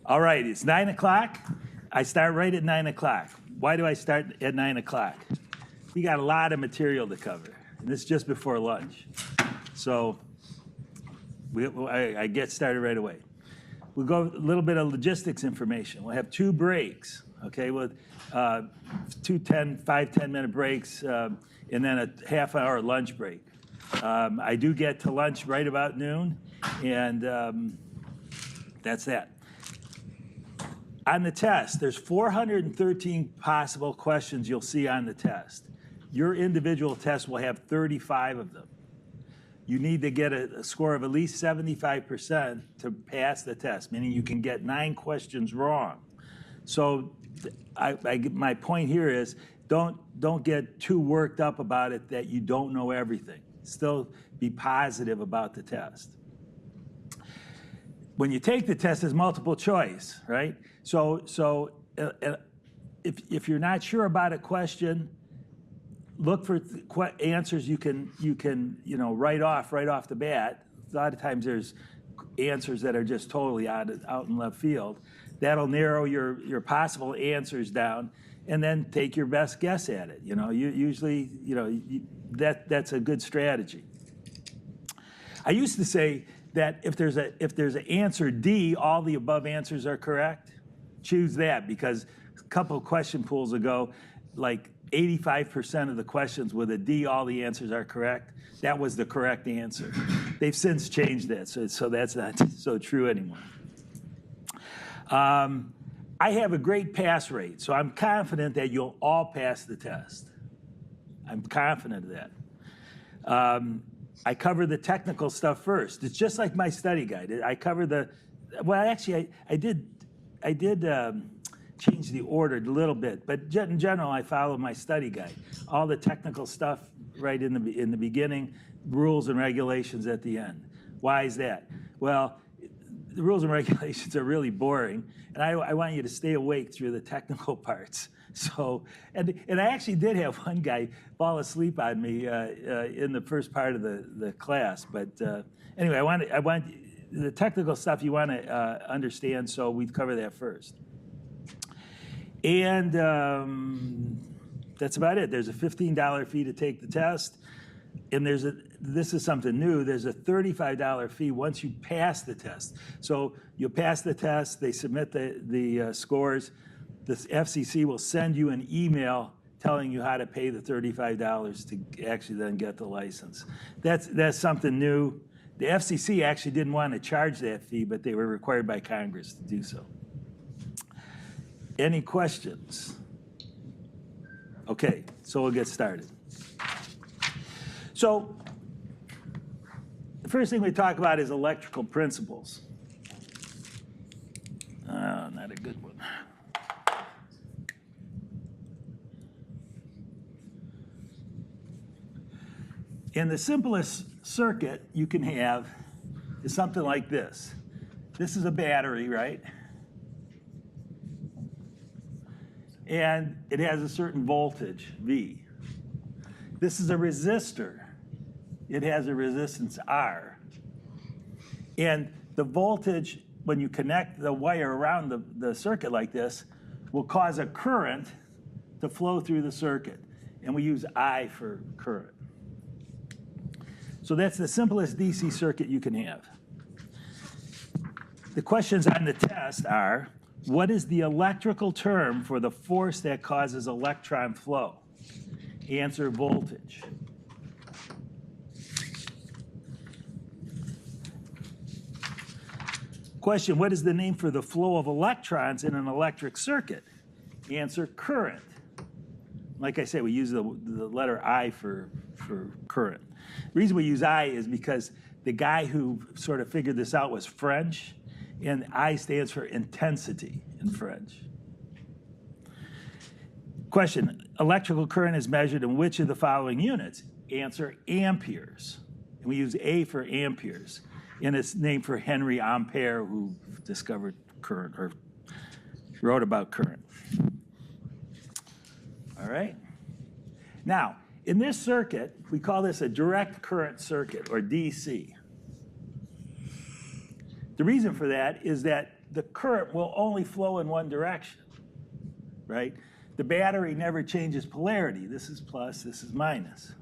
All right, it's 9 o'clock. I start right at 9 o'clock. Why do I start at 9 o'clock? We got a lot of material to cover, and this is just before lunch. So I get started right away. We'll go a little bit of logistics information. We'll have 2 breaks, okay, with 5 10-minute breaks, and then a half-hour lunch break. I do get to lunch right about noon, and that's that. On the test, there's 413 possible questions you'll see on the test. Your individual test will have 35 of them. You need to get a score of at least 75% to pass the test, meaning you can get 9 questions wrong. So my point here is don't get too worked up about it that you don't know everything. Still be positive about the test. When you take the test, it's multiple choice, right? So if you're not sure about a question, look for answers you can write off the bat. A lot of times there's answers that are just totally out in left field. That'll narrow your possible answers down, and then take your best guess at it. That's a good strategy. I used to say that if there's an answer D, all the above answers are correct. Choose that, because a couple of question pools ago, like 85% of the questions with a D, all the answers are correct. That was the correct answer. They've since changed that, so that's not so true anymore. I have a great pass rate, so I'm confident that you'll all pass the test. I'm confident of that. I cover the technical stuff first. It's just like my study guide. I cover I did change the order a little bit, but in general, I follow my study guide. All the technical stuff right in the beginning, rules and regulations at the end. Why is that? Well, the rules and regulations are really boring, and I want you to stay awake through the technical parts. So, and I actually did have one guy fall asleep on me in the first part of the class. But anyway, I want the technical stuff you want to understand, so we cover that first. And that's about it. There's a $15 fee to take the test, and this is something new. There's a $35 fee once you pass the test. So you'll pass the test. They submit the scores. The FCC will send you an email telling you how to pay the $35 to actually then get the license. That's something new. The FCC actually didn't want to charge that fee, but they were required by Congress to do so. Any questions? Okay, so we'll get started. So the first thing we talk about is electrical principles. Not a good one. And the simplest circuit you can have is something like this. This is a battery, right? And it has a certain voltage, V. This is a resistor. It has a resistance, R. And the voltage, when you connect the wire around the circuit like this, will cause a current to flow through the circuit. And we use I for current. So that's the simplest DC circuit you can have. The questions on the test are, what is the electrical term for the force that causes electron flow? Answer, voltage. Question, what is the name for the flow of electrons in an electric circuit? Answer, current. Like I said, we use the letter I for current. The reason we use I is because the guy who sort of figured this out was French, and I stands for intensity in French. Question, electrical current is measured in which of the following units? Answer, amperes. And we use A for amperes. And it's named for Henry Ampere, who discovered current, or wrote about current. All right? Now, in this circuit, we call this a direct current circuit, or DC. The reason for that is that the current will only flow in one direction, right? The battery never changes polarity. This is plus, this is minus.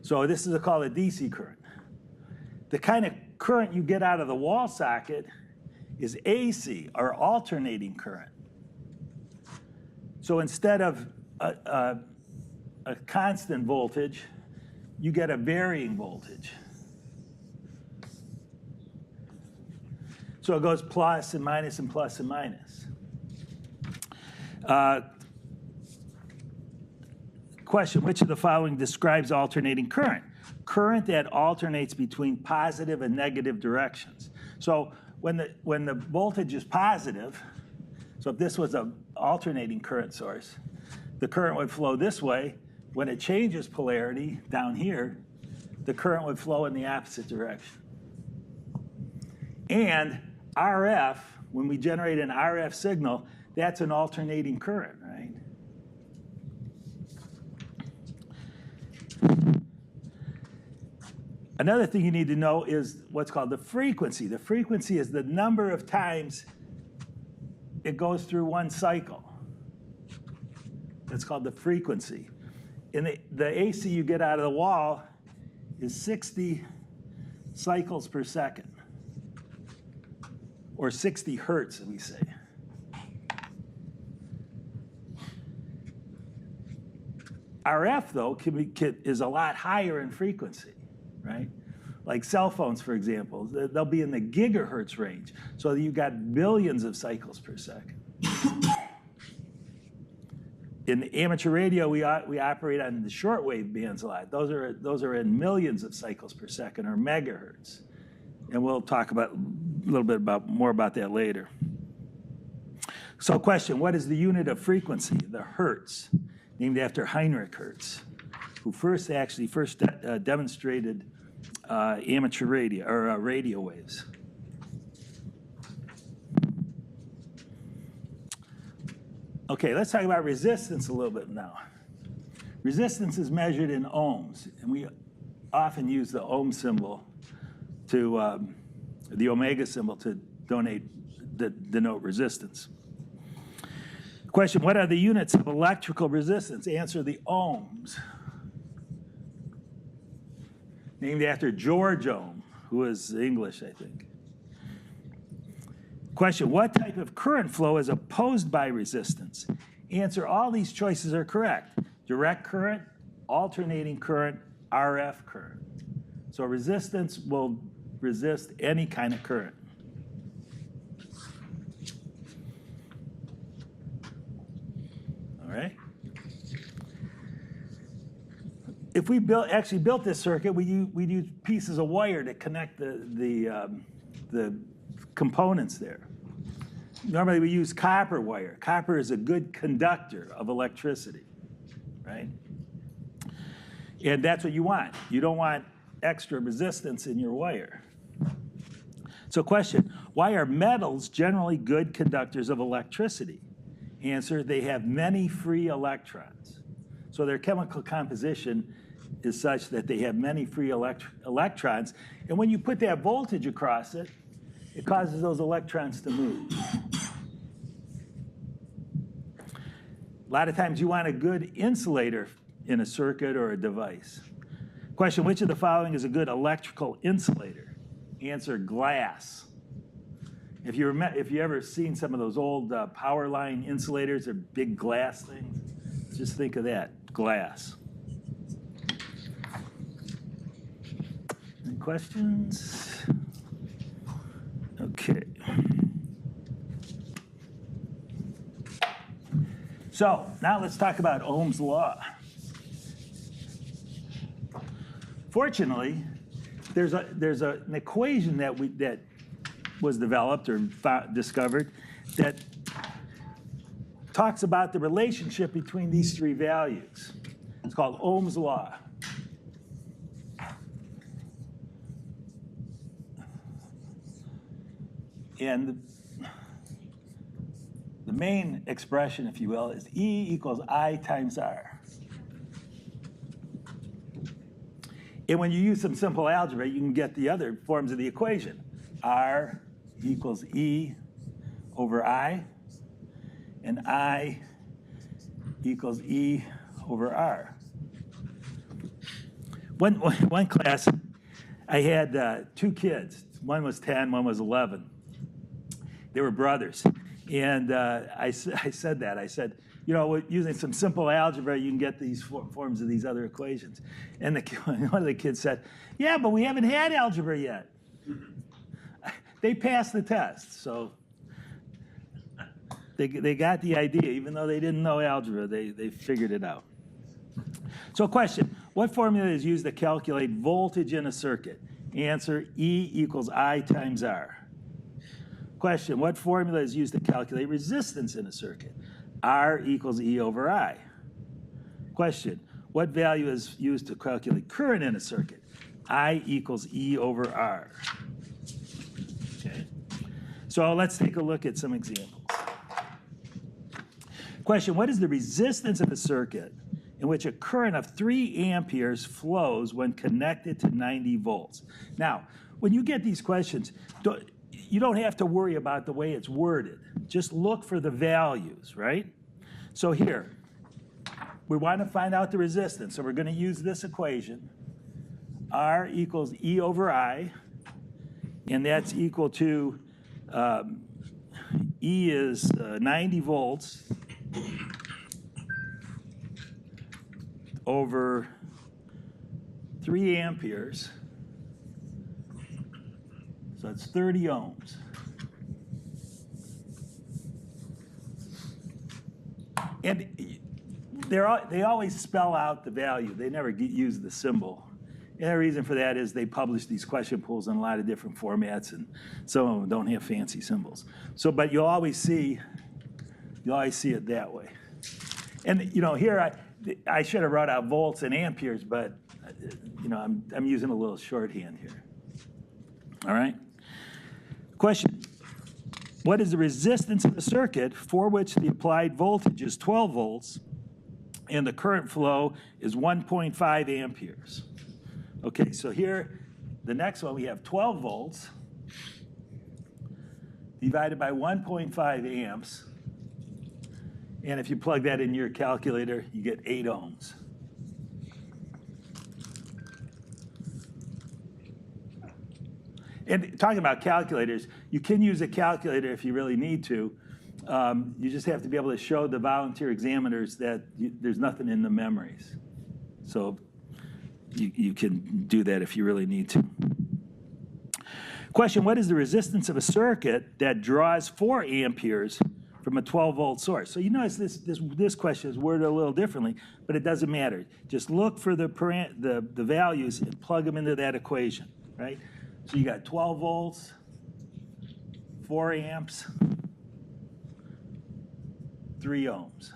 So this is called a DC current. The kind of current you get out of the wall socket is AC, or alternating current. So instead of a constant voltage, you get a varying voltage. So it goes plus and minus and plus and minus. Question, which of the following describes alternating current? Current that alternates between positive and negative directions. So when the voltage is positive, so if this was an alternating current source, the current would flow this way. When it changes polarity down here, the current would flow in the opposite direction. And RF, when we generate an RF signal, that's an alternating current, right? Another thing you need to know is what's called the frequency. The frequency is the number of times it goes through one cycle. That's called the frequency. And the AC you get out of the wall is 60 cycles per second, or 60 hertz, we say. RF, though, is a lot higher in frequency, right? Like cell phones, for example, they'll be in the gigahertz range. So you've got billions of cycles per second. In amateur radio, we operate on the shortwave bands a lot. Those are in millions of cycles per second, or megahertz. And we'll talk a little bit more about that later. So question, what is the unit of frequency? The hertz, named after Heinrich Hertz, who first demonstrated amateur radio, or radio waves. Okay, let's talk about resistance a little bit now. Resistance is measured in ohms, and we often use the ohm symbol to, the omega symbol to denote resistance. Question, what are the units of electrical resistance? Answer, the ohms. Named after George Ohm, who is English, I think. Question, what type of current flow is opposed by resistance? Answer, all these choices are correct. Direct current, alternating current, RF current. So resistance will resist any kind of current. All right? If we actually built this circuit, we use pieces of wire to connect the components there. Normally we use copper wire. Copper is a good conductor of electricity, right? And that's what you want. You don't want extra resistance in your wire. So question, why are metals generally good conductors of electricity? Answer, they have many free electrons. So their chemical composition is such that they have many free electrons. And when you put that voltage across it, it causes those electrons to move. A lot of times you want a good insulator in a circuit or a device. Question, which of the following is a good electrical insulator? Answer, glass. If you ever seen some of those old power line insulators, they're big glass things, just think of that, glass. Any questions? Okay. So now let's talk about Ohm's law. Fortunately, there's an equation that was developed or discovered that talks about the relationship between these three values. It's called Ohm's law. And the main expression, if you will, is E equals I times R. And when you use some simple algebra, you can get the other forms of the equation. R equals E over I, and I equals E over R. One class, I had 2 kids. One was 10, one was 11. They were brothers. And I said that. I said, you know, using some simple algebra, you can get these forms of these other equations. And one of the kids said, yeah, but we haven't had algebra yet. They passed the test, so they got the idea. Even though they didn't know algebra, they figured it out. So question, what formula is used to calculate voltage in a circuit? Answer, E equals I times R. Question, what formula is used to calculate resistance in a circuit? R equals E over I. Question, what value is used to calculate current in a circuit? I equals E over R. Okay. So let's take a look at some examples. Question, what is the resistance of a circuit in which a current of 3 amperes flows when connected to 90 volts? Now, when you get these questions, you don't have to worry about the way it's worded. Just look for the values, right? So here, we want to find out the resistance. So we're going to use this equation. R equals E over I, and that's equal to, E is 90 volts over 3 amperes. So it's 30 ohms. And they always spell out the value. They never use the symbol. And the reason for that is they publish these question pools in a lot of different formats, and some of them don't have fancy symbols. So, but you'll always see it that way. And you know, here I should have wrote out volts and amperes, but you know, I'm using a little shorthand here. All right. Question, what is the resistance of the circuit for which the applied voltage is 12 volts and the current flow is 1.5 amperes? Okay, so here, the next one, we have 12 volts divided by 1.5 amps. And if you plug that in your calculator, you get 8 ohms. And talking about calculators, you can use a calculator if you really need to. You just have to be able to show the volunteer examiners that there's nothing in the memories. So you can do that if you really need to. Question, what is the resistance of a circuit that draws 4 amperes from a 12-volt source? So you notice this question is worded a little differently, but it doesn't matter. Just look for the values and plug them into that equation, right? So you got 12 volts, 4 amps, 3 ohms.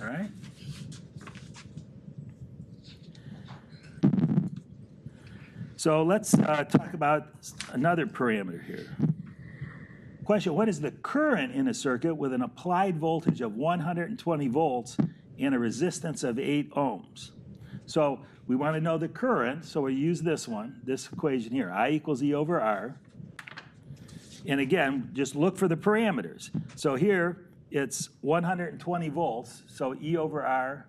All right? So let's talk about another parameter here. Question, what is the current in a circuit with an applied voltage of 120 volts and a resistance of 8 ohms? So we want to know the current, so we use this equation here, I equals E over R. And again, just look for the parameters. So here, it's 120 volts, so E over R,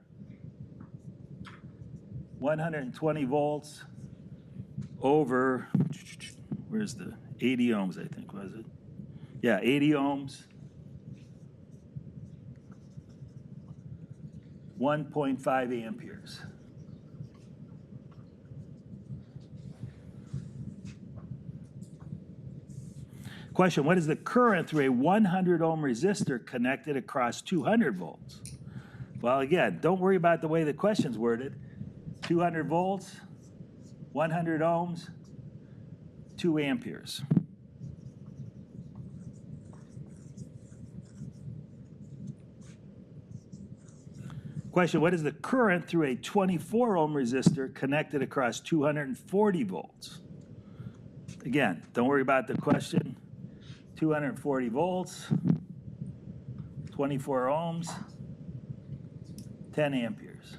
120 volts over, where's the 80 ohms, I think, was it? Yeah, 80 ohms, 1.5 amperes. Question, what is the current through a 100 ohm resistor connected across 200 volts? Well, again, don't worry about the way the question's worded. 200 volts, 100 ohms, 2 amperes. Question, what is the current through a 24 ohm resistor connected across 240 volts? Again, don't worry about the question. 240 volts, 24 ohms, 10 amperes.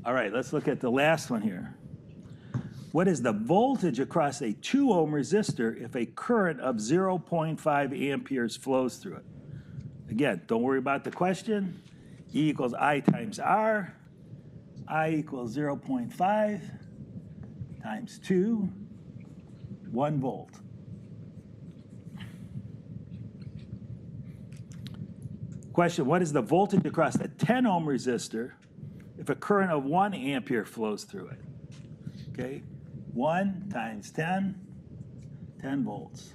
All right, let's look at the last one here. What is the voltage across a 2 ohm resistor if a current of 0.5 amperes flows through it? Again, don't worry about the question. E equals I times R. I equals 0.5 times 2, 1 volt. Question, what is the voltage across a 10 ohm resistor if a current of 1 ampere flows through it? Okay, 1 times 10, 10 volts.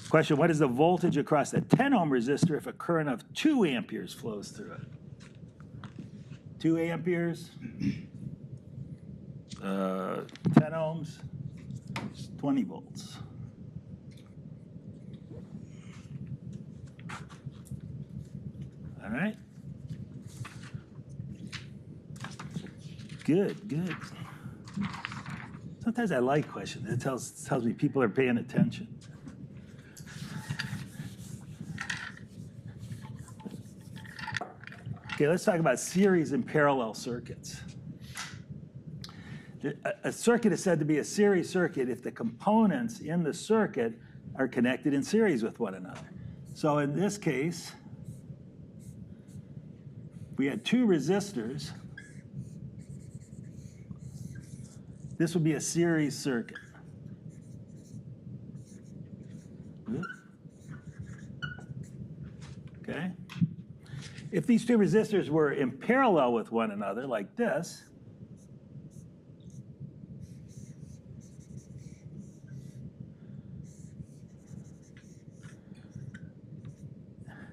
Question, what is the voltage across a 10 ohm resistor if a current of 2 amperes flows through it? 2 amperes, 10 ohms, 20 volts. All right. Good, good. Sometimes I like questions. It tells me people are paying attention. Okay, let's talk about series and parallel circuits. A circuit is said to be a series circuit if the components in the circuit are connected in series with one another. So in this case, we had 2 resistors. This would be a series circuit. Okay? If these 2 resistors were in parallel with one another, like this,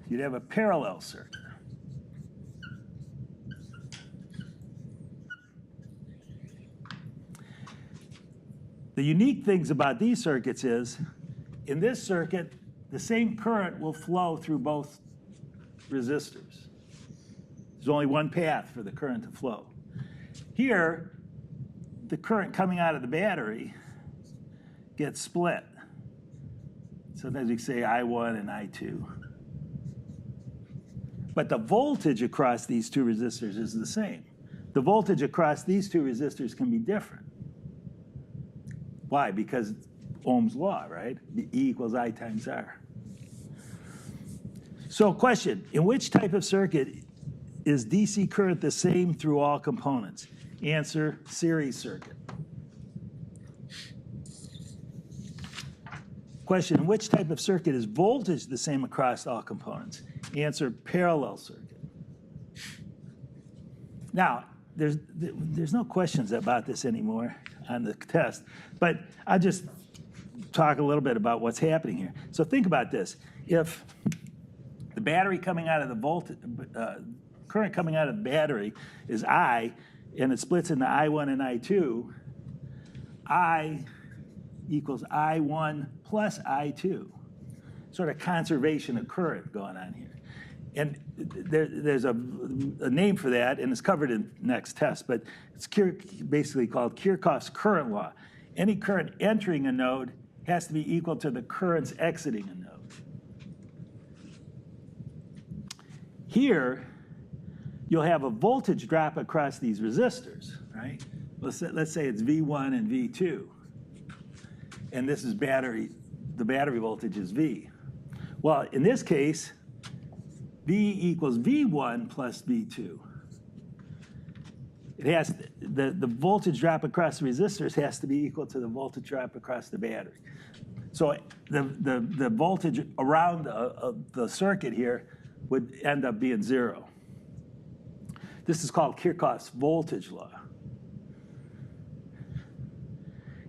you'd have a parallel circuit. The unique things about these circuits is, in this circuit, the same current will flow through both resistors. There's only one path for the current to flow. Here, the current coming out of the battery gets split. Sometimes we say I1 and I2. But the voltage across these 2 resistors is the same. The voltage across these 2 resistors can be different. Why? Because Ohm's law, right? E equals I times R. So question, in which type of circuit is DC current the same through all components? Answer, series circuit. Question, in which type of circuit is voltage the same across all components? Answer, parallel circuit. Now, there's no questions about this anymore on the test, but I'll just talk a little bit about what's happening here. So think about this. If the battery coming out of the current coming out of the battery is I, and it splits into I1 and I2, I equals I1 plus I2. Sort of conservation of current going on here. And there's a name for that, and it's covered in next test, but it's basically called Kirchhoff's current law. Any current entering a node has to be equal to the currents exiting a node. Here, you'll have a voltage drop across these resistors, right? Let's say it's V1 and V2. And this is battery, the battery voltage is V. Well, in this case, V equals V1 plus V2. It has the voltage drop across the resistors has to be equal to the voltage drop across the battery. So the voltage around the circuit here would end up being 0. This is called Kirchhoff's voltage law.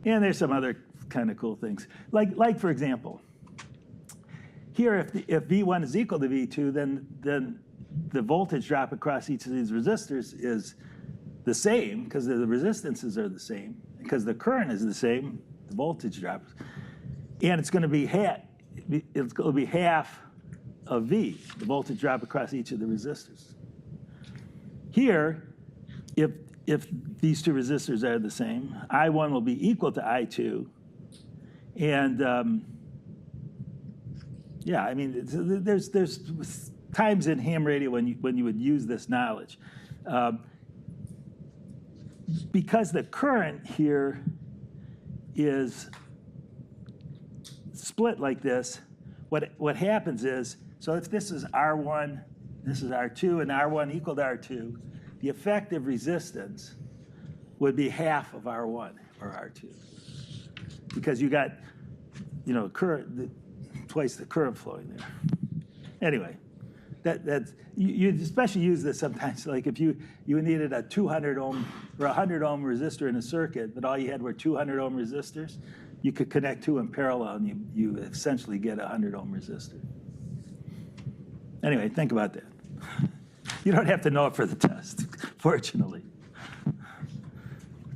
And there's some other kind of cool things. Like for example, here if V1 is equal to V2, then the voltage drop across each of these resistors is the same because the resistances are the same. Because the current is the same, the voltage drops. And it's going to be half of V, the voltage drop across each of the resistors. Here, if these 2 resistors are the same, I1 will be equal to I2. And yeah, I mean, there's times in ham radio when you would use this knowledge. Because the current here is split like this, what happens is, so if this is R1, this is R2, and R1 equal to R2, the effective resistance would be half of R1 or R2. Because you got, current, twice the current flowing there. Anyway, that's you especially use this sometimes, like if you needed a 200 ohm or 100 ohm resistor in a circuit, but all you had were 200 ohm resistors, you could connect two in parallel, and you essentially get a 100 ohm resistor. Anyway, think about that. You don't have to know it for the test, fortunately.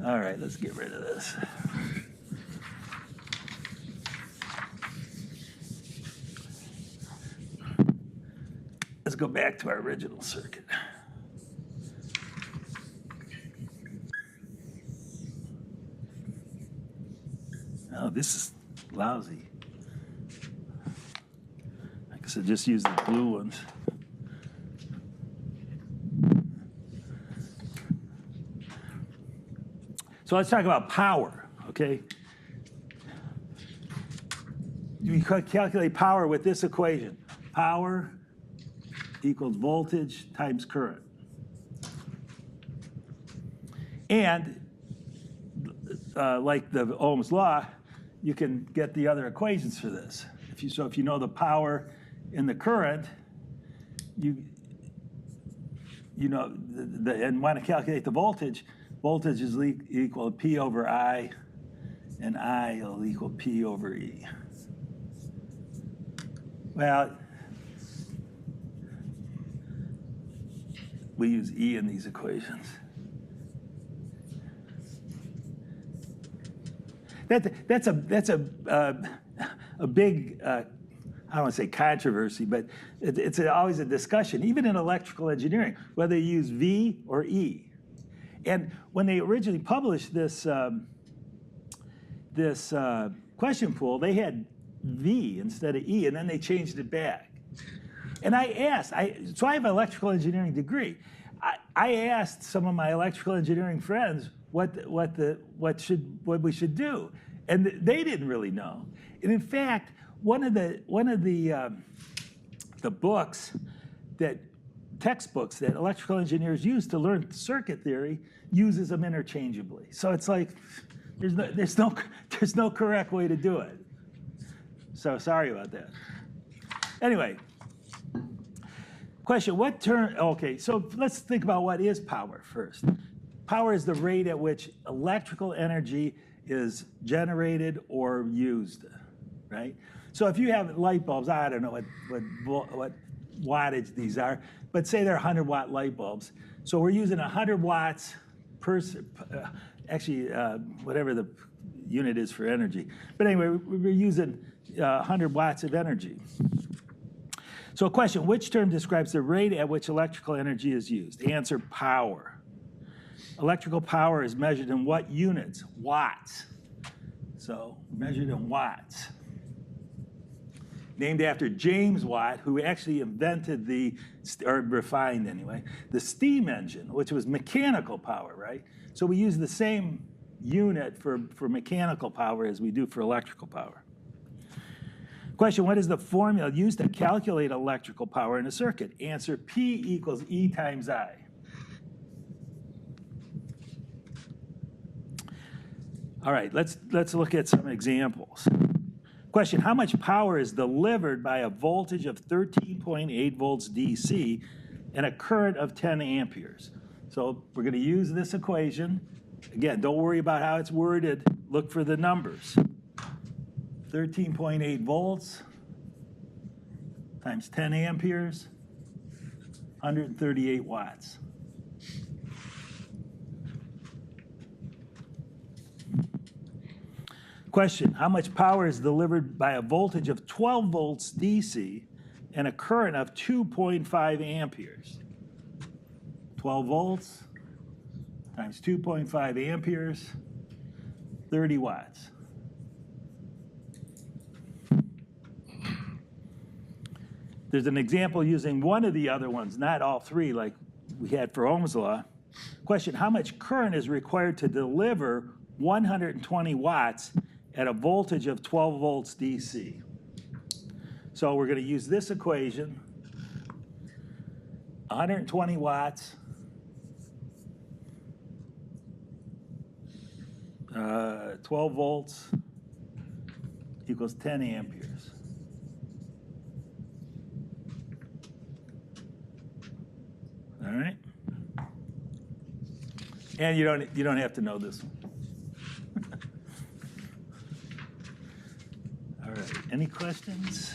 All right, let's get rid of this. Let's go back to our original circuit. Oh, this is lousy. I guess I just use the blue ones. So let's talk about power, okay? We calculate power with this equation. Power equals voltage times current. And like the Ohm's law, you can get the other equations for this. If you know the power in the current, and want to calculate the voltage, voltage is equal to P over I, and I will equal P over E. Well, we use E in these equations. That's a big, I don't want to say controversy, but it's always a discussion, even in electrical engineering, whether you use V or E. And when they originally published this question pool, they had V instead of E, and then they changed it back. And I asked, so I have an electrical engineering degree. I asked some of my electrical engineering friends what we should do, and they didn't really know. And in fact, one of the textbooks that electrical engineers use to learn circuit theory uses them interchangeably. So it's like there's no correct way to do it. So sorry about that. Anyway. Question, okay, so let's think about what is power first. Power is the rate at which electrical energy is generated or used, right? So if you have light bulbs, I don't know what wattage these are, but say they're 100-watt light bulbs. So we're using 100 watts per, whatever the unit is for energy. But anyway, we're using 100 watts of energy. So a question, which term describes the rate at which electrical energy is used? Answer, power. Electrical power is measured in what units? Watts. So measured in watts. Named after James Watt, who actually invented or refined anyway, the steam engine, which was mechanical power, right? So we use the same unit for mechanical power as we do for electrical power. Question, what is the formula used to calculate electrical power in a circuit? Answer, P equals E times I. All right, let's look at some examples. Question, how much power is delivered by a voltage of 13.8 volts DC and a current of 10 amperes? So we're going to use this equation. Again, don't worry about how it's worded. Look for the numbers. 13.8 volts times 10 amperes, 138 watts. Question, how much power is delivered by a voltage of 12 volts DC and a current of 2.5 amperes? 12 volts times 2.5 amperes, 30 watts. There's an example using one of the other ones, not all three like we had for Ohm's law. Question, how much current is required to deliver 120 watts at a voltage of 12 volts DC? So we're going to use this equation, 120 watts, 12 volts equals 10 amperes. All right? And you don't have to know this one. All right, any questions?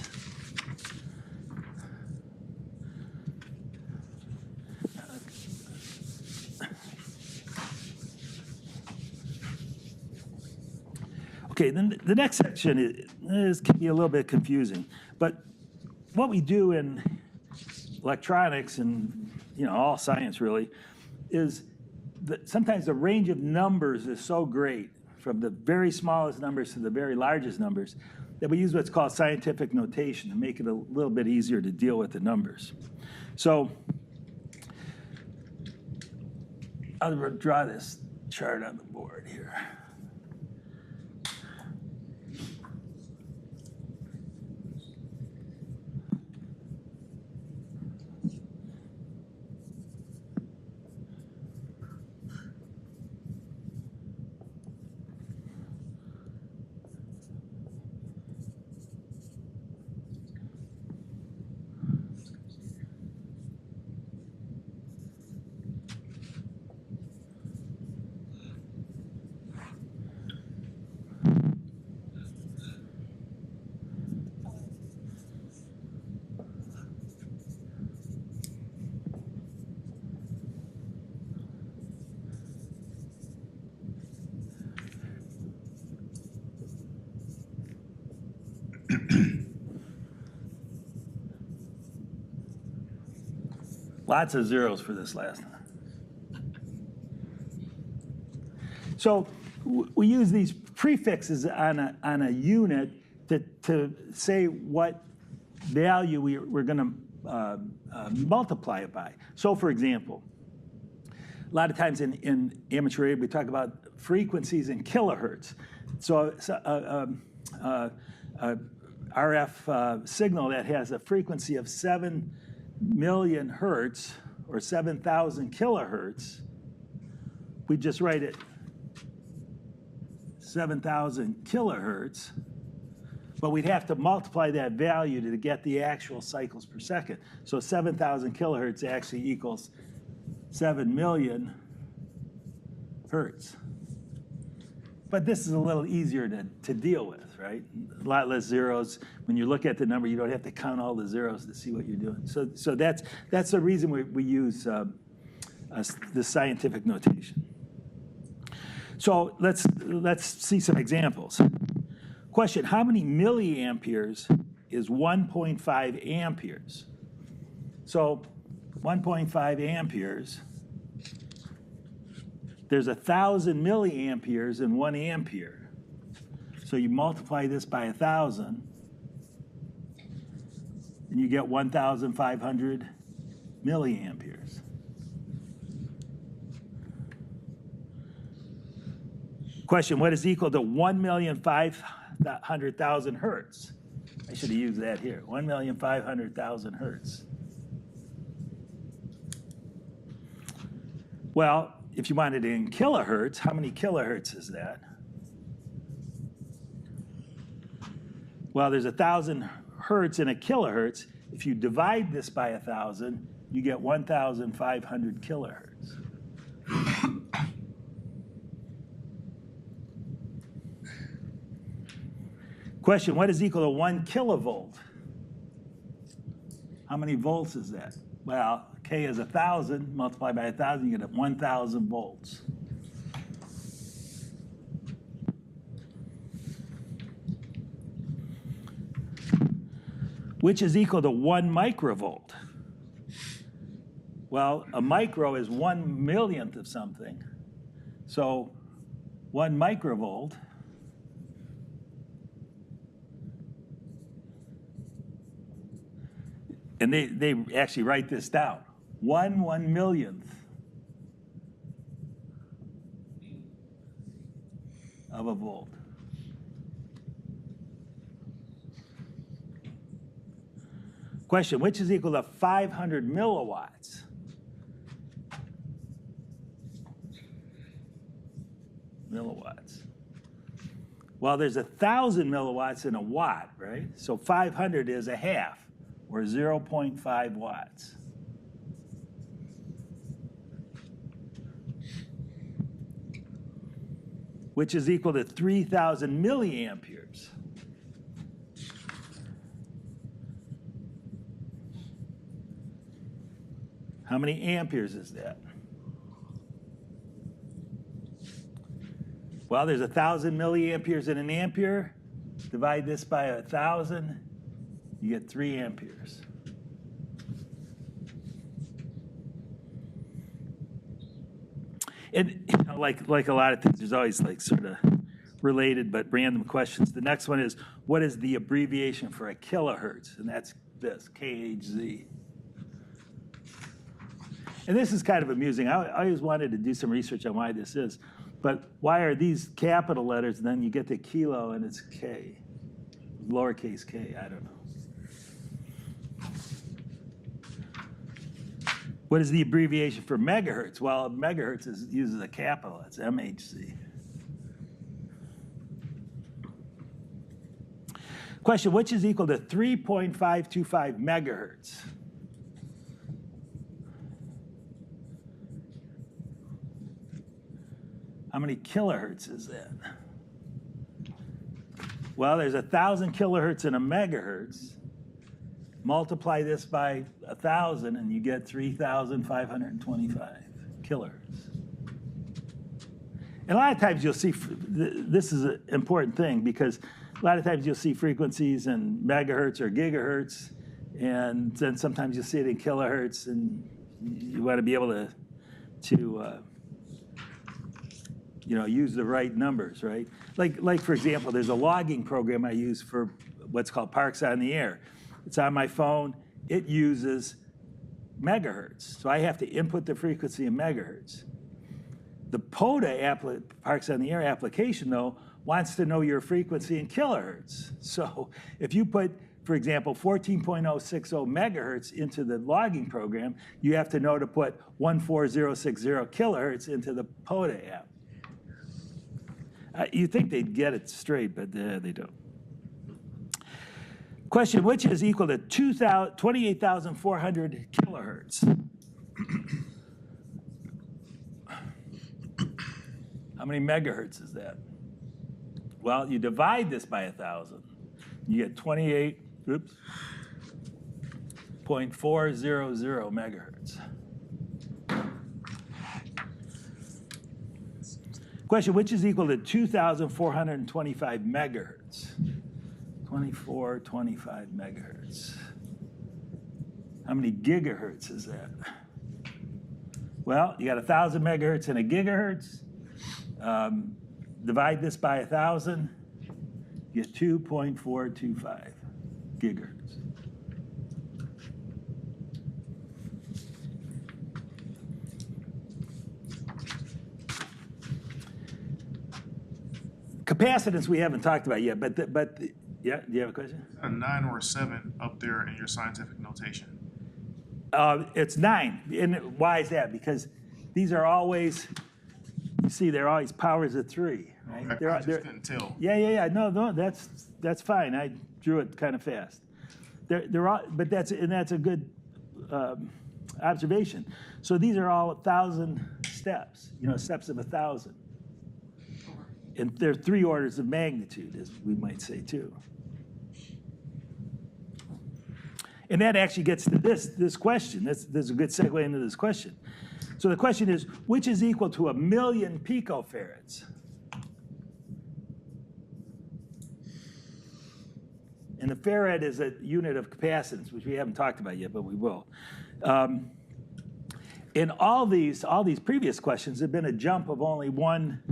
Okay, then the next section can be a little bit confusing, but what we do in electronics and all science really is that sometimes the range of numbers is so great, from the very smallest numbers to the very largest numbers, that we use what's called scientific notation to make it a little bit easier to deal with the numbers. So I'll draw this chart on the board here. Lots of zeros for this last one. So we use these prefixes on a unit to say what value we're going to multiply it by. So for example, a lot of times in amateur radio, we talk about frequencies in kilohertz. So RF signal that has a frequency of 7 million hertz or 7,000 kilohertz, we just write it 7,000 kilohertz, but we'd have to multiply that value to get the actual cycles per second. So 7,000 kilohertz actually equals 7 million hertz. But this is a little easier to deal with, right? A lot less zeros. When you look at the number, you don't have to count all the zeros to see what you're doing. So that's the reason we use the scientific notation. So let's see some examples. Question, how many milliamperes is 1.5 amperes? So 1.5 amperes, there's 1,000 milliamperes in 1 ampere. So you multiply this by 1,000, and you get 1,500 milliamperes. Question, what is equal to 1,500,000 hertz? I should have used that here, 1,500,000 hertz. Well, if you wanted it in kilohertz, how many kilohertz is that? Well, there's 1,000 hertz in a kilohertz. If you divide this by 1,000, you get 1,500 kilohertz. Question, what is equal to 1 kilovolt? How many volts is that? Well, K is 1,000, multiplied by 1,000, you get 1,000 volts. Which is equal to 1 microvolt? Well, a micro is 1 millionth of something. So 1 microvolt And they actually write this down. 1/1,000,000th of a volt. Question, which is equal to 500 milliwatts? Milliwatts. Well, there's 1,000 milliwatts in a watt, right? So 500 is a half, or 0.5 watts. Which is equal to 3,000 milliamperes. How many amperes is that? Well, there's 1,000 milliamperes in an ampere. Divide this by 1,000, you get 3 amperes. And you know, like a lot of things, there's always like sort of related but random questions. The next one is, what is the abbreviation for a kilohertz? And that's this, KHZ. And this is kind of amusing. I always wanted to do some research on why this is. But why are these capital letters, and then you get the kilo and it's K, lowercase k, I don't know. What is the abbreviation for megahertz? Well, megahertz uses a capital, it's MHz. Question, which is equal to 3.525 megahertz? How many kilohertz is that? Well, there's 1,000 kilohertz in a megahertz. Multiply this by 1,000 and you get 3,525 kilohertz. And a lot of times you'll see, this is an important thing because a lot of times you'll see frequencies in megahertz or gigahertz, and then sometimes you'll see it in kilohertz, and you want to be able to use the right numbers, right? Like for example, there's a logging program I use for what's called Parks on the Air. It's on my phone. It uses megahertz. So I have to input the frequency in megahertz. The POTA Parks on the Air application, though, wants to know your frequency in kilohertz. So if you put, for example, 14.060 megahertz into the logging program, you have to know to put 14060 kilohertz into the POTA app. You think they'd get it straight, but they don't. Question, which is equal to 28,400 kilohertz? How many megahertz is that? Well, you divide this by 1,000. You get 28.400 megahertz. Question, which is equal to 2,425 megahertz? 2425 megahertz. How many gigahertz is that? Well, you got 1,000 megahertz and a gigahertz. Divide this by 1,000, you get 2.425 gigahertz. Capacitance we haven't talked about yet, but yeah, do you have a question? A 9 or a 7 up there in your scientific notation? It's 9. And why is that? Because these are always, you see, they're always powers of 3. Right? Okay, I just couldn't tell. Yeah. No, that's fine. I drew it kind of fast. They're all, but that's a good observation. So these are all 1,000 steps. Steps of 1,000. And they're 3 orders of magnitude, as we might say, too. And that actually gets to this question. This is a good segue into this question. So the question is, which is equal to 1,000,000 picofarads? And the farad is a unit of capacitance, which we haven't talked about yet, but we will. In all these previous questions have been a jump of only one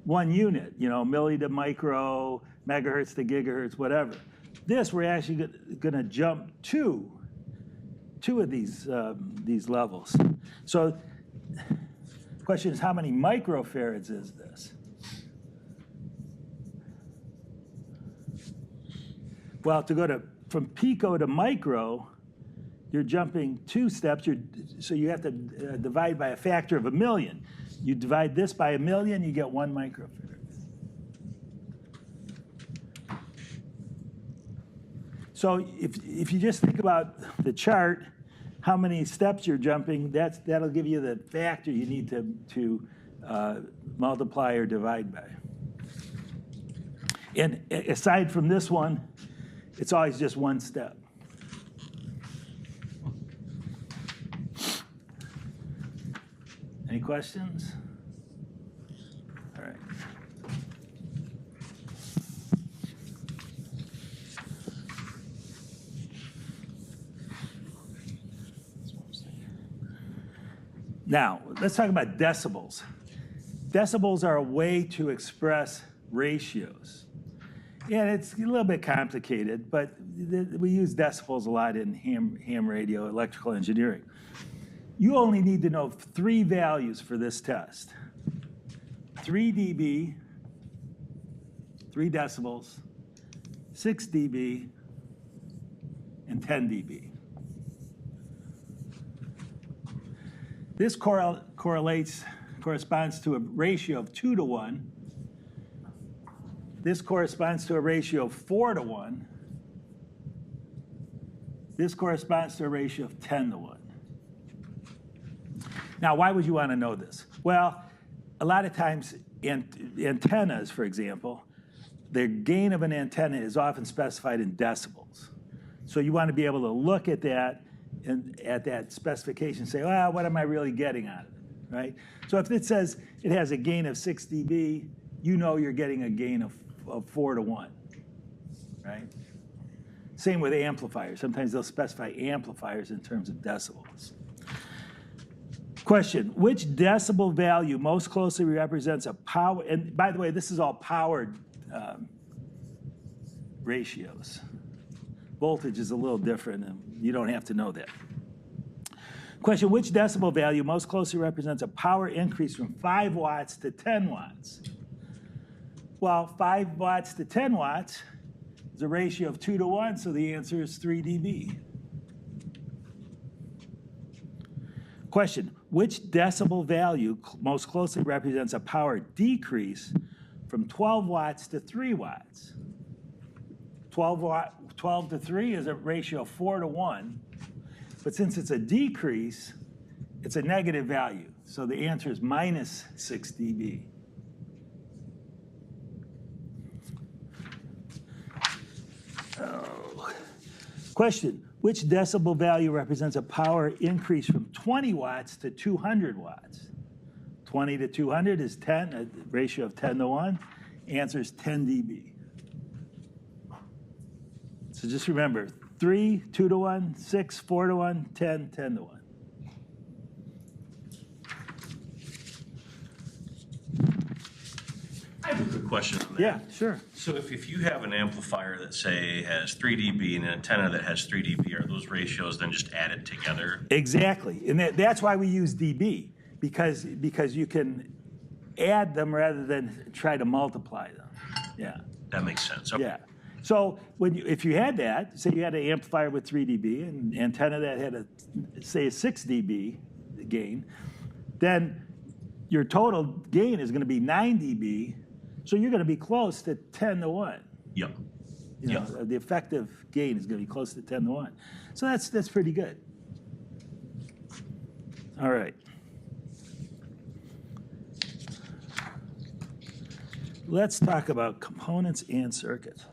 unit, milli to micro, megahertz to gigahertz, whatever. This, we're actually going to jump 2 two of these levels. So question is, how many microfarads is this? Well, to go from pico to micro, you're jumping 2 steps. So you have to divide by a factor of 1,000,000. You divide this by 1,000,000, you get 1 microfarad. So if you just think about the chart, how many steps you're jumping, that'll give you the factor you need to multiply or divide by. And aside from this one, it's always just 1 step. Any questions? All right. Now, let's talk about decibels. Decibels are a way to express ratios. And it's a little bit complicated, but we use decibels a lot in ham radio, electrical engineering. You only need to know 3 values for this test. 3 dB, 3 decibels, 6 dB, and 10 dB. This corresponds to a ratio of 2 to 1. This corresponds to a ratio of 4 to 1. This corresponds to a ratio of 10 to 1. Now, why would you want to know this? Well, a lot of times, antennas, for example, the gain of an antenna is often specified in decibels. So you want to be able to look at that and at that specification and say, well, what am I really getting out of it, right? So if it says it has a gain of 6 dB, you know you're getting a gain of 4 to 1, right? Same with amplifiers. Sometimes they'll specify amplifiers in terms of decibels. Question, which decibel value most closely represents a power, and by the way, this is all powered ratios. Voltage is a little different, and you don't have to know that. Question, which decibel value most closely represents a power increase from 5 watts to 10 watts? Well, 5 watts to 10 watts is a ratio of 2 to 1, so the answer is 3 dB. Question, which decibel value most closely represents a power decrease from 12 watts to 3 watts? 12 to 3 is a ratio of 4 to 1, but since it's a decrease, it's a negative value. So the answer is minus 6 dB. Oh. Question, which decibel value represents a power increase from 20 watts to 200 watts? 20 to 200 is 10, a ratio of 10 to 1. Answer is 10 dB. So just remember, 3, 2 to 1, 6, 4 to 1, 10, 10 to 1. I have a good question on that. Yeah, sure. So if you have an amplifier that, say, has 3 dB and an antenna that has 3 dB, are those ratios then just added together? Exactly. And that's why we use dB, because you can add them rather than try to multiply them. Yeah. That makes sense. Okay. Yeah. So if you had that, say you had an amplifier with 3 dB and an antenna that had say a 6 dB gain, then your total gain is going to be 9 dB. So you're going to be close to 10 to 1. Yep. You know, the effective gain is going to be close to 10 to 1. So that's pretty good. All right. Let's talk about components and circuits.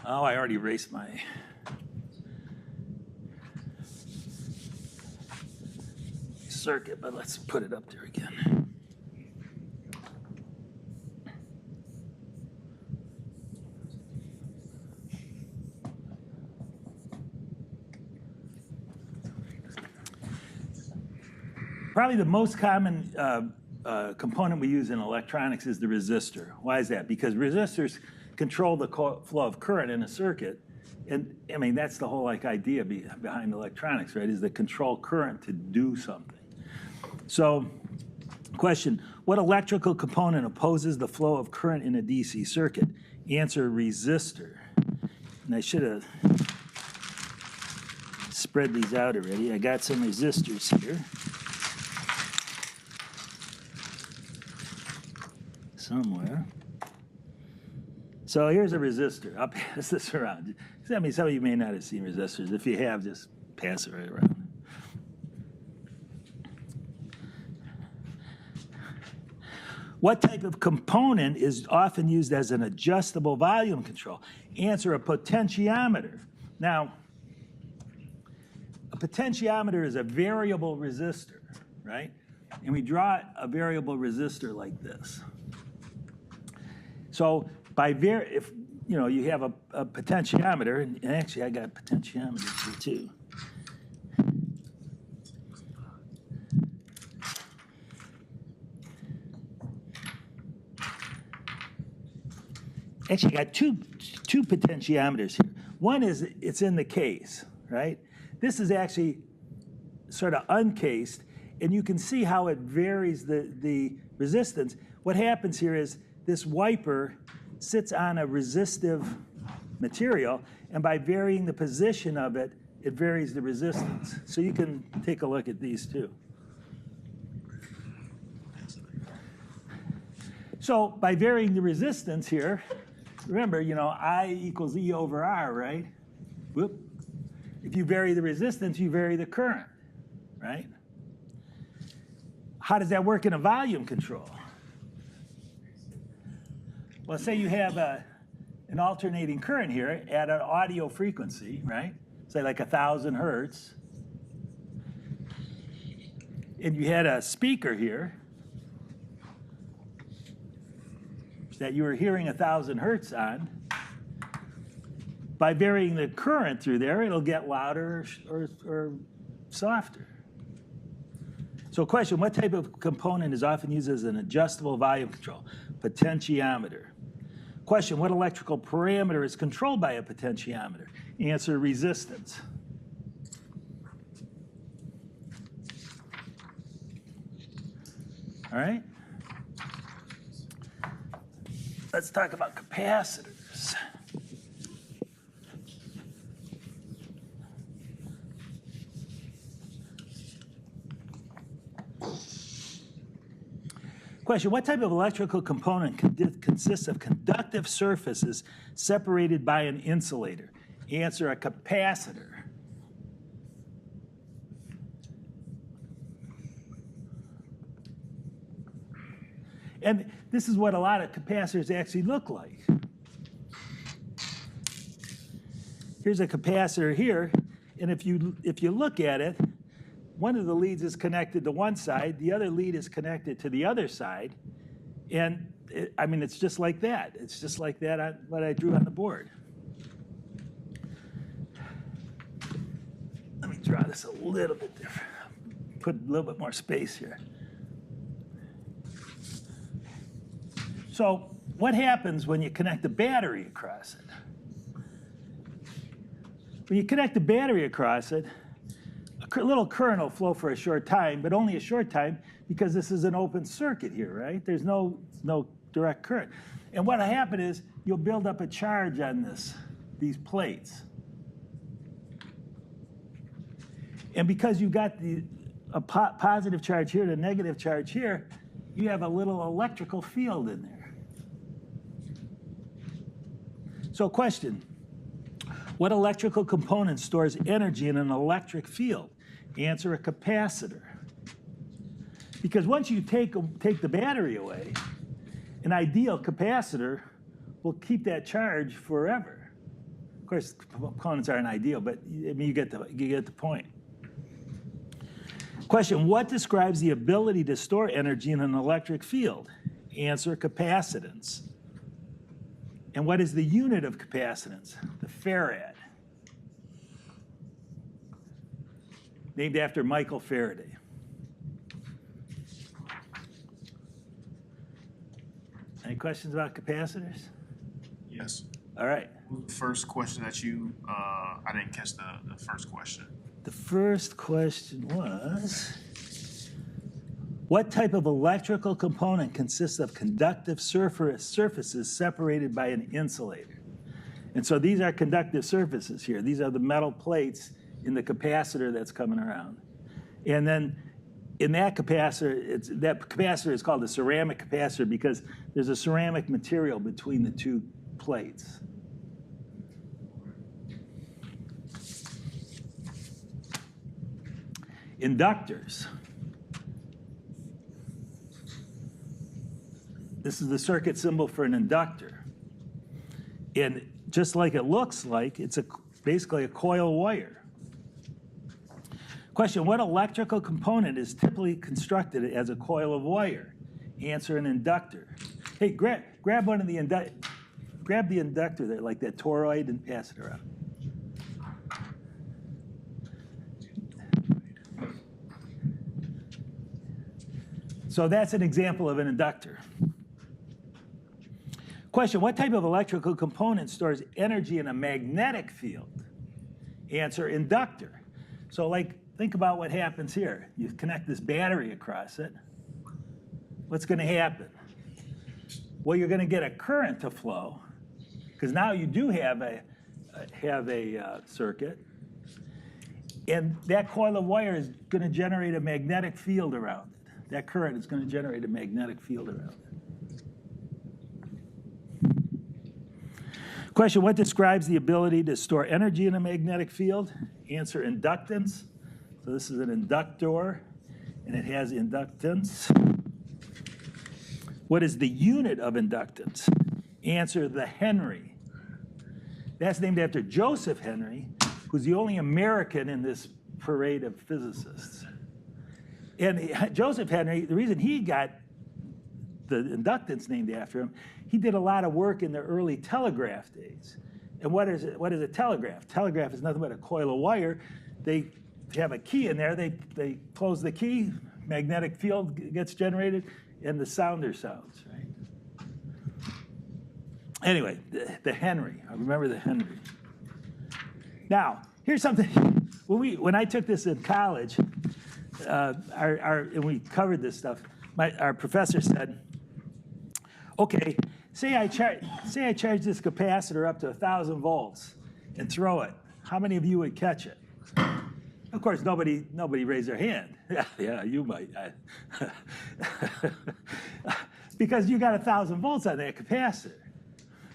Oh, I already erased my circuit, but let's put it up there again. Probably the most common component we use in electronics is the resistor. Why is that? Because resistors control the flow of current in a circuit. And I mean, that's the whole idea behind electronics, right? Is to control current to do something. So, question, what electrical component opposes the flow of current in a DC circuit? Answer, resistor. And I should have spread these out already. I got some resistors here. Somewhere. So here's a resistor. I'll pass this around. I mean, some of you may not have seen resistors. If you have, just pass it right around. What type of component is often used as an adjustable volume control? Answer, a potentiometer. Now, a potentiometer is a variable resistor, right? And we draw a variable resistor like this. So if you have a potentiometer, and actually I got potentiometers here too. Actually, I got two potentiometers here. One is it's in the case, right? This is actually sort of uncased, and you can see how it varies the resistance. What happens here is this wiper sits on a resistive material, and by varying the position of it, it varies the resistance. So you can take a look at these too. So by varying the resistance here, remember, I equals E over R, right? Whoop. If you vary the resistance, you vary the current, right? How does that work in a volume control? Well, say you have an alternating current here at an audio frequency, right? Say like 1,000 hertz. And you had a speaker here that you were hearing 1,000 hertz on. By varying the current through there, it'll get louder or softer. So question, what type of component is often used as an adjustable volume control? Potentiometer. Question, what electrical parameter is controlled by a potentiometer? Answer, resistance. All right? Let's talk about capacitors. Question, what type of electrical component consists of conductive surfaces separated by an insulator? Answer, a capacitor. And this is what a lot of capacitors actually look like. Here's a capacitor here, and if you look at it, one of the leads is connected to one side, the other lead is connected to the other side, and it's just like that. It's just like that on what I drew on the board. Let me draw this a little bit different. Put a little bit more space here. So what happens when you connect a battery across it? When you connect the battery across it, a little current will flow for a short time, but only a short time because this is an open circuit here, right? There's no direct current. And what will happen is you'll build up a charge on these plates. And because you've got a positive charge here and a negative charge here, you have a little electrical field in there. So question, what electrical component stores energy in an electric field? Answer, a capacitor. Because once you take the battery away, an ideal capacitor will keep that charge forever. Of course, components aren't ideal, but you get the point. Question, what describes the ability to store energy in an electric field? Answer, capacitance. And what is the unit of capacitance? The farad. Named after Michael Faraday. Any questions about capacitors? Yes. All right. First question that you, I didn't catch the first question. The first question was, what type of electrical component consists of conductive surfaces separated by an insulator? And so these are conductive surfaces here. These are the metal plates in the capacitor that's coming around. And then in that capacitor, that capacitor is called a ceramic capacitor because there's a ceramic material between the two plates. Inductors. This is the circuit symbol for an inductor. And just like it looks like, it's basically a coil of wire. Question, what electrical component is typically constructed as a coil of wire? Answer, an inductor. Hey, grab one of the grab the inductor there, like that toroid, and pass it around. So that's an example of an inductor. Question, what type of electrical component stores energy in a magnetic field? Answer, inductor. So like, think about what happens here. You connect this battery across it. What's going to happen? Well, you're going to get a current to flow, because now you do have a circuit. And that coil of wire is going to generate a magnetic field around it. That current is going to generate a magnetic field around it. Question, what describes the ability to store energy in a magnetic field? Answer, inductance. So this is an inductor, and it has inductance. What is the unit of inductance? Answer, the Henry. That's named after Joseph Henry, who's the only American in this parade of physicists. And Joseph Henry, the reason he got the inductance named after him, he did a lot of work in the early telegraph days. And what is a telegraph? Telegraph is nothing but a coil of wire. They have a key in there. They close the key, magnetic field gets generated, and the sounder sounds, right? Anyway, the Henry. I remember the Henry. Now, here's something. When I took this in college, and we covered this stuff, our professor said, okay, say I charge this capacitor up to 1,000 volts and throw it. How many of you would catch it? Of course, nobody raised their hand. Yeah, you might. Because you got 1,000 volts on that capacitor.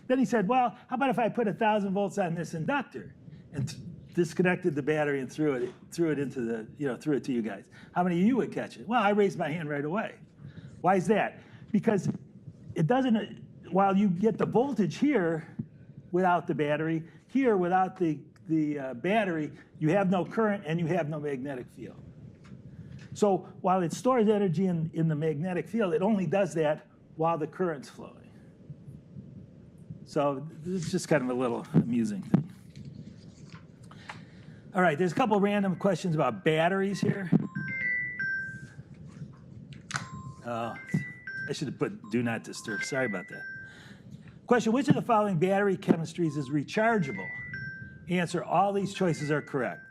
Then he said, well, how about if I put 1,000 volts on this inductor and disconnected the battery and threw it into the, threw it to you guys? How many of you would catch it? Well, I raised my hand right away. Why is that? Because it doesn't, while you get the voltage here without the battery, here without the battery, you have no current and you have no magnetic field. So while it stores energy in the magnetic field, it only does that while the current's flowing. So it's just kind of a little amusing thing. All right, there's a couple random questions about batteries here. I should have put do not disturb. Sorry about that. Question, which of the following battery chemistries is rechargeable? Answer, all these choices are correct.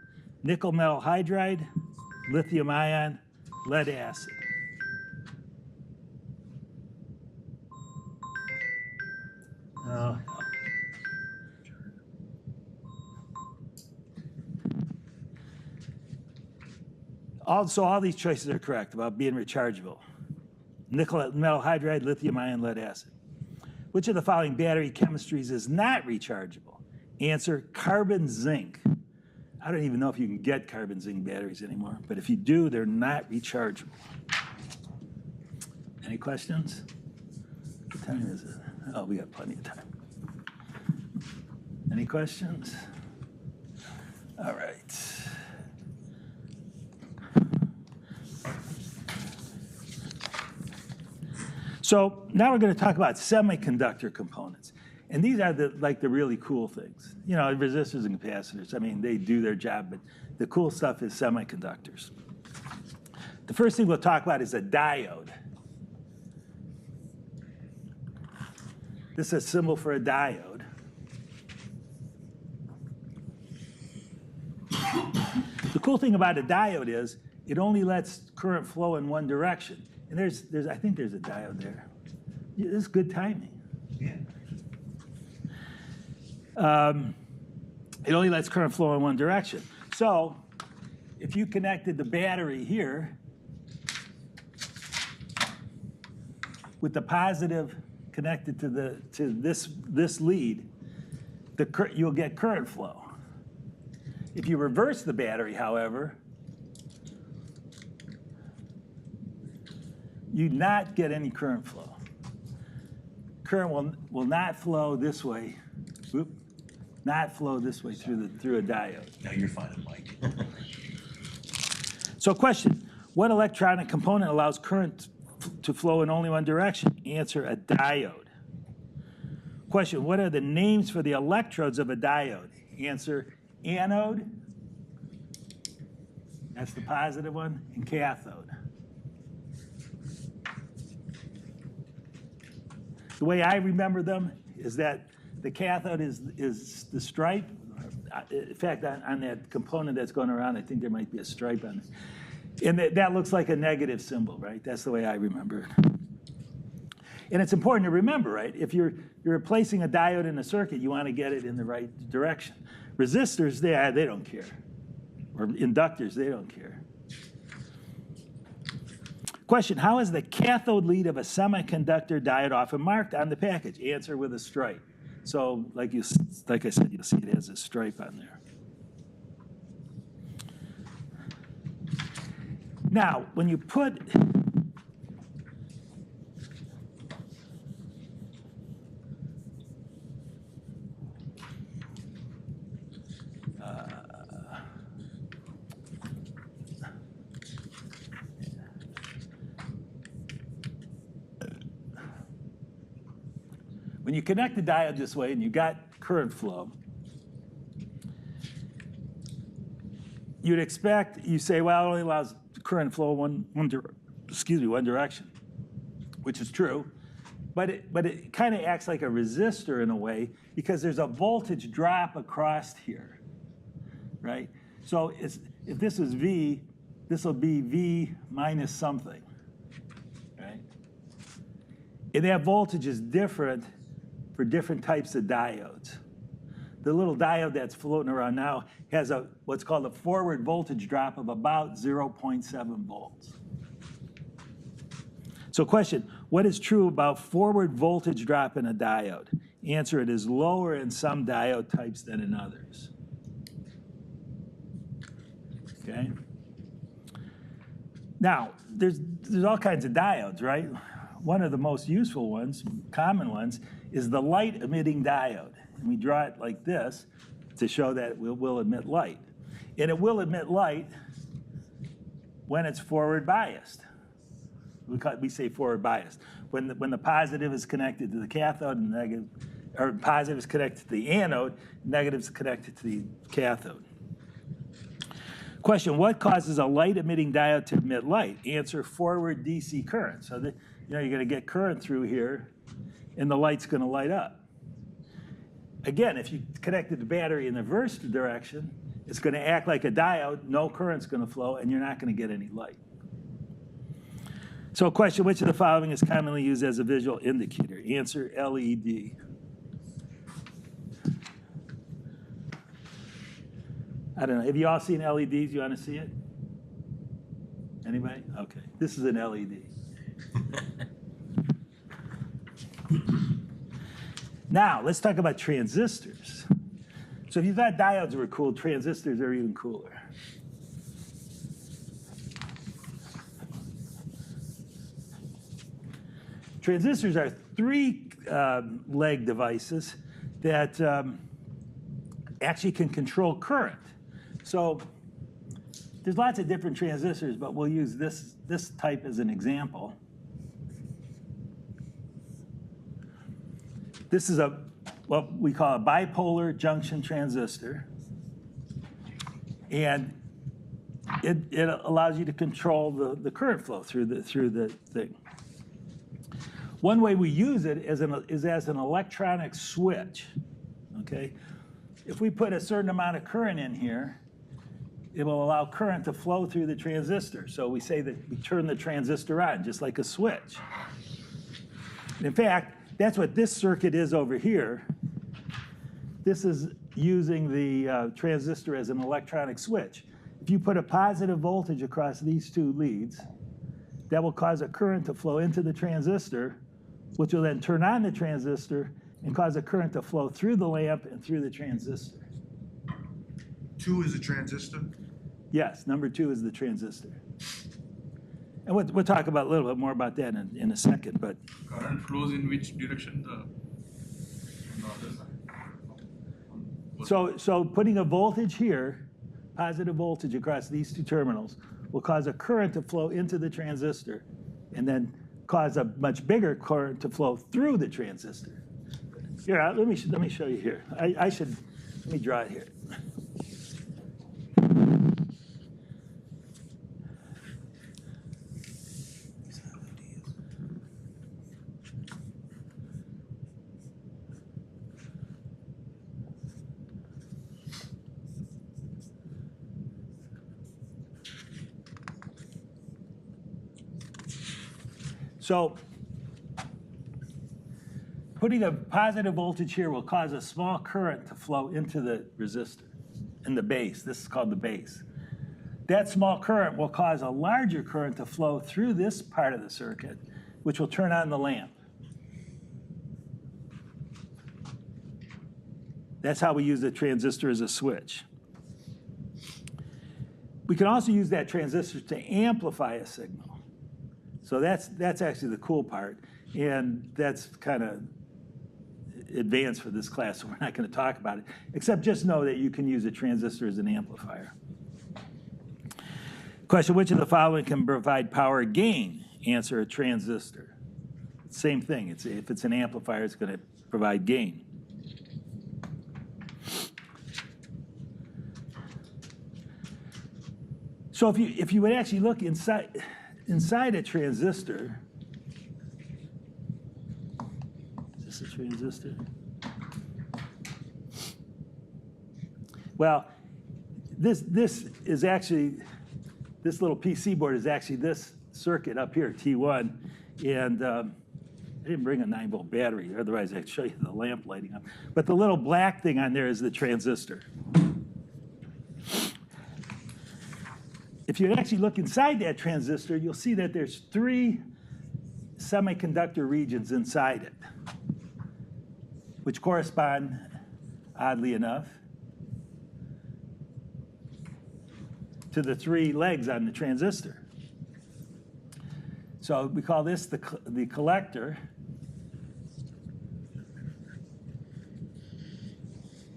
Nickel metal hydride, lithium ion, lead acid. So all these choices are correct about being rechargeable. Nickel metal hydride, lithium ion, lead acid. Which of the following battery chemistries is not rechargeable? Answer, carbon zinc. I don't even know if you can get carbon zinc batteries anymore, but if you do, they're not rechargeable. Any questions? What time is it? Oh, we got plenty of time. Any questions? All right. So now we're going to talk about semiconductor components. And these are the really cool things. Resistors and capacitors, I mean, they do their job, but the cool stuff is semiconductors. The first thing we'll talk about is a diode. This is a symbol for a diode. The cool thing about a diode is it only lets current flow in one direction. And I think there's a diode there. Yeah, this is good timing. Yeah. It only lets current flow in one direction. So if you connected the battery here with the positive connected to this lead, you'll get current flow. If you reverse the battery, however, you not get any current flow. Current will not flow this way. Whoop, not flow this way through a diode. No, you're fine, Mike. So question, what electronic component allows current to flow in only one direction? Answer, a diode. Question, what are the names for the electrodes of a diode? Answer, anode, that's the positive one, and cathode. The way I remember them is that the cathode is the stripe. In fact, on that component that's going around, I think there might be a stripe on it. And that looks like a negative symbol, right? That's the way I remember it. And it's important to remember, right? If you're replacing a diode in a circuit, you want to get it in the right direction. Resistors, they don't care. Or inductors, they don't care. Question, how is the cathode lead of a semiconductor diode often marked on the package? Answer, with a stripe. So like I said, you'll see it has a stripe on there. Now, when you put when you connect the diode this way and you got current flow, you'd expect, you say, well, it only allows current flow one direction, which is true, but it kind of acts like a resistor in a way because there's a voltage drop across here, right? So if this is V, this will be V minus something, right? And that voltage is different for different types of diodes. The little diode that's floating around now has what's called a forward voltage drop of about 0.7 volts. So question, what is true about forward voltage drop in a diode? Answer, it is lower in some diode types than in others. Okay? Now, there's all kinds of diodes, right? One of the most useful ones, common ones, is the light emitting diode. And we draw it like this to show that it will emit light. And it will emit light when it's forward biased. We say forward biased. When the positive is connected to the cathode and the negative, or positive is connected to the anode, negative is connected to the cathode. Question, what causes a light emitting diode to emit light? Answer, forward DC current. So you're going to get current through here, and the light's going to light up. Again, if you connected the battery in the reverse direction, it's going to act like a diode, no current's going to flow, and you're not going to get any light. So question, which of the following is commonly used as a visual indicator? Answer, LED. I don't know, have you all seen LEDs? You want to see it? Anybody? Okay, this is an LED. Now, let's talk about transistors. So if you thought diodes were cool, transistors are even cooler. Transistors are three-leg devices that actually can control current. So there's lots of different transistors, but we'll use this type as an example. This is what we call a bipolar junction transistor. And it allows you to control the current flow through the thing. One way we use it is as an electronic switch, okay? If we put a certain amount of current in here, it will allow current to flow through the transistor. So we say that we turn the transistor on, just like a switch. In fact, that's what this circuit is over here. This is using the transistor as an electronic switch. If you put a positive voltage across these two leads, that will cause a current to flow into the transistor, which will then turn on the transistor and cause a current to flow through the lamp and through the transistor. 2 is a transistor? Yes, number 2 is the transistor. And we'll talk about a little bit more about that in a second, but Current flows in which direction? On the other side. so putting a voltage here, positive voltage across these two terminals, will cause a current to flow into the transistor and then cause a much bigger current to flow through the transistor. Here, let me show you here. Let me draw it here. So putting a positive voltage here will cause a small current to flow into the resistor, in the base. This is called the base. That small current will cause a larger current to flow through this part of the circuit, which will turn on the lamp. That's how we use the transistor as a switch. We can also use that transistor to amplify a signal. So that's actually the cool part, and that's kind of advanced for this class, so we're not going to talk about it, except just know that you can use a transistor as an amplifier. Question, which of the following can provide power gain? Answer, a transistor. Same thing, if it's an amplifier, it's going to provide gain. So if you would actually look inside a transistor, is this a transistor? Well, this is actually, this little PC board is actually this circuit up here, T1, and I didn't bring a 9-volt battery, otherwise I'd show you the lamp lighting up. But the little black thing on there is the transistor. If you actually look inside that transistor, you'll see that there's 3 semiconductor regions inside it, which correspond, oddly enough, to the 3 legs on the transistor. So we call this the collector.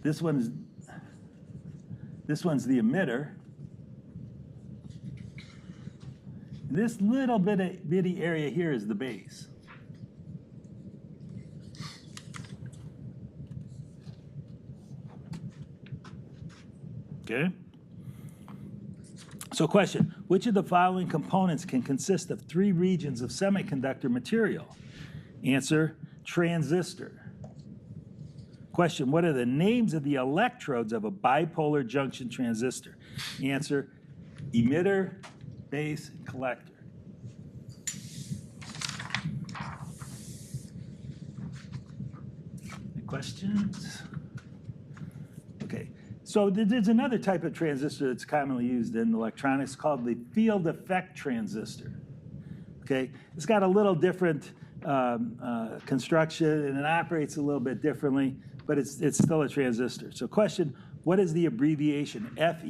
This one's the emitter. This little bitty area here is the base. Okay? So question, which of the following components can consist of 3 regions of semiconductor material? Answer, transistor. Question, what are the names of the electrodes of a bipolar junction transistor? Answer, emitter, base, and collector. Any questions? Okay, so there's another type of transistor that's commonly used in electronics called the field effect transistor. Okay, it's got a little different construction and it operates a little bit differently, but it's still a transistor. So question, what is the abbreviation FET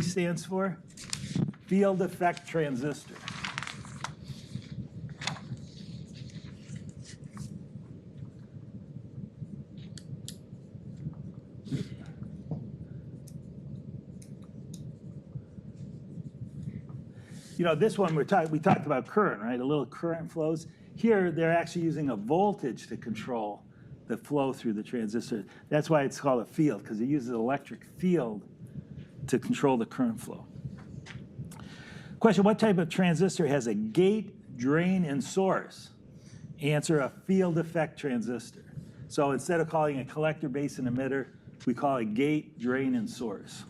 stands for? Field effect transistor. You know, this one we talked about current, right? A little current flows. Here, they're actually using a voltage to control the flow through the transistor. That's why it's called a field, because it uses an electric field to control the current flow. Question, what type of transistor has a gate, drain, and source? Answer: a field effect transistor. So instead of calling it collector, base, and emitter, we call it gate, drain, and source.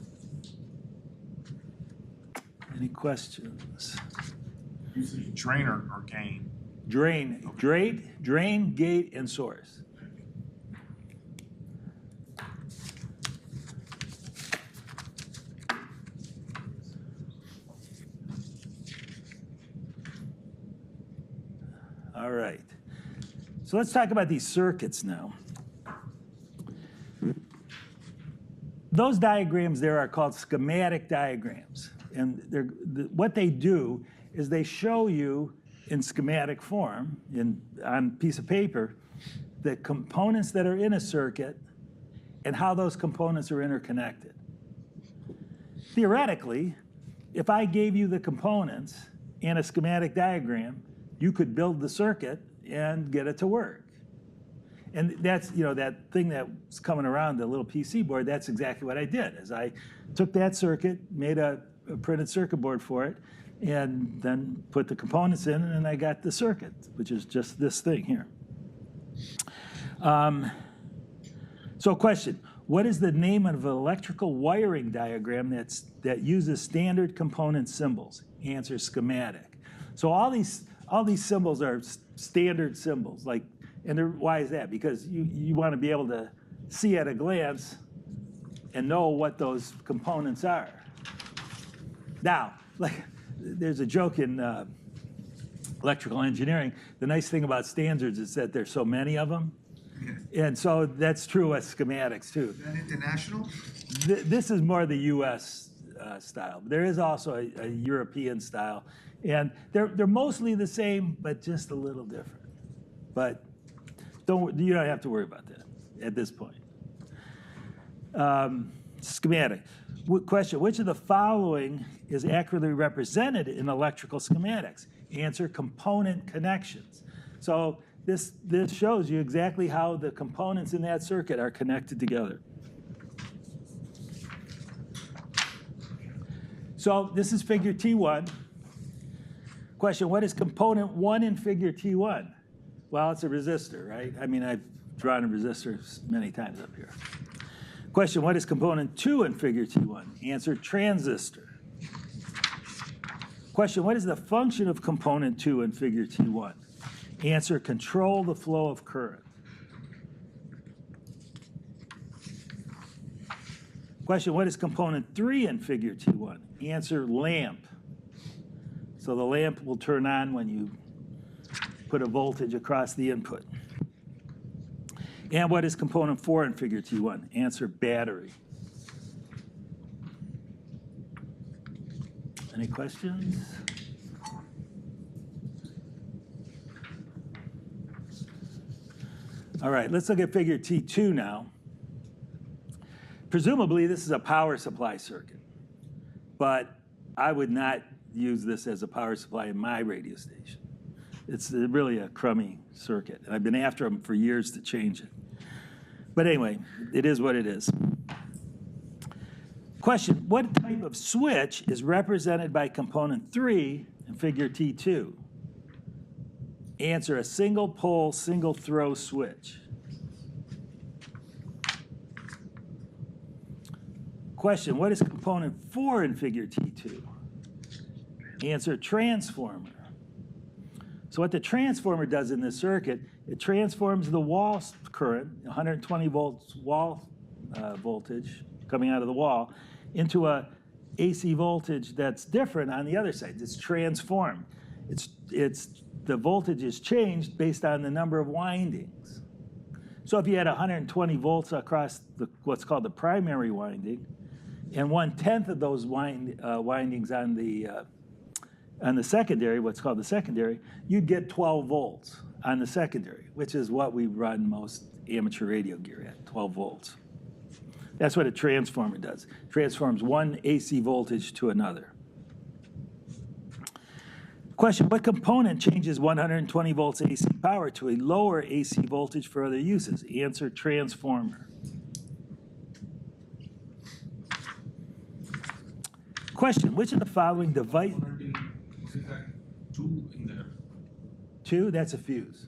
Any questions? Usually drain or gain. Drain, gate, and source. All right. So let's talk about these circuits now. Those diagrams there are called schematic diagrams. And what they do is they show you in schematic form, on a piece of paper, the components that are in a circuit and how those components are interconnected. Theoretically, if I gave you the components and a schematic diagram, you could build the circuit and get it to work. And that's, that thing that's coming around, the little PC board, that's exactly what I did. Is I took that circuit, made a printed circuit board for it, and then put the components in, and I got the circuit, which is just this thing here. So question: what is the name of an electrical wiring diagram that uses standard component symbols? Answer: schematic. So all these symbols are standard symbols. Why is that? Because you want to be able to see at a glance and know what those components are. Now, there's a joke in electrical engineering. The nice thing about standards is that there's so many of them. And so that's true with schematics too. Is that international? This is more the US style. There is also a European style. And they're mostly the same, but just a little different. But you don't have to worry about that at this point. Schematic. Question: which of the following is accurately represented in electrical schematics? Answer: component connections. So this shows you exactly how the components in that circuit are connected together. So this is figure T1. Question: what is component 1 in figure T1? Well, it's a resistor, right? I mean, I've drawn a resistor many times up here. Question: what is component 2 in figure T1? Answer: transistor. Question: what is the function of component 2 in figure T1? Answer: control the flow of current. Question: what is component 3 in figure T1? Answer: lamp. So the lamp will turn on when you put a voltage across the input. And what is component 4 in figure T1? Answer: battery. Any questions? All right, let's look at figure T2 now. Presumably, this is a power supply circuit, but I would not use this as a power supply in my radio station. It's really a crummy circuit, and I've been after them for years to change it. But anyway, it is what it is. Question: what type of switch is represented by component 3 in figure T2? Answer: a single pole, single throw switch. Question: what is component 4 in figure T2? Answer: transformer. So what the transformer does in this circuit, it transforms the wall current, 120 volts wall voltage coming out of the wall, into a AC voltage that's different on the other side. It's transformed. The voltage is changed based on the number of windings. So if you had 120 volts across what's called the primary winding, and 1/10 of those windings on the secondary, what's called the secondary, you'd get 12 volts on the secondary, which is what we run most amateur radio gear at, 12 volts. That's what a transformer does. It transforms one AC voltage to another. Question: what component changes 120 volts AC power to a lower AC voltage for other uses? Answer: transformer. Question: which of the following device? 2 in there. 2, that's a fuse.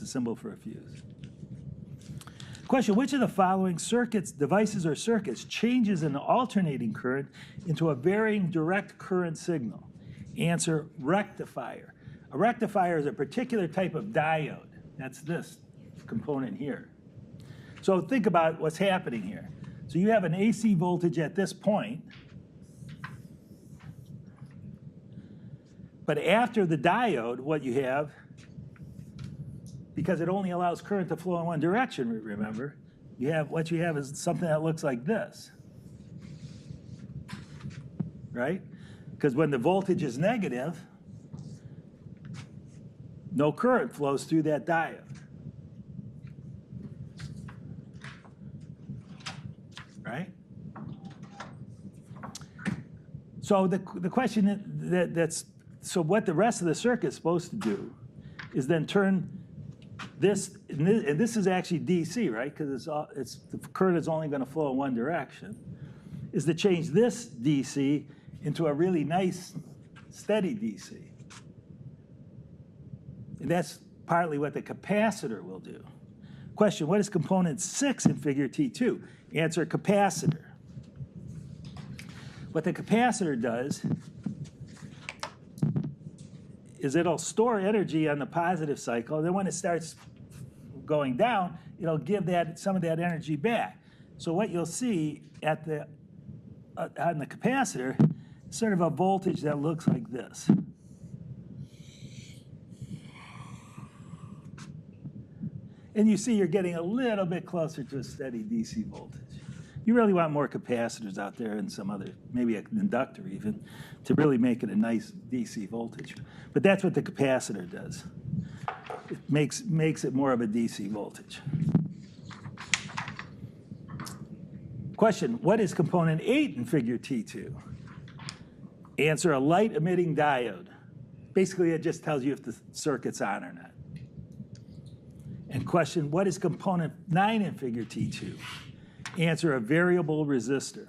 It's a symbol for a fuse. Question, which of the following circuits, devices or circuits changes an alternating current into a varying direct current signal? Answer, rectifier. A rectifier is a particular type of diode. That's this component here. So think about what's happening here. So you have an AC voltage at this point, but after the diode, what you have, because it only allows current to flow in one direction, remember, what you have is something that looks like this, right? Because when the voltage is negative, no current flows through that diode. Right? So the question that's so what the rest of the circuit is supposed to do is then turn this, and this is actually DC, right? Because the current is only going to flow in one direction, is to change this DC into a really nice, steady DC. And that's partly what the capacitor will do. Question, what is component 6 in figure T2? Answer, capacitor. What the capacitor does is it'll store energy on the positive cycle, and then when it starts going down, it'll give some of that energy back. So what you'll see at on the capacitor is sort of a voltage that looks like this. And you see you're getting a little bit closer to a steady DC voltage. You really want more capacitors out there and some other, maybe an inductor even, to really make it a nice DC voltage. But that's what the capacitor does. It makes it more of a DC voltage. Question, what is component 8 in figure T2? Answer, a light emitting diode. Basically, it just tells you if the circuit's on or not. And question, what is component 9 in figure T2? Answer, a variable resistor.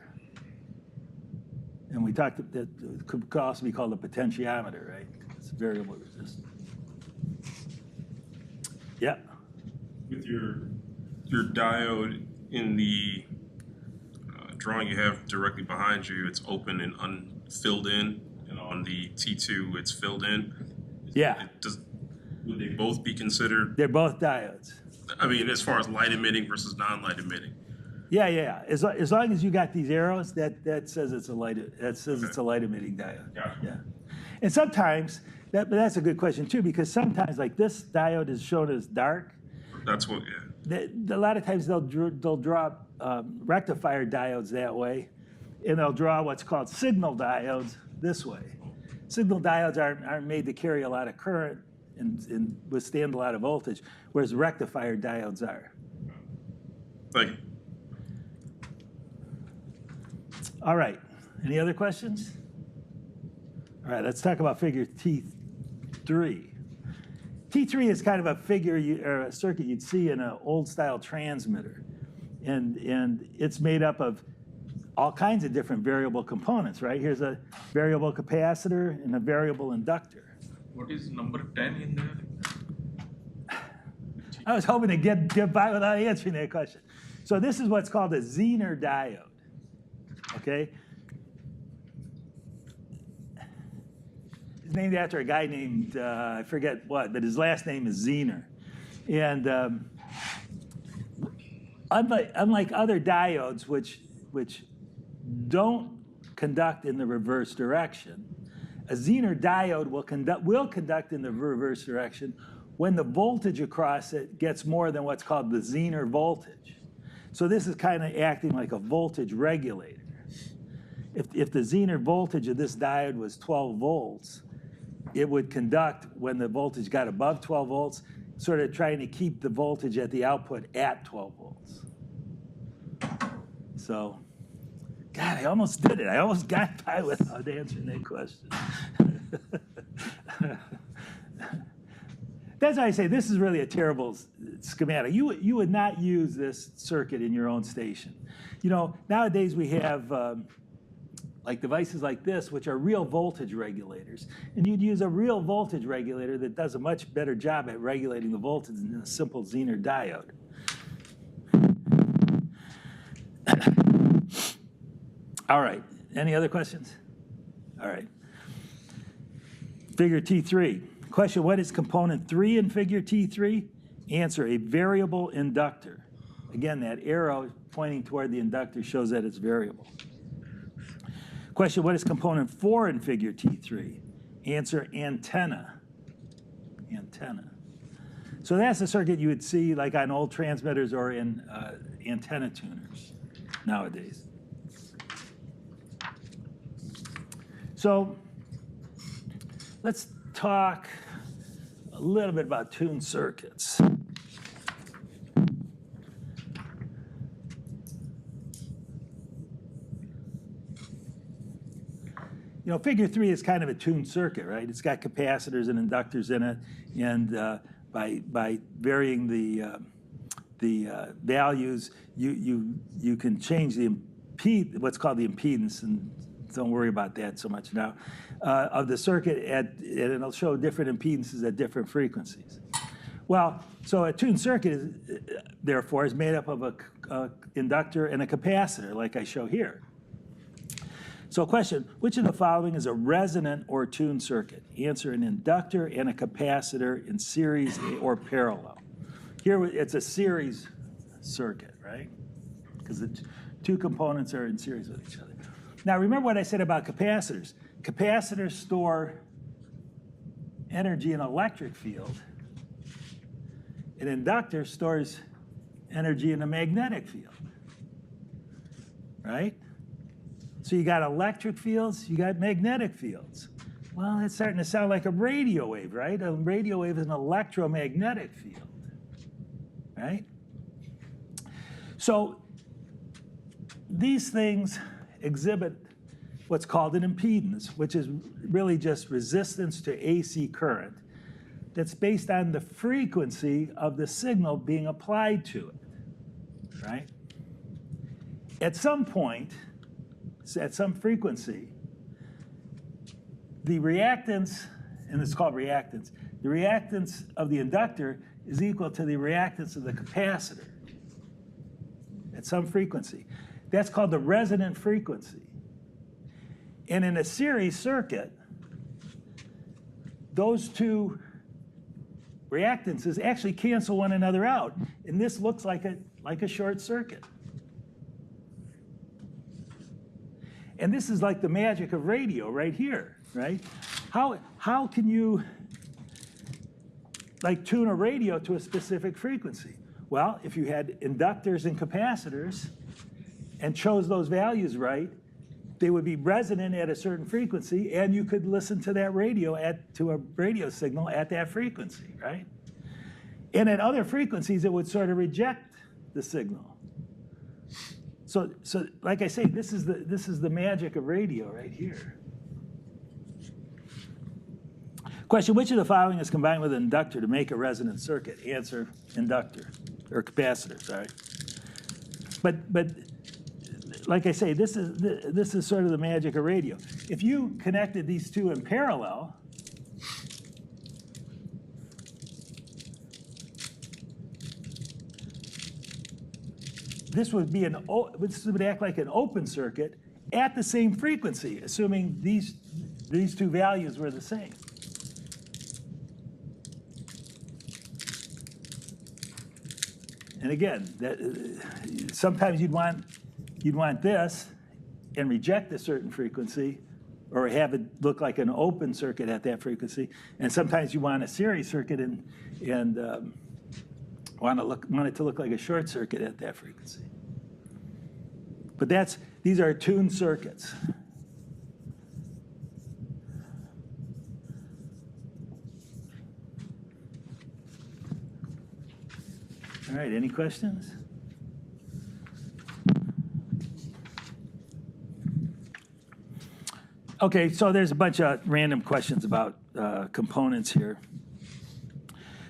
And we talked that it could also be called a potentiometer, right? It's a variable resistor. Yeah. With your diode in the drawing you have directly behind you, it's open and unfilled in, and on the T2, it's filled in. Yeah. Would they both be considered? They're both diodes. I mean, as far as light emitting versus non-light emitting. Yeah. As long as you got these arrows, that says it's a light. It's a light emitting diode. Gotcha. Yeah. And sometimes but that's a good question too, because sometimes like this diode is shown as dark. That's what. Yeah. A lot of times they'll draw rectifier diodes that way, and they'll draw what's called signal diodes this way. Signal diodes aren't made to carry a lot of current and withstand a lot of voltage, whereas rectifier diodes are. Thank you. All right. Any other questions? All right, let's talk about figure T3. T3 is kind of a figure or a circuit you'd see in an old style transmitter. And it's made up of all kinds of different variable components, right? Here's a variable capacitor and a variable inductor. What is number 10 in there? I was hoping to get by without answering that question. So this is what's called a Zener diode, okay? It's named after a guy named, I forget what, but his last name is Zener. And unlike other diodes, which don't conduct in the reverse direction, a Zener diode will conduct in the reverse direction when the voltage across it gets more than what's called the Zener voltage. So this is kind of acting like a voltage regulator. If the Zener voltage of this diode was 12 volts, it would conduct when the voltage got above 12 volts, sort of trying to keep the voltage at the output at 12 volts. So, God, I almost did it. I almost got by without answering that question. That's why I say this is really a terrible schematic. You would not use this circuit in your own station. You know, nowadays we have like devices like this, which are real voltage regulators. And you'd use a real voltage regulator that does a much better job at regulating the voltage than a simple Zener diode. All right, any other questions? All right. Figure T3. Question, what is component 3 in figure T3? Answer, a variable inductor. Again, that arrow pointing toward the inductor shows that it's variable. Question, what is component 4 in figure T3? Answer, antenna. Antenna. So that's the circuit you would see like on old transmitters or in antenna tuners nowadays. So let's talk a little bit about tuned circuits. You know, figure 3 is kind of a tuned circuit, right? It's got capacitors and inductors in it, and by varying the values, you can change the what's called the impedance, and don't worry about that so much now, of the circuit, and it'll show different impedances at different frequencies. Well, so a tuned circuit, therefore, is made up of a inductor and a capacitor, like I show here. So question, which of the following is a resonant or tuned circuit? Answer, an inductor and a capacitor in series or parallel. Here it's a series circuit, right? Because the two components are in series with each other. Now remember what I said about capacitors. Capacitors store energy in an electric field. An inductor stores energy in a magnetic field, right? So you got electric fields, you got magnetic fields. Well, it's starting to sound like a radio wave, right? A radio wave is an electromagnetic field, right? So these things exhibit what's called an impedance, which is really just resistance to AC current that's based on the frequency of the signal being applied to it, right? At some point, at some frequency, the reactance, and it's called reactance, the reactance of the inductor is equal to the reactance of the capacitor at some frequency. That's called the resonant frequency. And in a series circuit, those two reactances actually cancel one another out, and this looks like a short circuit. And this is like the magic of radio right here, right? How can you like tune a radio to a specific frequency? Well, if you had inductors and capacitors and chose those values right, they would be resonant at a certain frequency, and you could listen to that radio to a radio signal at that frequency, right? And at other frequencies, it would sort of reject the signal. So like I say, this is the magic of radio right here. Question, which of the following is combined with an inductor to make a resonant circuit? Answer, inductor, or capacitor, sorry. But like I say, this is sort of the magic of radio. If you connected these two in parallel, this would act like an open circuit at the same frequency, assuming these two values were the same. And again, sometimes you'd want this and reject a certain frequency, or have it look like an open circuit at that frequency. And sometimes you want a series circuit and want it to look like a short circuit at that frequency. But these are tuned circuits. All right, any questions? Okay, so there's a bunch of random questions about components here.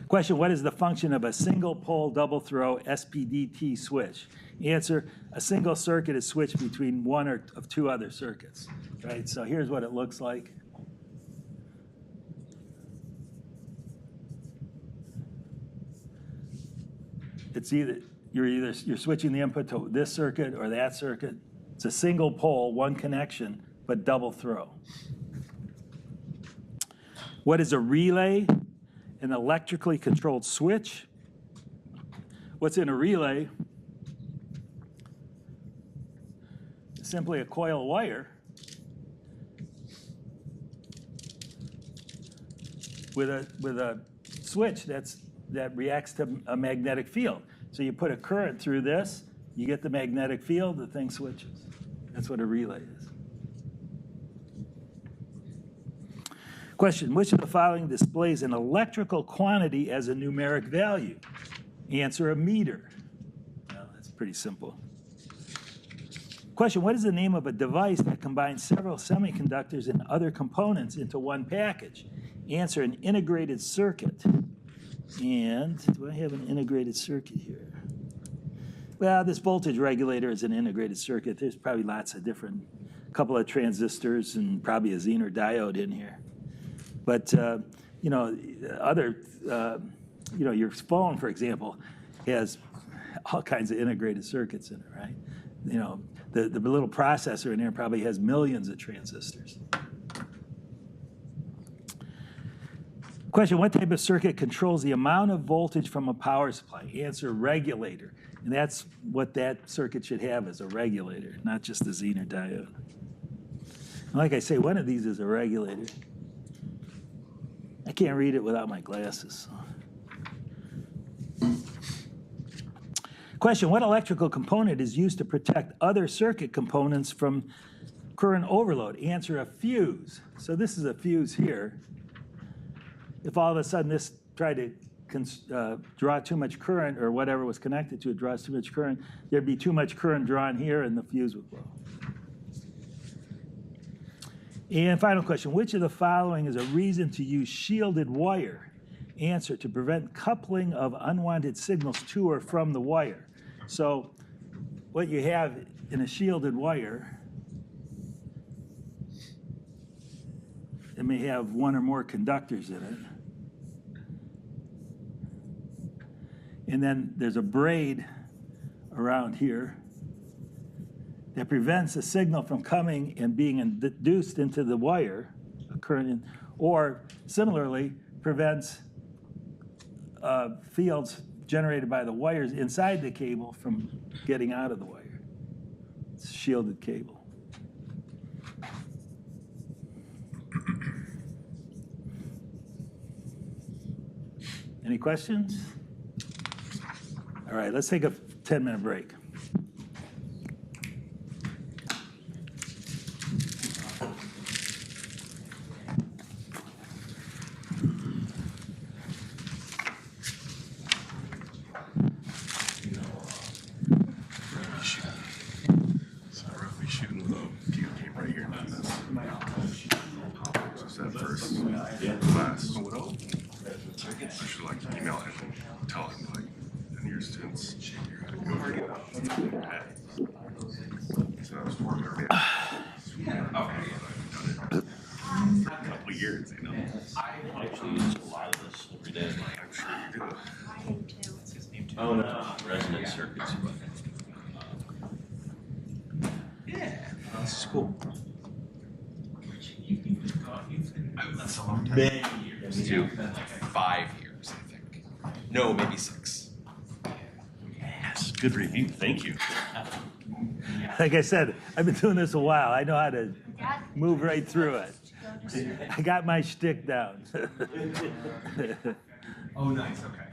Question, what is the function of a single pole double throw SPDT switch? Answer, a single circuit is switched between one or of two other circuits, right? So here's what it looks like. It's you're switching the input to this circuit or that circuit. It's a single pole, one connection, but double throw. What is a relay? An electrically controlled switch. What's in a relay? Simply a coil of wire with a switch that reacts to a magnetic field. So you put a current through this, you get the magnetic field, the thing switches. That's what a relay is. Question, which of the following displays an electrical quantity as a numeric value? Answer, a meter. Well, that's pretty simple. Question, what is the name of a device that combines several semiconductors and other components into one package? Answer, an integrated circuit. And do I have an integrated circuit here? Well, this voltage regulator is an integrated circuit. There's probably lots of different, couple of transistors and probably a Zener diode in here. But, your phone, for example, has all kinds of integrated circuits in it, right? The little processor in there probably has millions of transistors. Question, what type of circuit controls the amount of voltage from a power supply? Answer, regulator. And that's what that circuit should have, is a regulator, not just a Zener diode. And like I say, one of these is a regulator. I can't read it without my glasses. Question, what electrical component is used to protect other circuit components from current overload? Answer, a fuse. So this is a fuse here. If all of a sudden this tried to draw too much current, or whatever was connected to it draws too much current, there'd be too much current drawn here and the fuse would blow. And final question, which of the following is a reason to use shielded wire? Answer, to prevent coupling of unwanted signals to or from the wire. So what you have in a shielded wire, it may have one or more conductors in it. And then there's a braid around here that prevents a signal from coming and being induced into the wire, a current, or similarly prevents fields generated by the wires inside the cable from getting out of the wire. It's a shielded cable. Any questions? All right, let's take a 10-minute break. Resonant circuits. Yeah, this is cool. That's a long time. Many years. Too. 5 years, I think. No, maybe 6. Yes, good review. Thank you. Like I said, I've been doing this a while. I know how to move right through it. I got my shtick down. Oh, nice. Okay.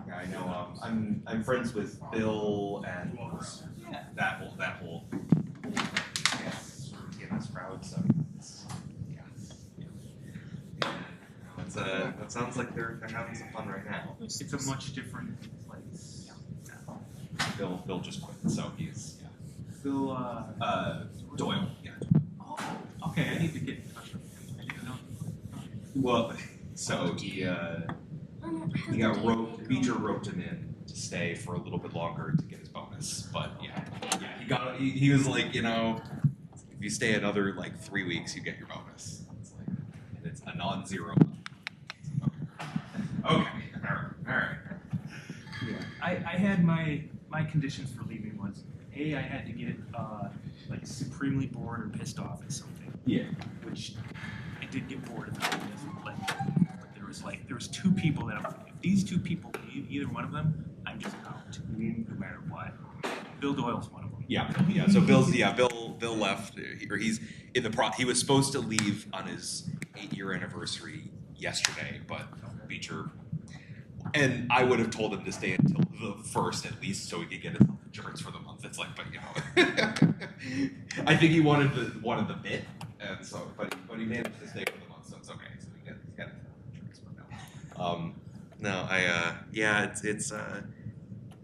Yeah, I know. I'm friends with Bill and that whole EMS crowd. So that sounds like they're having some fun right now. It's a much different place. Bill just quit, so he's Bill, Doyle. Yeah. oh, okay, I need to get in touch with him. I didn't know. Well, so he got Beecher roped him in to stay for a little bit longer to get his bonus. bonus, but yeah, he was like, you know, if you stay another like 3 weeks, you get your bonus. It's like, and it's a non-zero. Okay, all right. Yeah, I had my conditions for leaving was A, I had to get like supremely bored or pissed off at something. Yeah. Which I did get bored of it. But there was two people that if these two people leave, either one of them, I'm just out, no matter what. Bill Doyle's one of them. Yeah. So Bill left, or he's in the he was supposed to leave on his 8-year anniversary yesterday, but Beecher, and I would have told him to stay until the 1st at least, so he could get his health insurance for the month. It's like, but you know, I think he wanted the bit, and so, but he managed to stay for the month, so it's okay. So he got his health insurance for now.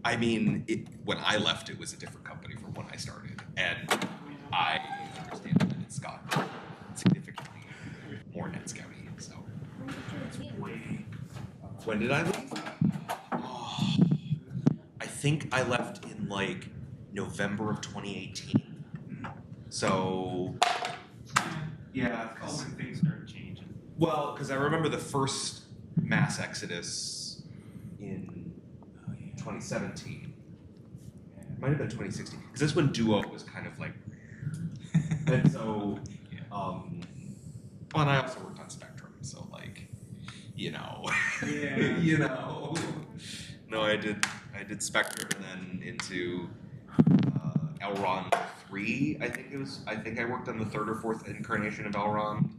I mean, when I left, it was a different company from when I started, and I understand that it's got significantly more net scouting. So, when did I leave? Oh, I think I left in like November of 2018. So, yeah, All when things started changing. well, because I remember the first mass exodus in 2017. It might have been 2016. Because that's when Duo was kind of like. And so, well, and I also worked on Spectrum, so like, you know. Yeah. You know. No, I did Spectrum and then into Elrond 3, I think I worked on the 3rd or 4th incarnation of Elrond.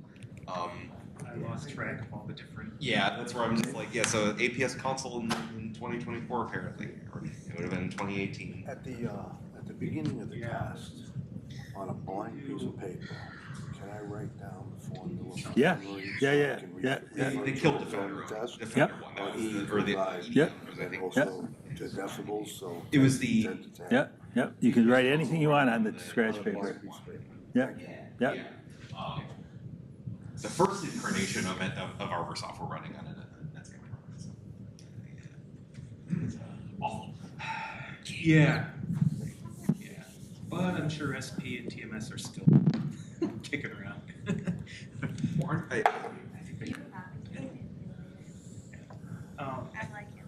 I lost track of all the different. Yeah, that's where I'm just like, yeah, so APS console in 2024 apparently, or it would have been in 2018. At the beginning of the test, on a blank piece of paper, can I write down the formula? Yeah. Yeah. They killed Defender Test? Defender one. That was the, or the Yep. I And think. also to decibels, so. It was the- 10 to 10. Yep. You can write anything you want on the scratch paper. Yep. The first incarnation of Arborsoft we're running on it. That's gonna be it's awful. Yeah. But I'm sure SP and TMS are still kicking around. Warren, I think they I like it.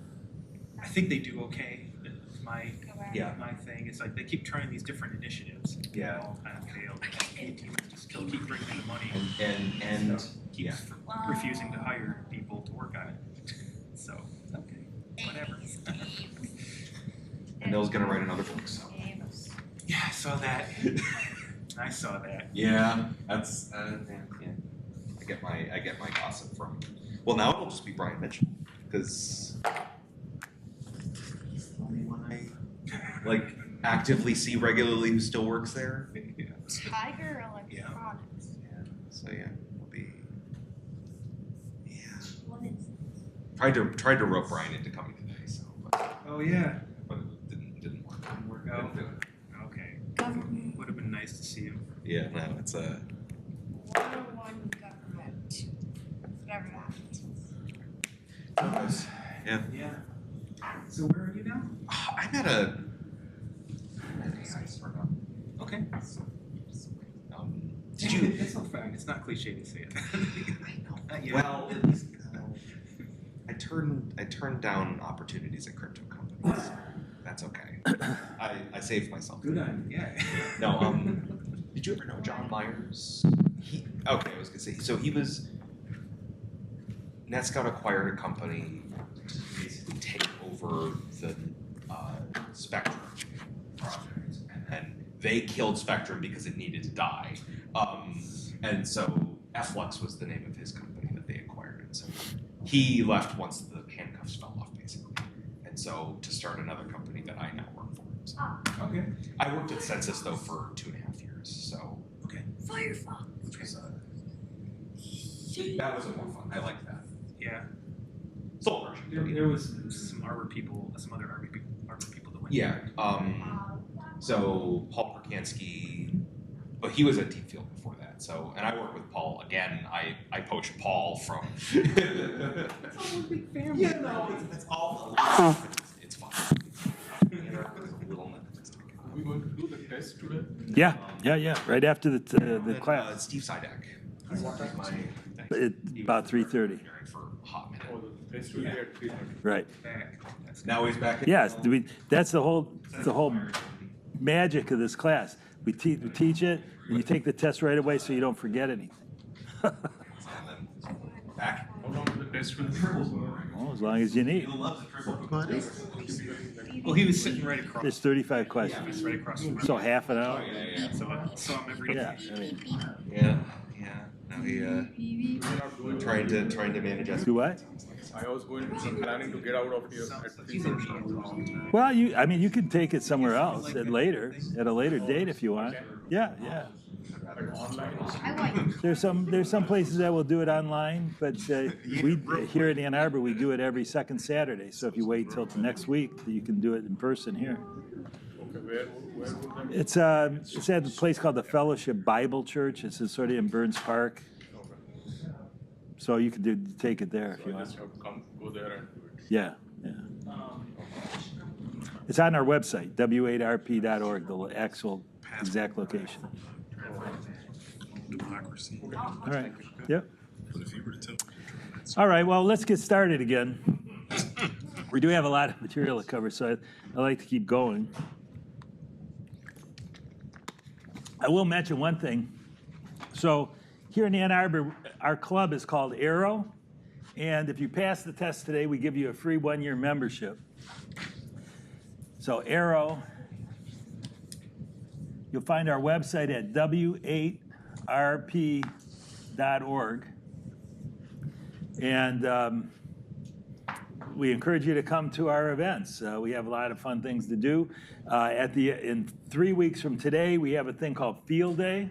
I think they do okay. It's my Yeah. my thing. It's like they keep trying these different initiatives. Yeah. They all kind of fail. SP teams just still keep bringing in the money. and So, yeah. keeps refusing to hire people to work on it. So okay, whatever. And Bill's gonna write another book, so. Yeah, I saw that. I saw that. Yeah, that's yeah. I get my gossip from. Well, now it'll just be Brian Mitchell because he's the only one I like actively see regularly who still works there. Yeah. Tiger Electronics. Yeah. So yeah, it'll be. Yeah. What is Tried to rope Brian into coming today, so Oh yeah. but it didn't work. Didn't work out. Didn't do it. Okay. government? Would have been nice to see him. Yeah, no, it's a. 101 government. Whatever happens. Yeah. Yeah. So where are you now? I'm at a. Okay. Did you? It's not fine. It's not cliche to say it. Not yet. Well, at least I turned down opportunities at crypto companies. That's okay. I saved myself. Good on you. Yeah. No, did you ever know John Myers? I was gonna say, so he was, NetScout acquired a company to basically take over the Spectrum project, and then they killed Spectrum because it needed to die. And so Flux was the name of his company that they acquired, and so he left once the handcuffs fell off, basically. And so to start another company that I now work for. So. Okay. I worked at Census though for 2.5 years, so Okay. Firefox. which was that was a more fun. I liked that. Yeah. Soul version. There was some other people that went. Yeah. So Paul Perkansky, but he was at Deep Field before that. So, and I worked with Paul again. I poached Paul from. It's all a big family. Yeah, no, it's all. It's fun. You know, it's a little do the test today? Yeah. Right after the And, class, Steve Sidek. He's my about 3:30. for a hot minute. Oh, the test today at 3:30. Right. Now he's back. Yes. That's the whole magic of this class. We teach it, and you take the test right away, so you don't forget anything. Back. How long is the test will be? Well, as long as you need. Well, he was sitting right across. There's 35 questions, He was right across from so half an hour. So I saw him every day. Yeah. I mean, Yeah. Now he trying to manage us. do what? I was planning to get out of here at 3:30. Well, you can take it somewhere else at a later date if you want. Yeah. I like There's some places that will do it online, but we here in Ann Arbor we do it every second Saturday. So if you wait till next week, you can do it in person here. Okay, where would that? It's at a place called the Fellowship Bible Church. It's sort of in Burns Park. So you can take it there if you I want. just have to go there and do it. Yeah. It's on our website, w8rp.org, the actual exact location. Democracy. All right. Yep. But if you were to tell All right. Well, let's get started again. We do have a lot of material to cover, so I like to keep going. I will mention one thing. So here in Ann Arbor, our club is called Arrow, and if you pass the test today, we give you a free 1-year membership. So Arrow, you'll find our website at w8rp.org, and we encourage you to come to our events. We have a lot of fun things to do. In 3 weeks from today, we have a thing called Field Day.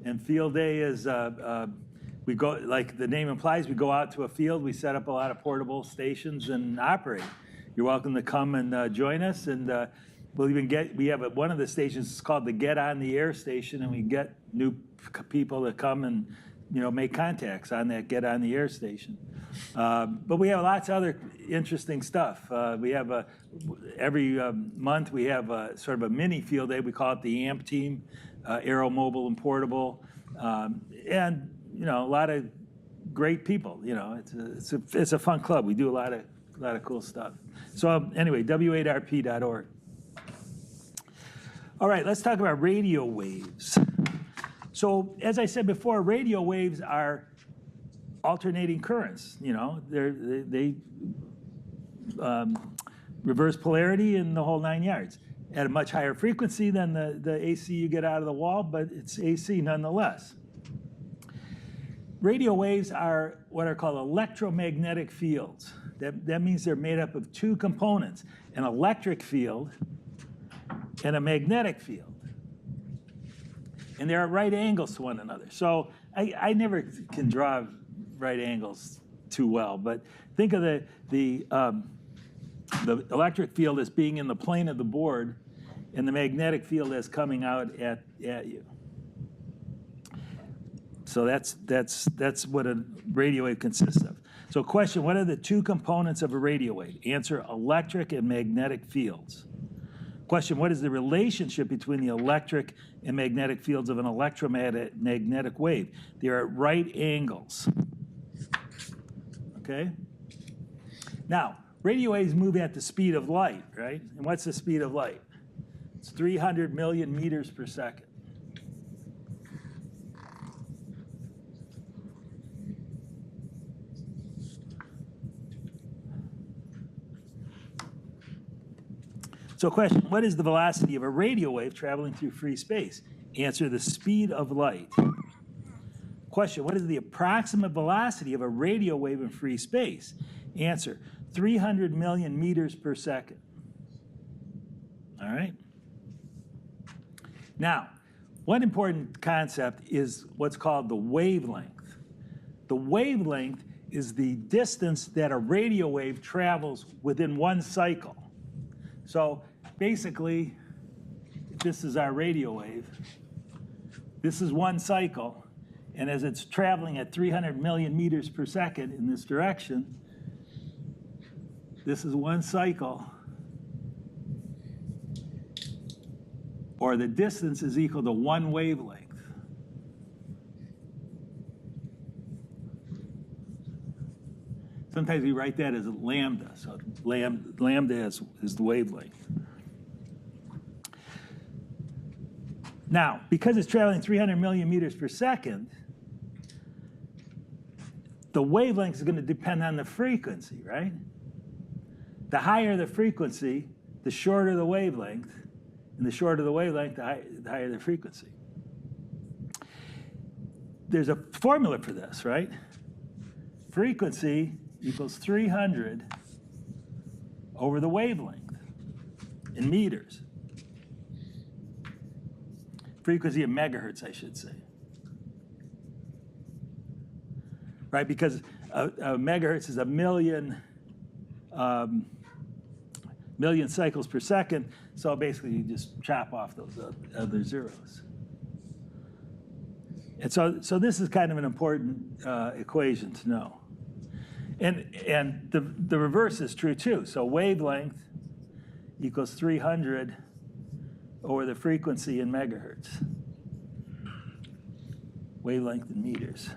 And Field Day is, we go, like the name implies, we go out to a field, we set up a lot of portable stations and operate. You're welcome to come and join us. And we have one of the stations, it's called the Get on the Air station, and we get new people to come and, make contacts on that Get on the Air station. But we have lots of other interesting stuff. We have every month we have sort of a mini field day. We call it the AMP team, Aero Mobile and Portable, and a lot of great people. It's a fun club. We do a lot of cool stuff. So anyway, w8rp.org. All right, let's talk about radio waves. So as I said before, radio waves are alternating currents. They reverse polarity in the whole 9 yards at a much higher frequency than the AC you get out of the wall, but it's AC nonetheless. Radio waves are what are called electromagnetic fields. That means they're made up of two components, an electric field and a magnetic field. And they're at right angles to one another. So I never can draw right angles too well, but think of the electric field as being in the plane of the board and the magnetic field as coming out at you. So that's what a radio wave consists of. So question, what are the two components of a radio wave? Answer, electric and magnetic fields. Question, what is the relationship between the electric and magnetic fields of an electromagnetic wave? They are at right angles. Okay? Now, radio waves move at the speed of light, right? And what's the speed of light? It's 300 million meters per second. So question, what is the velocity of a radio wave traveling through free space? Answer, the speed of light. Question, what is the approximate velocity of a radio wave in free space? Answer, 300 million meters per second. All right? Now, one important concept is what's called the wavelength. The wavelength is the distance that a radio wave travels within one cycle. So basically, this is our radio wave. This is one cycle, and as it's traveling at 300 million meters per second in this direction, this is one cycle. or the distance is equal to one wavelength. Sometimes we write that as lambda, so lambda is the wavelength. Now, because it's traveling 300 million meters per second, the wavelength is going to depend on the frequency, right? The higher the frequency, the shorter the wavelength, and the shorter the wavelength, the higher the frequency. There's a formula for this, right? Frequency equals 300 over the wavelength in meters. Frequency in megahertz, I should say. Right, because a megahertz is a million cycles per second, so basically you just chop off those other zeros. And so this is kind of an important equation to know. And the reverse is true too. So wavelength equals 300 over the frequency in megahertz. Wavelength in meters.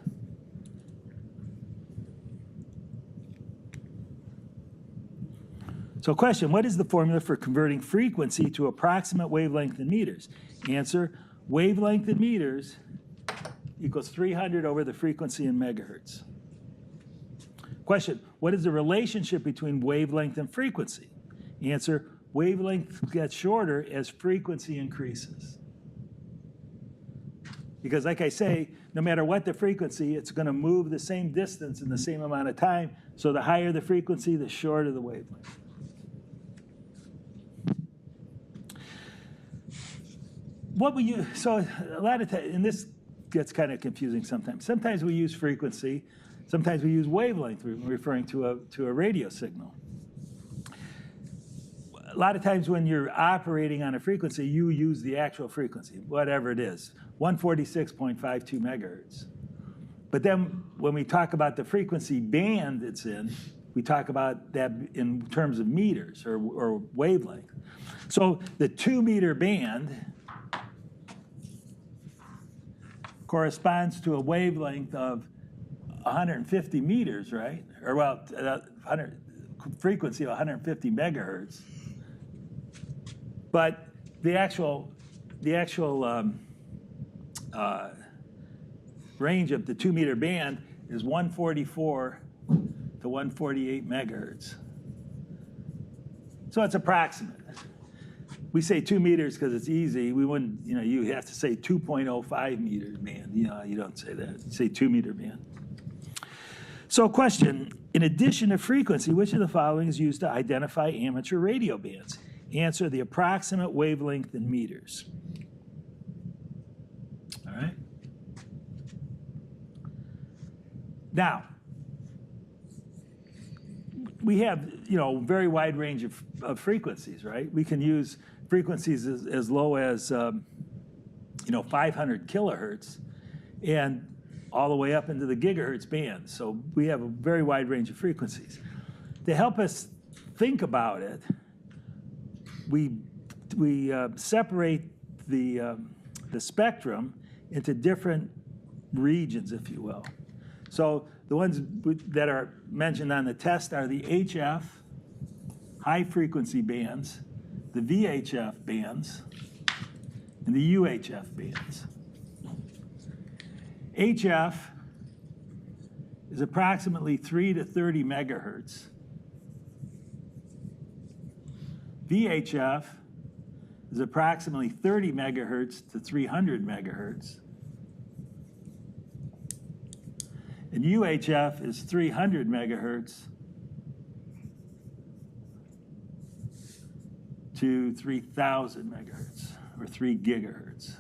So question, what is the formula for converting frequency to approximate wavelength in meters? Answer, wavelength in meters equals 300 over the frequency in megahertz. Question, what is the relationship between wavelength and frequency? Answer, wavelength gets shorter as frequency increases. Because like I say, no matter what the frequency, it's going to move the same distance in the same amount of time. So the higher the frequency, the shorter the wavelength. So a lot of times, and this gets kind of confusing sometimes. Sometimes we use frequency, sometimes we use wavelength, referring to a radio signal. A lot of times when you're operating on a frequency, you use the actual frequency, whatever it is, 146.52 megahertz. But then when we talk about the frequency band it's in, we talk about that in terms of meters or wavelength. So the 2-meter band corresponds to a wavelength of 150 meters, right? Or well, frequency of 150 megahertz. But the actual range of the 2-meter band is 144 to 148 megahertz. So it's approximate. We say 2 meters because it's easy. We wouldn't, you have to say 2.05 meter band. You don't say that. You say 2-meter band. So question, in addition to frequency, which of the following is used to identify amateur radio bands? Answer, the approximate wavelength in meters. All right? Now, we have, very wide range of frequencies, right? We can use frequencies as low as, 500 kilohertz and all the way up into the gigahertz band. So we have a very wide range of frequencies. To help us think about it, we separate the spectrum into different regions, if you will. So the ones that are mentioned on the test are the HF, high frequency bands, the VHF bands, and the UHF bands. HF is approximately 3 to 30 megahertz. VHF is approximately 30 megahertz to 300 megahertz. And UHF is 300 megahertz to 3,000 megahertz, or 3 gigahertz.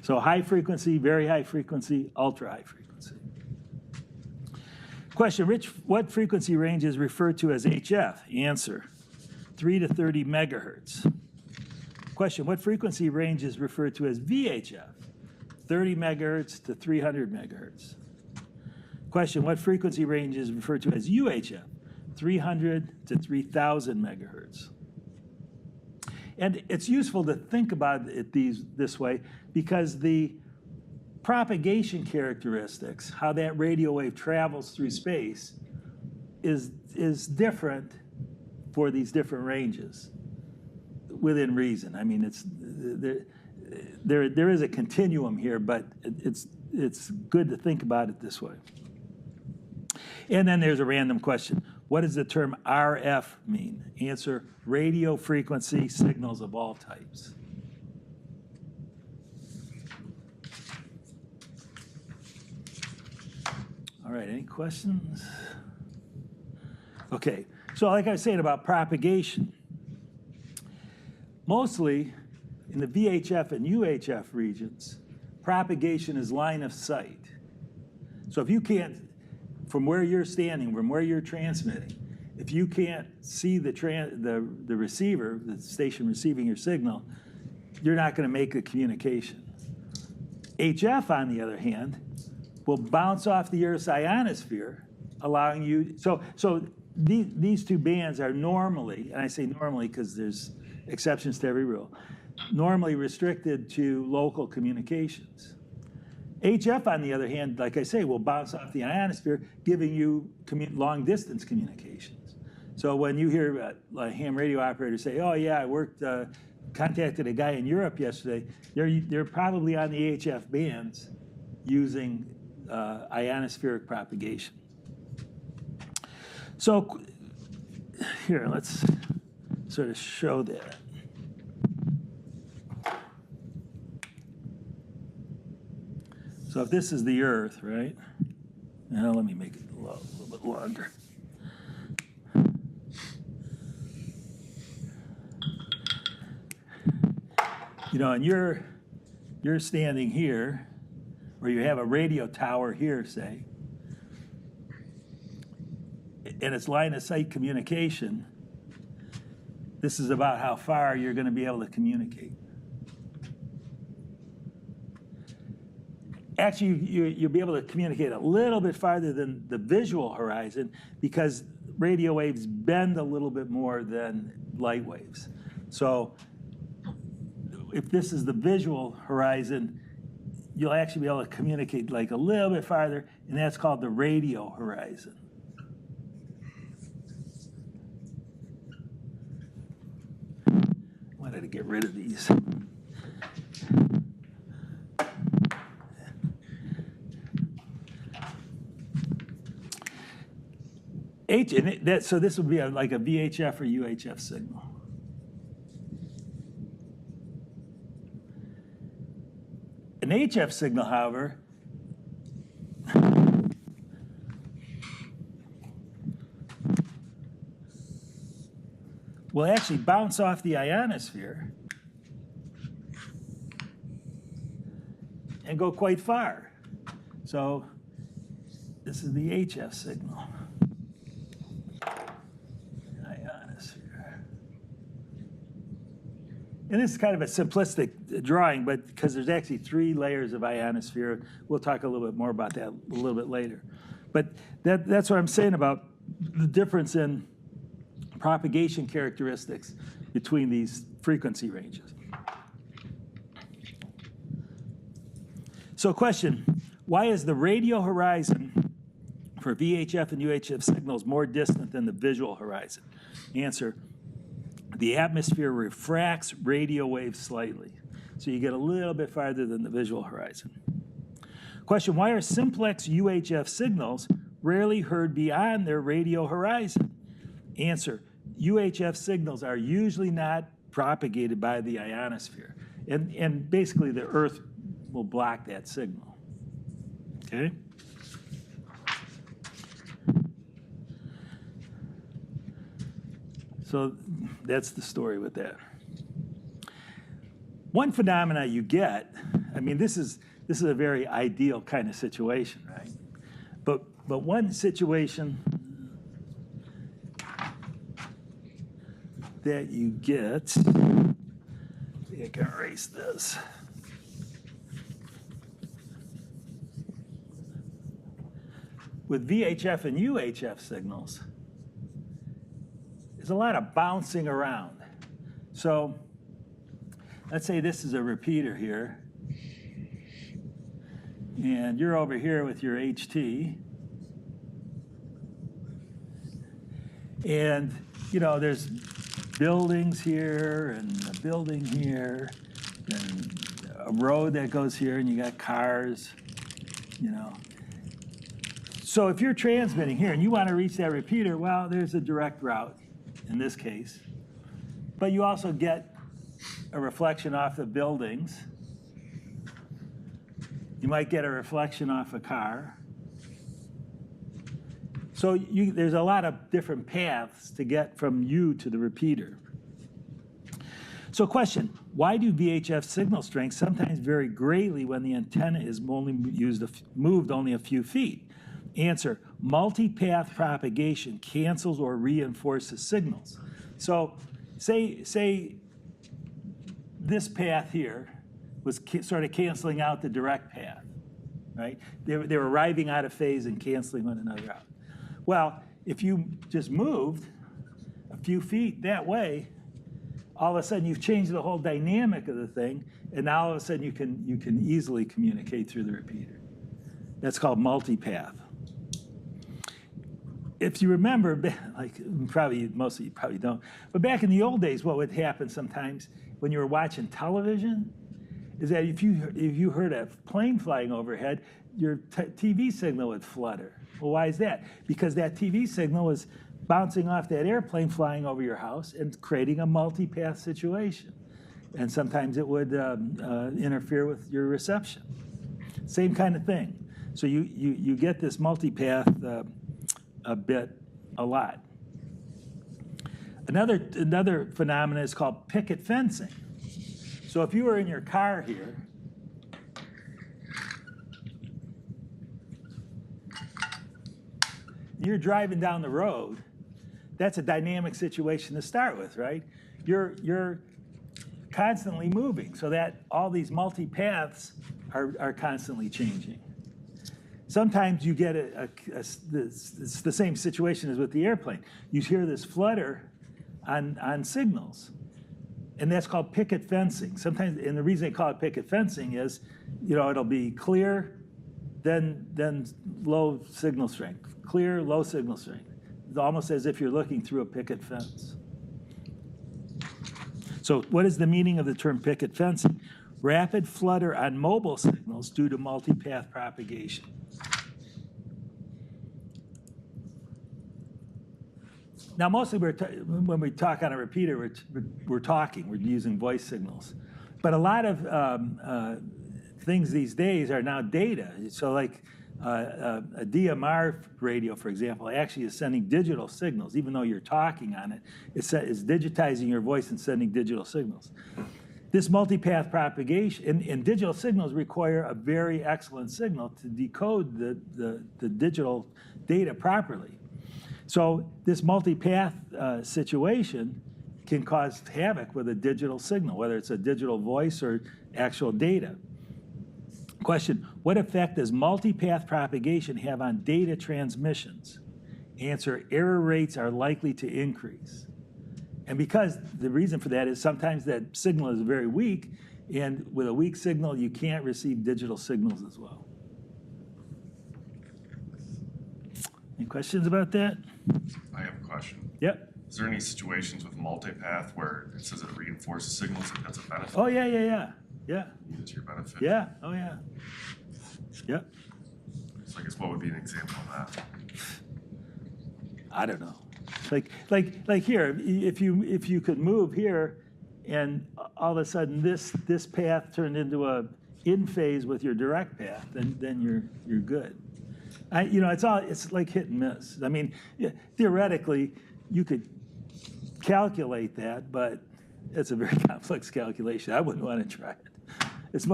So high frequency, very high frequency, ultra high frequency. Question, what frequency range is referred to as HF? Answer, 3 to 30 megahertz. Question, what frequency range is referred to as VHF? 30 megahertz to 300 megahertz. Question, what frequency range is referred to as UHF? 300 to 3,000 megahertz. And it's useful to think about it this way because the propagation characteristics, how that radio wave travels through space, is different for these different ranges within reason. I mean, there is a continuum here, but it's good to think about it this way. And then there's a random question. What does the term RF mean? Answer, radio frequency signals of all types. All right, any questions? Okay, so like I was saying about propagation, mostly in the VHF and UHF regions, propagation is line of sight. So if you can't, from where you're standing, from where you're transmitting, if you can't see the receiver, the station receiving your signal, you're not going to make the communication. HF, on the other hand, will bounce off the Earth's ionosphere, allowing you, so these two bands are normally, and I say normally because there's exceptions to every rule, normally restricted to local communications. HF, on the other hand, like I say, will bounce off the ionosphere, giving you long-distance communications. So when you hear a ham radio operator say, oh, yeah, I contacted a guy in Europe yesterday, they're probably on the HF bands using ionospheric propagation. So here, let's sort of show that. So if this is the Earth, right? Now let me make it a little bit longer. You know, and you're standing here, or you have a radio tower here, say, and it's line of sight communication. This is about how far you're going to be able to communicate. Actually, you'll be able to communicate a little bit farther than the visual horizon because radio waves bend a little bit more than light waves. So if this is the visual horizon, you'll actually be able to communicate like a little bit farther, and that's called the radio horizon. I wanted to get rid of these. So this would be like a VHF or UHF signal. An HF signal, however, will actually bounce off the ionosphere and go quite far. So this is the HF signal. And this is kind of a simplistic drawing, but because there's actually 3 layers of ionosphere. We'll talk a little bit more about that a little bit later. But that's what I'm saying about the difference in propagation characteristics between these frequency ranges. So question, why is the radio horizon for VHF and UHF signals more distant than the visual horizon? Answer, the atmosphere refracts radio waves slightly. So you get a little bit farther than the visual horizon. Question, why are simplex UHF signals rarely heard beyond their radio horizon? Answer, UHF signals are usually not propagated by the ionosphere. And basically the Earth will block that signal. Okay? So that's the story with that. One phenomena you get, I mean, this is a very ideal kind of situation, right? But one situation that you get, I can erase this. With VHF and UHF signals, there's a lot of bouncing around. So let's say this is a repeater here. And you're over here with your HT. And, you know, there's buildings here and a building here and a road that goes here and you got cars, you know. So if you're transmitting here and you want to reach that repeater, well, there's a direct route in this case. But you also get a reflection off the buildings. You might get a reflection off a car. So there's a lot of different paths to get from you to the repeater. So question, why do VHF signal strengths sometimes vary greatly when the antenna is only moved only a few feet? Answer, multipath propagation cancels or reinforces signals. So say this path here was sort of canceling out the direct path, right? They were arriving out of phase and canceling one another out. Well, if you just moved a few feet that way, all of a sudden you've changed the whole dynamic of the thing, and now all of a sudden you can easily communicate through the repeater. That's called multipath. If you remember, like most of you probably don't, but back in the old days, what would happen sometimes when you were watching television is that if you heard a plane flying overhead, your TV signal would flutter. Well, why is that? Because that TV signal was bouncing off that airplane flying over your house and creating a multipath situation. And sometimes it would interfere with your reception. Same kind of thing. So you get this multipath a lot. Another phenomenon is called picket fencing. So if you were in your car here, you're driving down the road, that's a dynamic situation to start with, right? You're constantly moving, so that all these multi-paths are constantly changing. Sometimes you get it's the same situation as with the airplane. You hear this flutter on signals, and that's called picket fencing. Sometimes, and the reason they call it picket fencing is, you know, it'll be clear, then low signal strength. Clear, low signal strength. It's almost as if you're looking through a picket fence. So what is the meaning of the term picket fencing? Rapid flutter on mobile signals due to multipath propagation. Now, mostly when we talk on a repeater, we're talking, we're using voice signals. But a lot of things these days are now data. So like a DMR radio, for example, actually is sending digital signals. Even though you're talking on it, it's digitizing your voice and sending digital signals. This multipath propagation, and digital signals require a very excellent signal to decode the digital data properly. So this multipath situation can cause havoc with a digital signal, whether it's a digital voice or actual data. Question, what effect does multipath propagation have on data transmissions? Answer, error rates are likely to increase. And because the reason for that is sometimes that signal is very weak, and with a weak signal, you can't receive digital signals as well. Any questions about that? I have a question. Yep. Is there any situations with multipath where it says it reinforces signals and that's a benefit? Oh, yeah. Use it to your benefit? Yeah, oh yeah. Yep. So I guess what would be an example of that? I don't know. Like here, if you could move here and all of a sudden this path turned into a in phase with your direct path, then you're good. It's like hit and miss. I mean, theoretically, you could calculate that, but it's a very complex calculation. I wouldn't want to try it. It's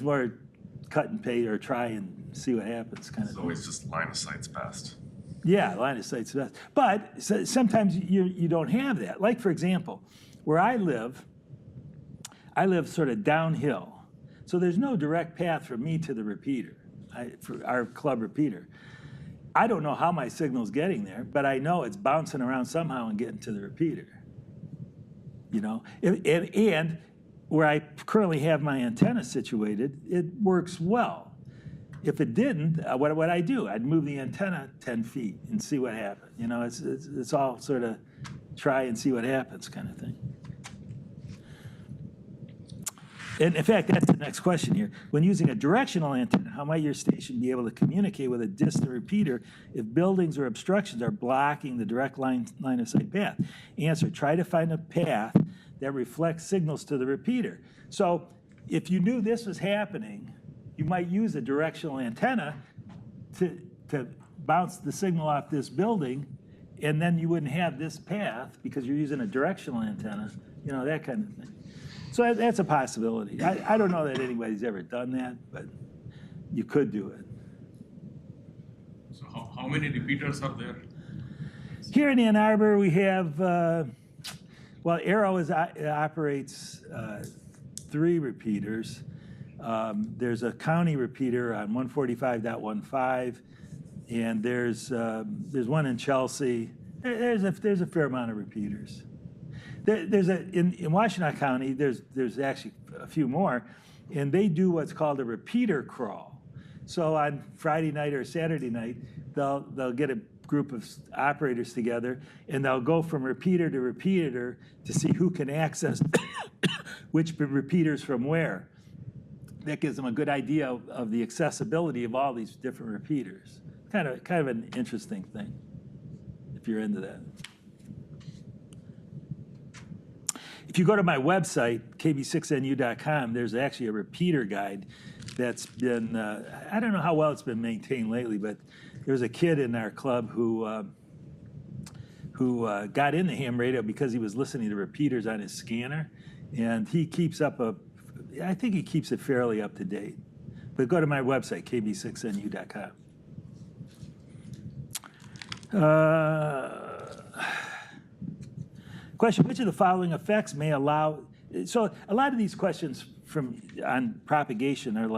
more cut and paste or try and see what happens kind of It's thing. always just line of sight's best. Yeah, line of sight's best. But sometimes you don't have that. Like, for example, where I live sort of downhill. So there's no direct path from me to the repeater, for our club repeater. I don't know how my signal's getting there, but I know it's bouncing around somehow and getting to the repeater. You know, and where I currently have my antenna situated, it works well. If it didn't, what would I do? I'd move the antenna 10 feet and see what happened. You know, it's all sort of try and see what happens kind of thing. And in fact, that's the next question here. When using a directional antenna, how might your station be able to communicate with a distant repeater if buildings or obstructions are blocking the direct line of sight path? Answer, try to find a path that reflects signals to the repeater. So if you knew this was happening, you might use a directional antenna to bounce the signal off this building, and then you wouldn't have this path because you're using a directional antenna, you know, that kind of thing. So that's a possibility. I don't know that anybody's ever done that, but you could do it. So how many repeaters are there? Here in Ann Arbor, we have, well, Arrow operates 3 repeaters. There's a county repeater on 145.15, and there's one in Chelsea. There's a fair amount of repeaters. In Washtenaw County, there's actually a few more, and they do what's called a repeater crawl. So on Friday night or Saturday night, they'll get a group of operators together, and they'll go from repeater to repeater to see who can access which repeaters from where. That gives them a good idea of the accessibility of all these different repeaters. Kind of an interesting thing, if you're into that. If you go to my website, kb6nu.com, there's actually a repeater guide that's been, I don't know how well it's been maintained lately, but there was a kid in our club who got into ham radio because he was listening to repeaters on his scanner, and he keeps up I think he keeps it fairly up to date. But go to my website, kb6nu.com. Question, which of the following effects may allow, so a lot of these questions on propagation are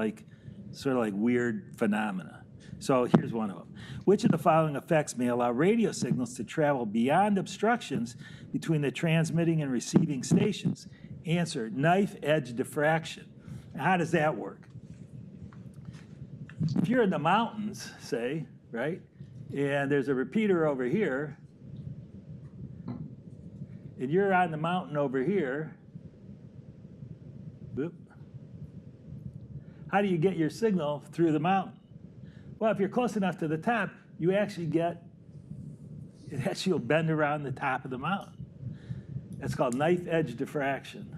sort of like weird phenomena. So here's one of them. Which of the following effects may allow radio signals to travel beyond obstructions between the transmitting and receiving stations? Answer, knife edge diffraction. Now, how does that work? If you're in the mountains, say, right, and there's a repeater over here, and you're on the mountain over here, whoop, how do you get your signal through the mountain? Well, if you're close enough to the top, it actually will bend around the top of the mountain. That's called knife edge diffraction.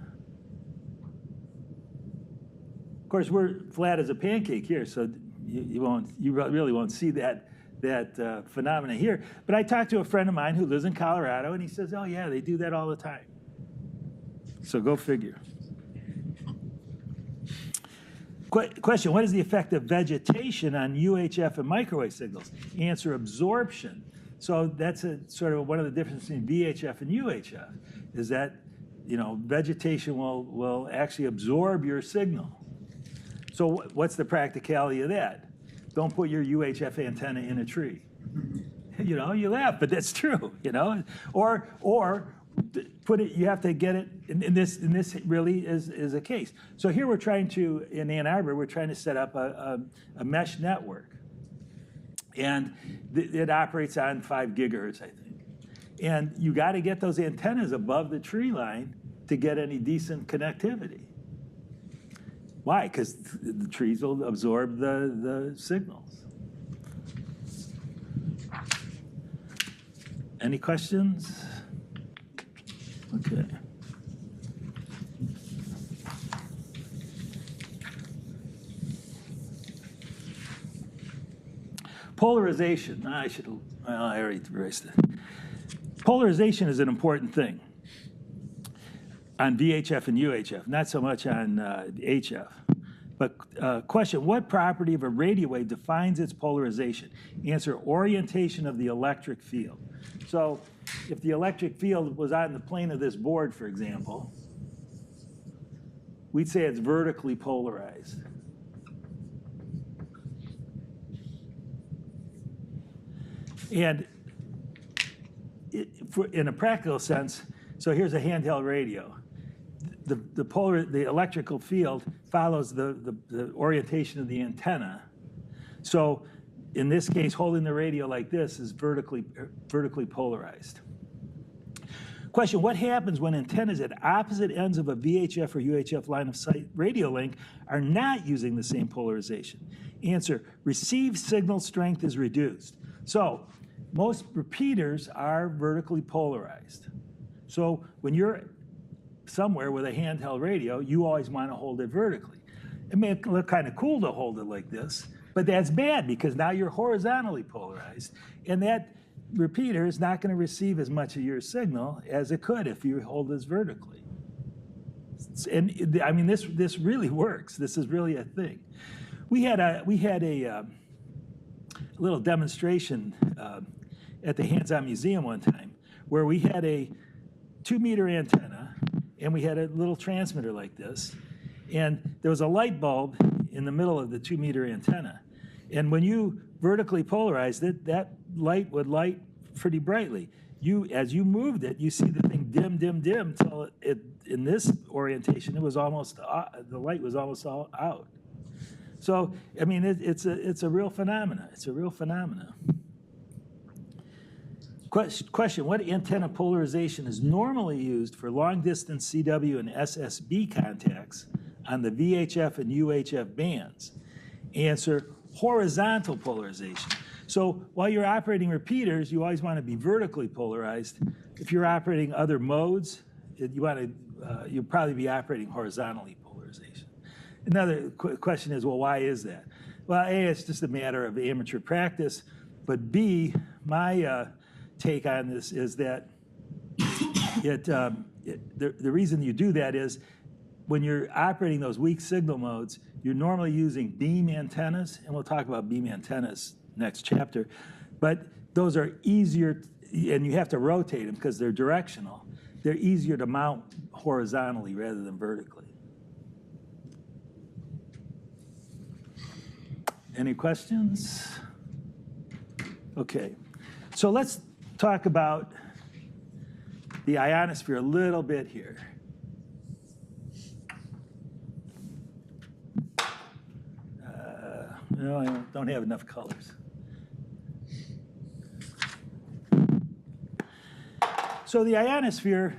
Of course, we're flat as a pancake here, so you really won't see that phenomena here. But I talked to a friend of mine who lives in Colorado, and he says, oh yeah, they do that all the time. So go figure. Question, what is the effect of vegetation on UHF and microwave signals? Answer, absorption. So that's sort of one of the differences between VHF and UHF, is that, you know, vegetation will actually absorb your signal. So what's the practicality of that? Don't put your UHF antenna in a tree. You know, you laugh, but that's true, you know? Or put it, you have to get it, and this really is a case. So here we're trying to, in Ann Arbor, we're trying to set up a mesh network. And it operates on 5 gigahertz, I think. And you got to get those antennas above the tree line to get any decent connectivity. Why? Because the trees will absorb the signals. Any questions? Okay. Polarization. I already erased it. Polarization is an important thing on VHF and UHF, not so much on HF. But question, what property of a radio wave defines its polarization? Answer, orientation of the electric field. So if the electric field was on the plane of this board, for example, we'd say it's vertically polarized. And in a practical sense, so here's a handheld radio. the electrical field follows the orientation of the antenna. So in this case, holding the radio like this is vertically polarized. Question, what happens when antennas at opposite ends of a VHF or UHF line of sight radio link are not using the same polarization? Answer, received signal strength is reduced. So most repeaters are vertically polarized. So when you're somewhere with a handheld radio, you always want to hold it vertically. It may look kind of cool to hold it like this, but that's bad because now you're horizontally polarized, and that repeater is not going to receive as much of your signal as it could if you hold this vertically. And I mean, this really works. This is really a thing. We had a little demonstration at the Hands-On Museum one time where we had a 2-meter antenna and we had a little transmitter like this, and there was a light bulb in the middle of the 2-meter antenna. And when you vertically polarized it, that light would light pretty brightly. As you moved it, you see the thing dim, dim, dim till in this orientation, it was almost the light was almost all out. So I mean, it's a real phenomena. It's a real phenomena. Question: what antenna polarization is normally used for long-distance CW and SSB contacts on the VHF and UHF bands? Answer, horizontal polarization. So while you're operating repeaters, you always want to be vertically polarized. If you're operating other modes, you'll probably be operating horizontally polarization. Another question is, well, why is that? Well, A, it's just a matter of amateur practice, but B, my take on this is that the reason you do that is when you're operating those weak signal modes, you're normally using beam antennas, and we'll talk about beam antennas next chapter, but those are easier, and you have to rotate them because they're directional. They're easier to mount horizontally rather than vertically. Any questions? Okay, so let's talk about the ionosphere a little bit here. No, I don't have enough colors. So the ionosphere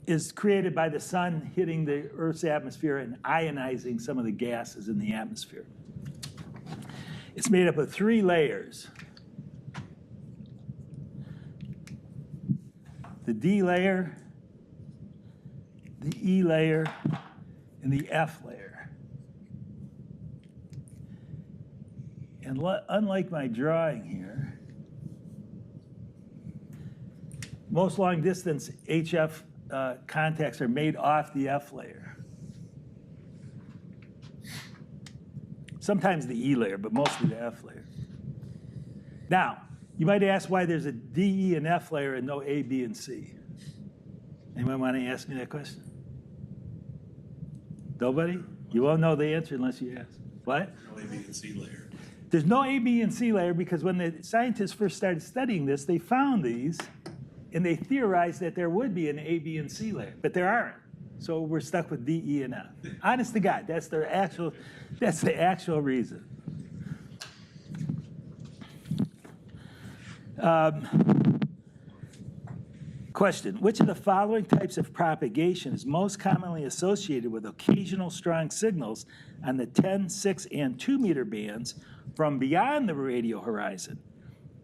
is created by the sun hitting the Earth's atmosphere and ionizing some of the gases in the atmosphere. It's made up of 3 layers. The D layer, the E layer, and the F layer. And unlike my drawing here, most long-distance HF contacts are made off the F layer. Sometimes the E layer, but mostly the F layer. Now, you might ask why there's a D, E, and F layer and no A, B, and C. Anyone want to ask me that question? Nobody? You won't know the answer unless you ask. What? No A, B, and C layer. There's no A, B, and C layer because when the scientists first started studying this, they found these, and they theorized that there would be an A, B, and C layer, but there aren't. So we're stuck with D, E, and F. Honest to God, that's the actual reason. Question, which of the following types of propagation is most commonly associated with occasional strong signals on the 10, 6, and 2 meter bands from beyond the radio horizon?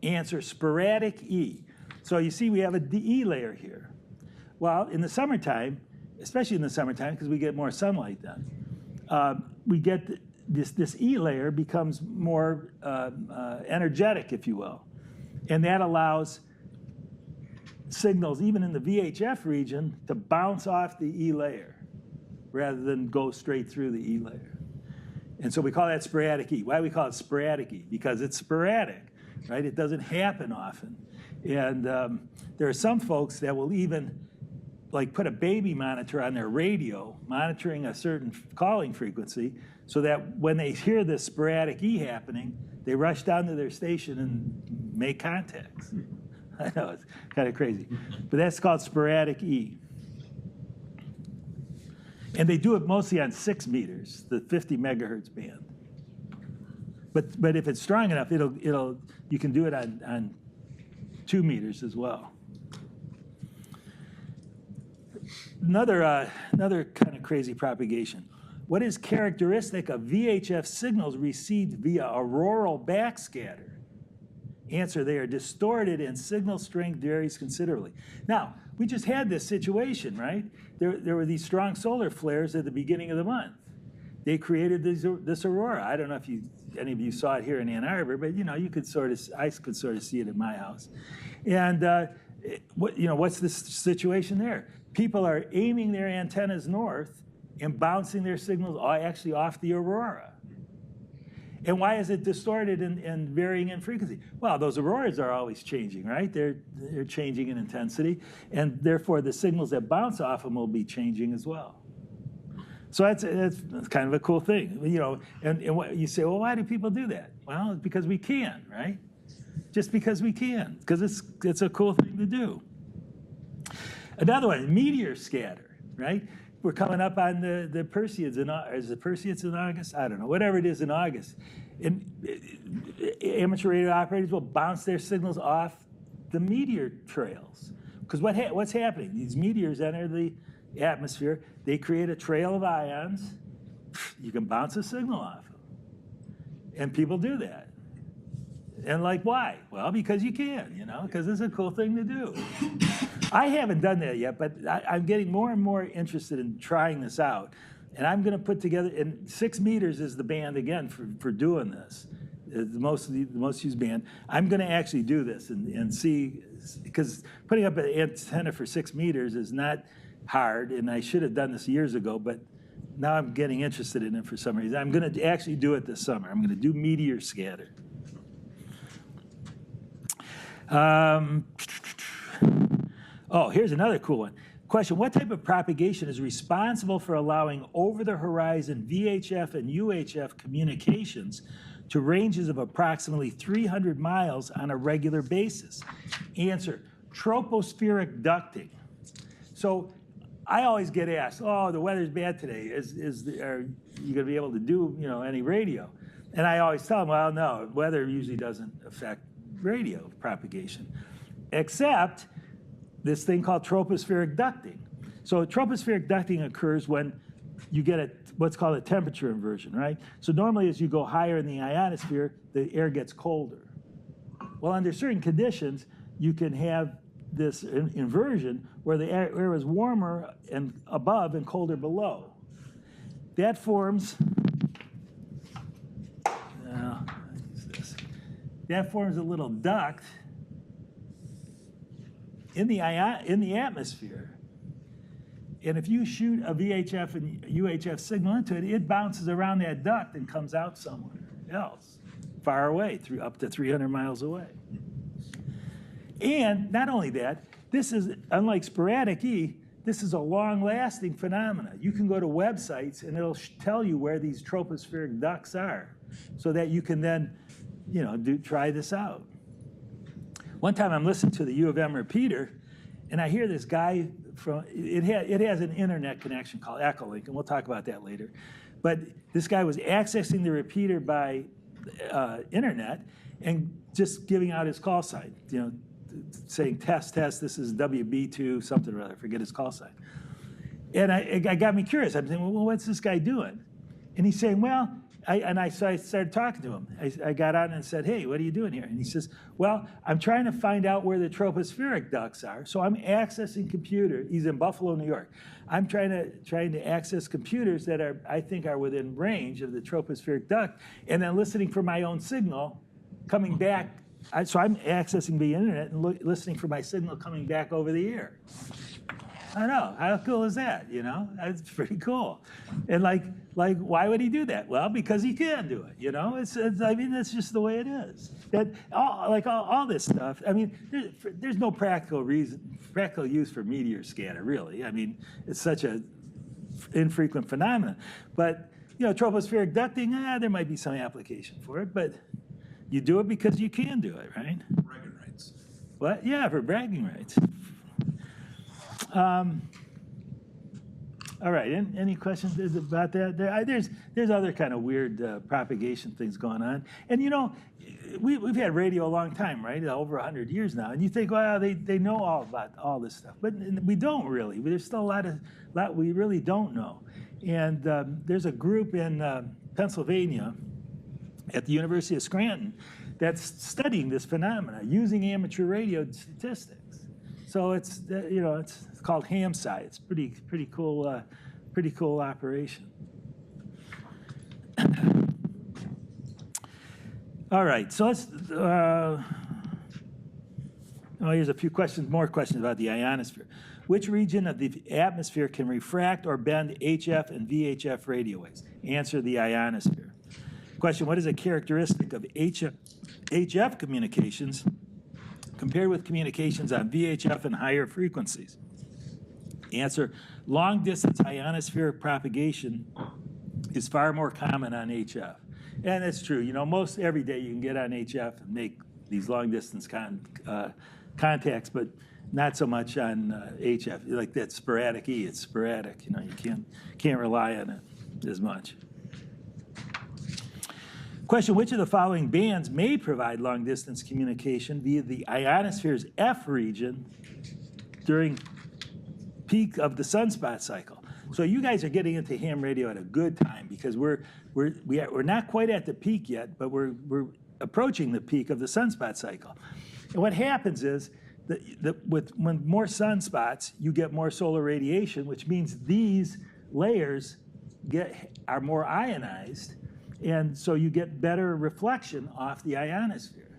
Answer, sporadic E. So you see we have a DE layer here. Well, in the summertime, especially in the summertime, because we get more sunlight then, we get this E layer becomes more energetic, if you will. And that allows signals, even in the VHF region, to bounce off the E layer rather than go straight through the E layer. And so we call that sporadic E. Why do we call it sporadic E? Because it's sporadic, right? It doesn't happen often. And there are some folks that will even put a baby monitor on their radio, monitoring a certain calling frequency, so that when they hear this sporadic E happening, they rush down to their station and make contacts. I know, it's kind of crazy. But that's called sporadic E. And they do it mostly on 6 meters, the 50 megahertz band. But if it's strong enough, you can do it on 2 meters as well. Another kind of crazy propagation. What is characteristic of VHF signals received via auroral backscatter? Answer, they are distorted and signal strength varies considerably. Now, we just had this situation, right? There were these strong solar flares at the beginning of the month. They created this aurora. I don't know if any of you saw it here in Ann Arbor, but I could sort of see it at my house. And what's the situation there? People are aiming their antennas north and bouncing their signals actually off the aurora. And why is it distorted and varying in frequency? Well, those auroras are always changing, right? They're changing in intensity, and therefore the signals that bounce off them will be changing as well. So that's kind of a cool thing, And what, you say, well, why do people do that? Well, it's because we can, right? Just because we can, because it's a cool thing to do. Another one, meteor scatter, right? We're coming up on the Perseids is the Perseids in August? I don't know, whatever it is in August. And amateur radio operators will bounce their signals off the meteor trails. Because what's happening? These meteors enter the atmosphere. They create a trail of ions. You can bounce a signal off them. And people do that. And why? Well, because you can, because it's a cool thing to do. I haven't done that yet, but I'm getting more and more interested in trying this out. And I'm going to put together, and 6 meters is the band, again, for doing this. The most used band. I'm going to actually do this and see, because putting up an antenna for 6 meters is not hard, and I should have done this years ago, but now I'm getting interested in it for some reason. I'm going to actually do it this summer. I'm going to do meteor scatter. Here's another cool one. Question, what type of propagation is responsible for allowing over-the-horizon VHF and UHF communications to ranges of approximately 300 miles on a regular basis? Answer, tropospheric ducting. So I always get asked, the weather's bad today. Are you going to be able to do any radio? And I always tell them, well, no, weather usually doesn't affect radio propagation, except this thing called tropospheric ducting. So tropospheric ducting occurs when you get what's called a temperature inversion, right? So normally as you go higher in the ionosphere, the air gets colder. Well, under certain conditions, you can have this inversion where the air is warmer and above and colder below. That forms, a little duct in the atmosphere. And if you shoot a VHF and UHF signal into it, it bounces around that duct and comes out somewhere else, far away, up to 300 miles away. And not only that, this is, unlike sporadic E, this is a long-lasting phenomenon. You can go to websites and it'll tell you where these tropospheric ducts are so that you can then, try this out. One time I'm listening to the U of M repeater, and I hear this guy it has an internet connection called Echolink, and we'll talk about that later. But this guy was accessing the repeater by internet and just giving out his call sign, saying test, this is WB2, something or other, forget his call sign. And it got me curious. I'm saying, well, what's this guy doing? And he's saying, so I started talking to him. I got on and said, hey, what are you doing here? And he says, well, I'm trying to find out where the tropospheric ducts are. So I'm accessing computers. He's in Buffalo, New York. I'm trying to access computers that I think are within range of the tropospheric duct, and then listening for my own signal coming back. So I'm accessing the internet and listening for my signal coming back over the air. I know, how cool is that, That's pretty cool. And why would he do that? Well, because he can do it, that's just the way it is. That all this stuff, there's no practical use for meteor scatter, really. It's such a infrequent phenomenon. But, tropospheric ducting, there might be some application for it, but you do it because you can do it, right? Bragging rights. What? Yeah, for bragging rights. All right, any questions about that? There's other kind of weird propagation things going on. And you know, we've had radio a long time, right? Over 100 years now. And you think, well, they know all about all this stuff. But we don't really. There's still a lot we really don't know. And there's a group in Pennsylvania at the University of Scranton that's studying this phenomena using amateur radio statistics. So it's it's called HAMSI. It's pretty cool operation. All right, so let's. Here's a few more questions about the ionosphere. Which region of the atmosphere can refract or bend HF and VHF radio waves? Answer: the ionosphere. Question: what is a characteristic of HF communications compared with communications on VHF and higher frequencies? Answer: long-distance ionosphere propagation is far more common on HF. And it's true. You know, most every day you can get on HF and make these long-distance contacts, but not so much on HF. Like that sporadic E, it's sporadic. You know, you can't rely on it as much. Question: which of the following bands may provide long-distance communication via the ionosphere's F region during peak of the sunspot cycle? So you guys are getting into ham radio at a good time because we're not quite at the peak yet, but we're approaching the peak of the sunspot cycle. And what happens is when more sunspots, you get more solar radiation, which means these layers are more ionized. And so you get better reflection off the ionosphere.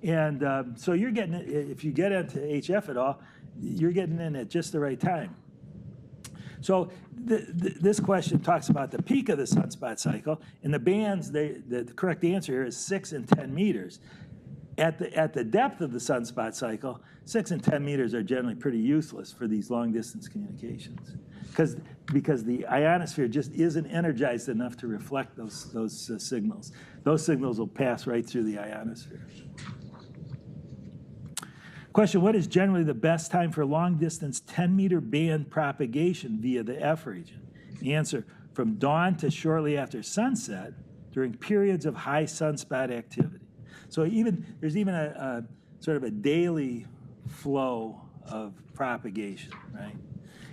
And so you're getting, if you get into HF at all, you're getting in at just the right time. So this question talks about the peak of the sunspot cycle, and the bands, the correct answer here is 6 and 10 meters. At the depth of the sunspot cycle, 6 and 10 meters are generally pretty useless for these long-distance communications because the ionosphere just isn't energized enough to reflect those signals. Those signals will pass right through the ionosphere. Question: what is generally the best time for long-distance 10-meter band propagation via the F region? The answer: from dawn to shortly after sunset during periods of high sunspot activity. So there's even a sort of a daily flow of propagation, right?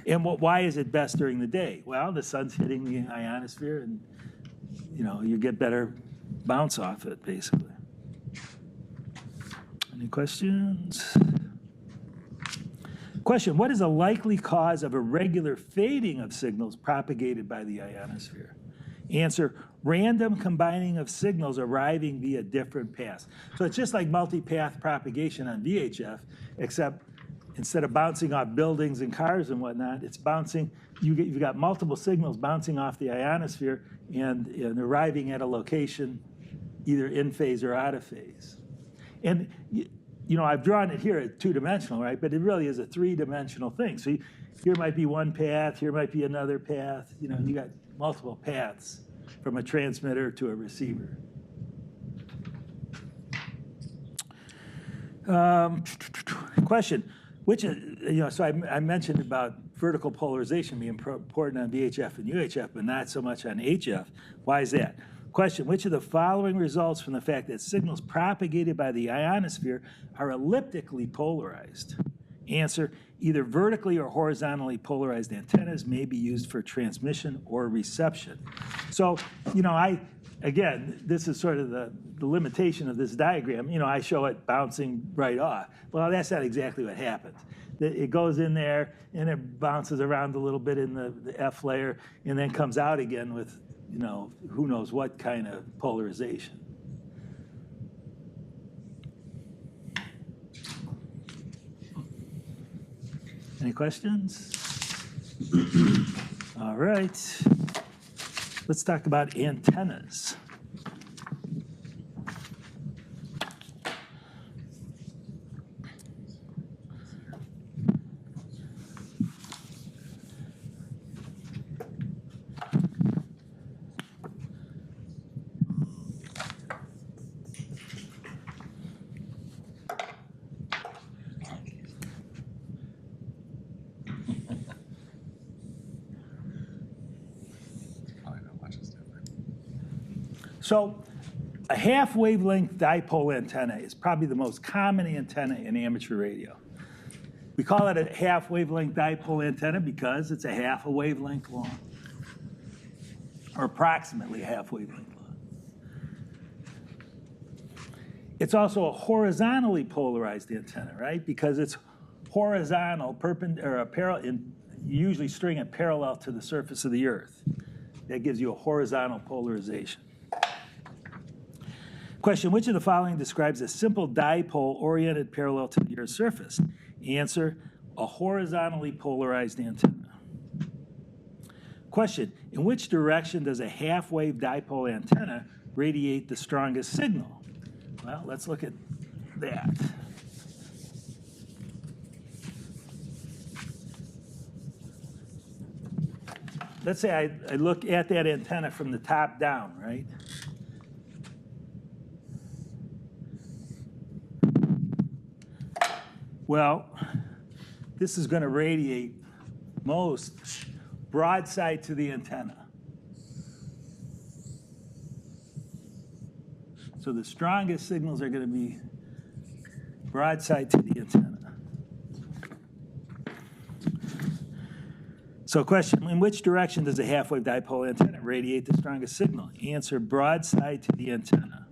And why is it best during the day? Well, the sun's hitting the ionosphere, and you get better bounce off it, basically. Any questions? Question: what is a likely cause of irregular fading of signals propagated by the ionosphere? Answer: random combining of signals arriving via different paths. So it's just like multipath propagation on VHF, except instead of bouncing off buildings and cars and whatnot, it's bouncing, you've got multiple signals bouncing off the ionosphere and arriving at a location either in phase or out of phase. And I've drawn it here at two-dimensional, right? But it really is a three-dimensional thing. So here might be one path, here might be another path. You got multiple paths from a transmitter to a receiver. Question: so I mentioned about vertical polarization being important on VHF and UHF, but not so much on HF. Why is that? Question: which of the following results from the fact that signals propagated by the ionosphere are elliptically polarized? Answer: either vertically or horizontally polarized antennas may be used for transmission or reception. So, again, this is sort of the limitation of this diagram. I show it bouncing right off. Well, that's not exactly what happens. It goes in there, and it bounces around a little bit in the F layer, and then comes out again with, who knows what kind of polarization. Any questions? All right. Let's talk about antennas. So a half wavelength dipole antenna is probably the most common antenna in amateur radio. We call it a half wavelength dipole antenna because it's a half a wavelength long, or approximately half wavelength long. It's also a horizontally polarized antenna, right? Because it's horizontal, you usually string it parallel to the surface of the Earth. That gives you a horizontal polarization. Question, which of the following describes a simple dipole oriented parallel to the Earth's surface? Answer, a horizontally polarized antenna. Question, in which direction does a half-wave dipole antenna radiate the strongest signal? Well, let's look at that. Let's say I look at that antenna from the top down, right? Well, this is going to radiate most broadside to the antenna. So the strongest signals are going to be broadside to the antenna. So question, in which direction does a half-wave dipole antenna radiate the strongest signal? Answer, broadside to the antenna.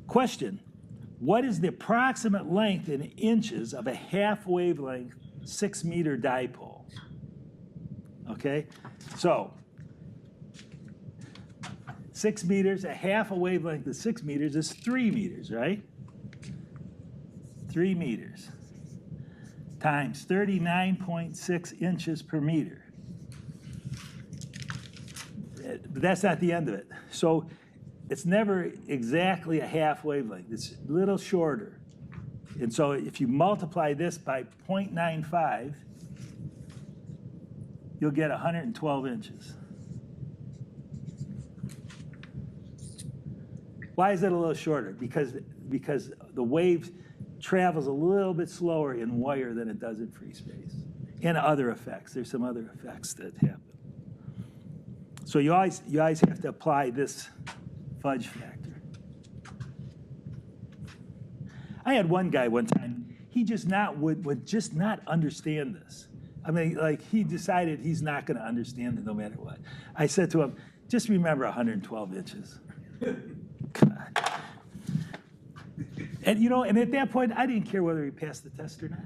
Question, what is the approximate length in inches of a half-wavelength 6-meter dipole? Okay, so 6 meters, a half a wavelength of 6 meters is 3 meters, right? 3 meters times 39.6 inches per meter. But that's not the end of it. So it's never exactly a half wavelength. It's a little shorter. And so if you multiply this by 0.95, you'll get 112 inches. Why is it a little shorter? Because the wave travels a little bit slower in wire than it does in free space. And other effects. There's some other effects that happen. So you always have to apply this fudge factor. I had one guy one time, he just would just not understand this. I mean, like, he decided he's not going to understand it no matter what. I said to him, just remember 112 inches. God. And, and at that point, I didn't care whether he passed the test or not.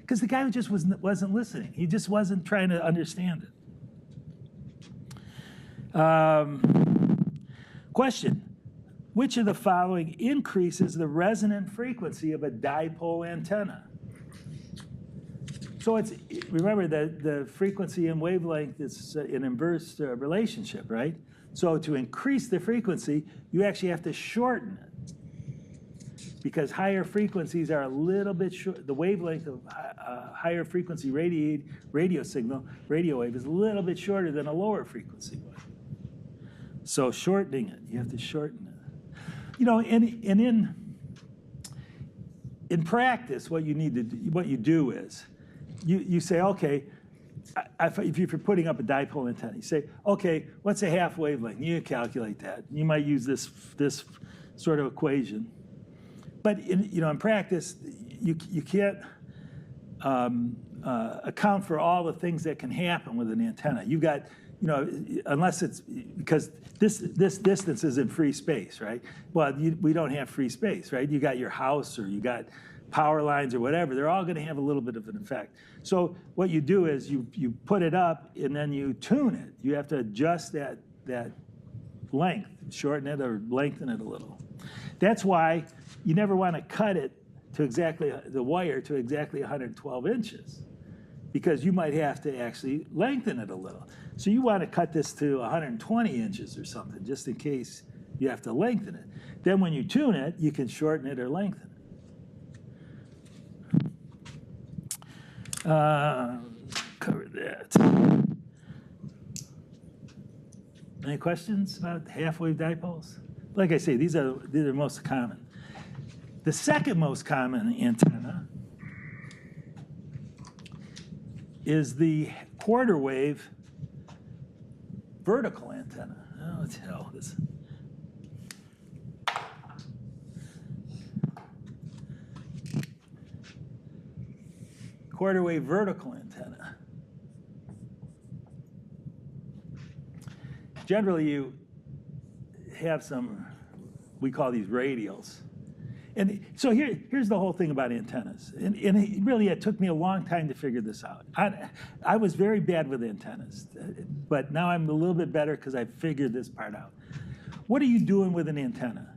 Because the guy just wasn't listening. He just wasn't trying to understand it. Question. Which of the following increases the resonant frequency of a dipole antenna? So remember that the frequency and wavelength is an inverse relationship, right? So to increase the frequency, you actually have to shorten it. Because higher frequencies are a little bit short. The wavelength of higher frequency radio signal, radio wave, is a little bit shorter than a lower frequency one. So shortening it, you have to shorten it. In practice, what you do is, you say, okay, if you're putting up a dipole antenna, you say, okay, what's a half wavelength? You calculate that. You might use this sort of equation. But in practice, you can't account for all the things that can happen with an antenna. You've got, unless it's because this distance is in free space, right? Well, we don't have free space, right? You got your house, or you got power lines, or whatever. They're all going to have a little bit of an effect. So what you do is you put it up and then you tune it. You have to adjust that length, shorten it or lengthen it a little. That's why you never want to cut it to exactly the wire to exactly 112 inches, because you might have to actually lengthen it a little. So you want to cut this to 120 inches or something, just in case you have to lengthen it. Then when you tune it, you can shorten it or lengthen it. Cover that. Any questions about half-wave dipoles? Like I say, these are most common. The second most common antenna is the quarter wave vertical antenna. Oh, it's hell. This. Quarter wave vertical antenna. Generally, you have some, we call these radials. And so here's the whole thing about antennas. And really, it took me a long time to figure this out. I was very bad with antennas, but now I'm a little bit better because I figured this part out. What are you doing with an antenna?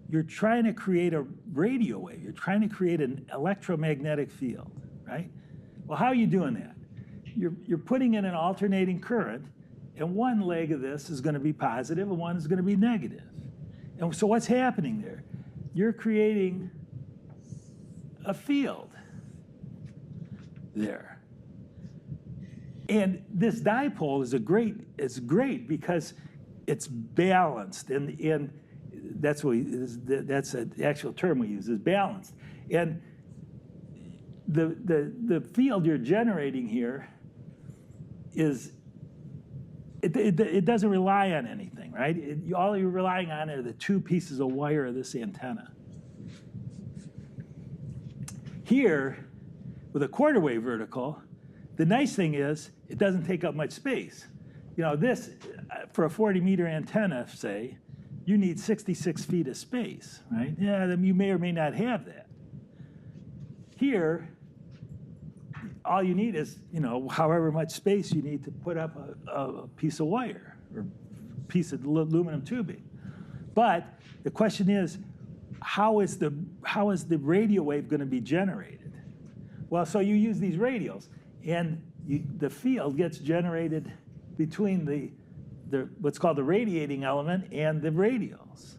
You're trying to create a radio wave. You're trying to create an electromagnetic field, right? Well, how are you doing that? You're putting in an alternating current, and one leg of this is going to be positive and one is going to be negative. And so what's happening there? You're creating a field there. And this dipole is great because it's balanced, and that's the actual term we use, is balanced. And the field you're generating here is, it doesn't rely on anything, right? All you're relying on are the two pieces of wire of this antenna. Here, with a quarter wave vertical, the nice thing is it doesn't take up much space. You know, this, for a 40-meter antenna, say, you need 66 feet of space, right? Yeah, then you may or may not have that. Here, all you need is, you know, however much space you need to put up a piece of wire or piece of aluminum tubing. But the question is, how is the radio wave going to be generated? Well, so you use these radials, and the field gets generated between the what's called the radiating element and the radials.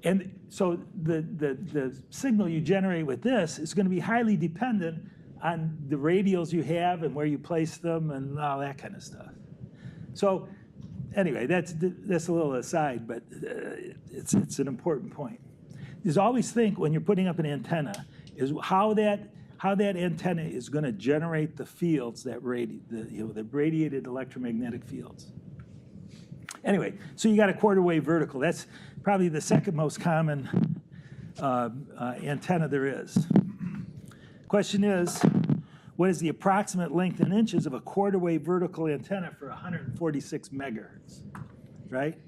And so the signal you generate with this is going to be highly dependent on the radials you have and where you place them and all that kind of stuff. So anyway, that's a little aside, but it's an important point. Just always think when you're putting up an antenna is how that antenna is going to generate the fields that the radiated electromagnetic fields. Anyway, so you got a quarter wave vertical. That's probably the second most common antenna there is. Question is, what is the approximate length in inches of a quarter wave vertical antenna for 146 megahertz, right?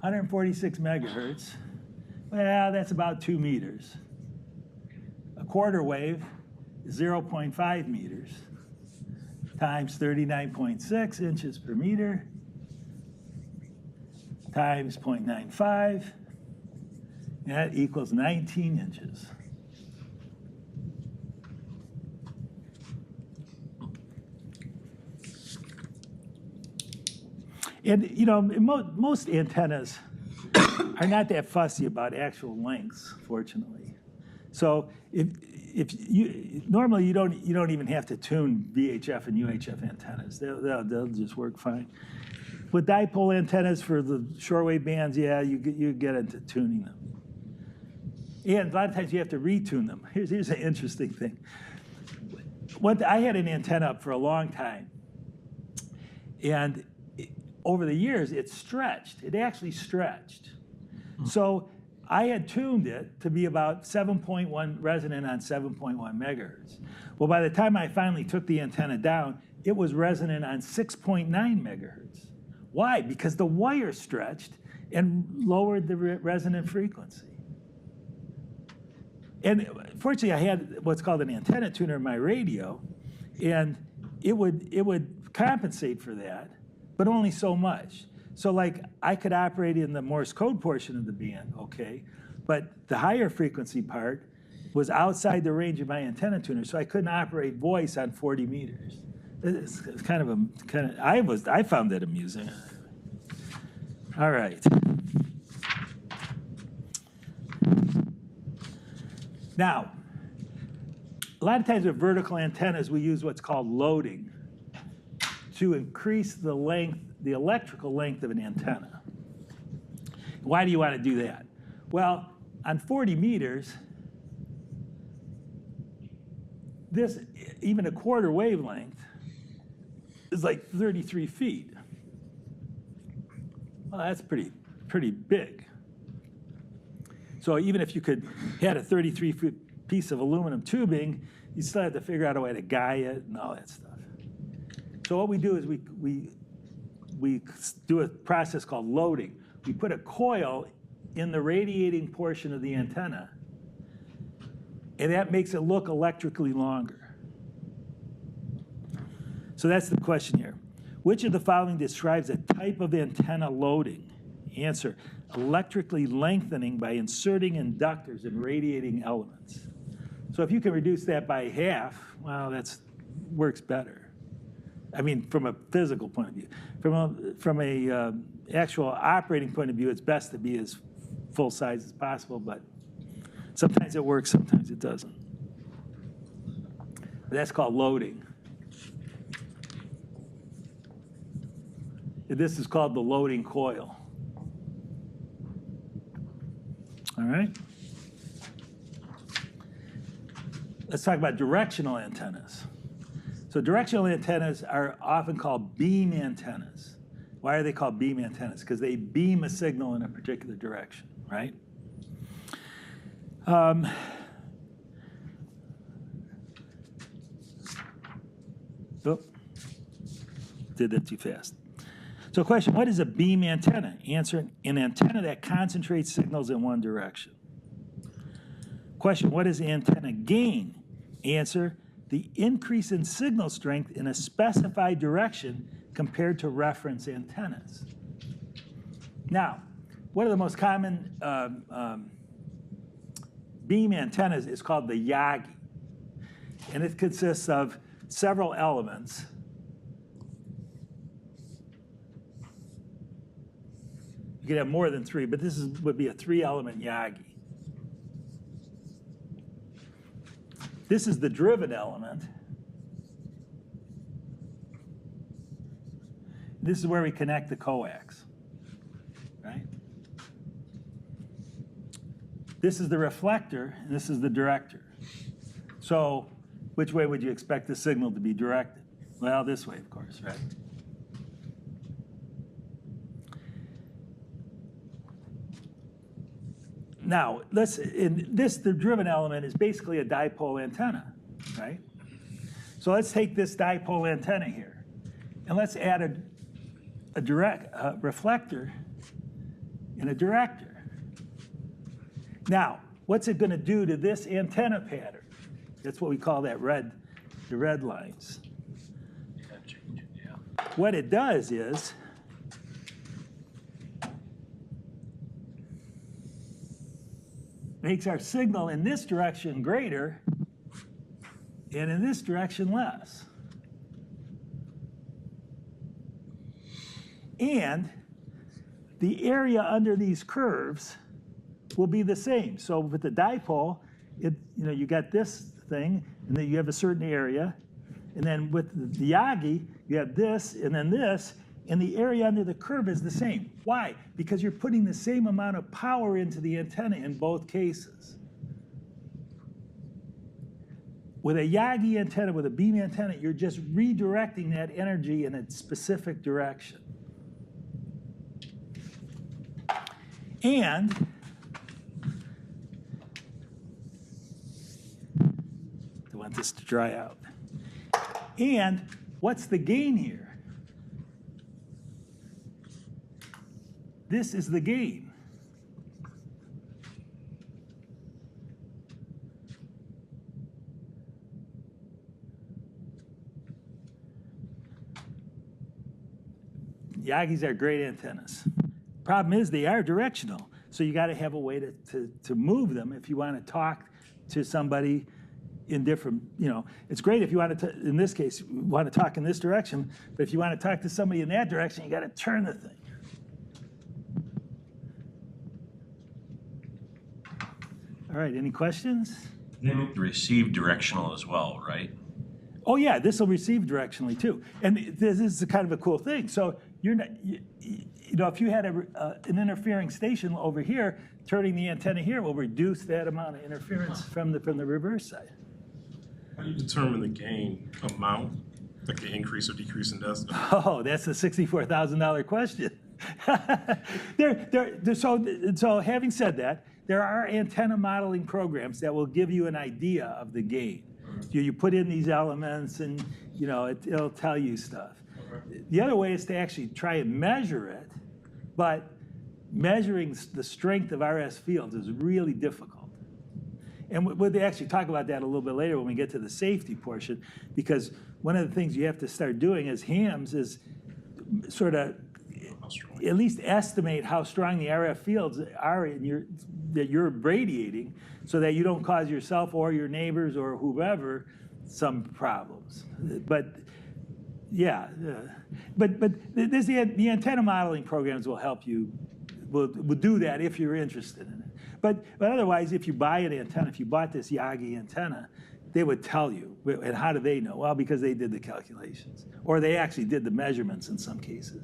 146 megahertz, well, that's about 2 meters. A quarter wave is 0.5 meters times 39.6 inches per meter times 0.95, that equals 19 inches. And, you know, most antennas are not that fussy about actual lengths, fortunately. So if you normally you don't even have to tune VHF and UHF antennas. They'll just work fine. With dipole antennas for the shortwave bands, yeah, you get into tuning them. And a lot of times you have to retune them. Here's an interesting thing. I had an antenna up for a long time, and over the years, it stretched. It actually stretched. So I had tuned it to be about 7.1 resonant on 7.1 megahertz. Well, by the time I finally took the antenna down, it was resonant on 6.9 megahertz. Why? Because the wire stretched and lowered the resonant frequency. And fortunately, I had what's called an antenna tuner in my radio, and it would compensate for that, but only so much. So like I could operate in the Morse code portion of the band, okay, but the higher frequency part was outside the range of my antenna tuner, so I couldn't operate voice on 40 meters. It's I found that amusing. All right. Now, a lot of times with vertical antennas, we use what's called loading to increase the length, the electrical length of an antenna. Why do you want to do that? Well, on 40 meters, this, even a quarter wavelength, is like 33 feet. Well, that's pretty big. So even if you had a 33-foot piece of aluminum tubing, you still have to figure out a way to guy it and all that stuff. So what we do is we do a process called loading. We put a coil in the radiating portion of the antenna, and that makes it look electrically longer. So that's the question here. Which of the following describes a type of antenna loading? Answer, electrically lengthening by inserting inductors and radiating elements. So if you can reduce that by half, well, that works better. I mean, from a physical point of view. From a actual operating point of view, it's best to be as full size as possible, but sometimes it works, sometimes it doesn't. But that's called loading. This is called the loading coil. All right? Let's talk about directional antennas. So directional antennas are often called beam antennas. Why are they called beam antennas? Because they beam a signal in a particular direction, right? Did that too fast. So question, what is a beam antenna? Answer, an antenna that concentrates signals in one direction. Question, what is antenna gain? Answer, the increase in signal strength in a specified direction compared to reference antennas. Now, one of the most common beam antennas is called the Yagi. And it consists of several elements. You could have more than three, but this would be a three-element Yagi. This is the driven element. This is where we connect the coax, right? This is the reflector, and this is the director. So which way would you expect the signal to be directed? Well, this way, of course, right? Now, the driven element is basically a dipole antenna, right? So let's take this dipole antenna here, and let's add a direct reflector and a director. Now, what's it going to do to this antenna pattern? That's what we call the red lines. What it does is makes our signal in this direction greater and in this direction less. And the area under these curves will be the same. So with the dipole, you got this thing, and then you have a certain area. And then with the Yagi, you have this, and then this, and the area under the curve is the same. Why? Because you're putting the same amount of power into the antenna in both cases. With a Yagi antenna, with a beam antenna, you're just redirecting that energy in a specific direction. And I want this to dry out. And what's the gain here? This is the gain. Yagis are great antennas. Problem is they are directional, so you got to have a way to move them if you want to talk to somebody in different, it's great if you want to, in this case, you want to talk in this direction, but if you want to talk to somebody in that direction, you got to turn the thing. All right, any questions? Receive directional as well, right? Oh yeah, this will receive directionally too. And this is kind of a cool thing. So you're not, if you had an interfering station over here, turning the antenna here will reduce that amount of interference from the reverse side. How do you determine the gain amount, like the increase or decrease in density? Oh, that's a $64,000 question. So having said that, there are antenna modeling programs that will give you an idea of the gain. You put in these elements and it'll tell you stuff. The other way is to actually try and measure it, but measuring the strength of RS fields is really difficult. And we'll actually talk about that a little bit later when we get to the safety portion, because one of the things you have to start doing as hams is sort of at least estimate how strong the RF fields are that you're radiating, so that you don't cause yourself or your neighbors or whoever some problems. But yeah, but the antenna modeling programs will help you. Will do that if you're interested in it. But otherwise, if you buy an antenna, if you bought this Yagi antenna, they would tell you. And how do they know? Well, because they did the calculations, or they actually did the measurements in some cases.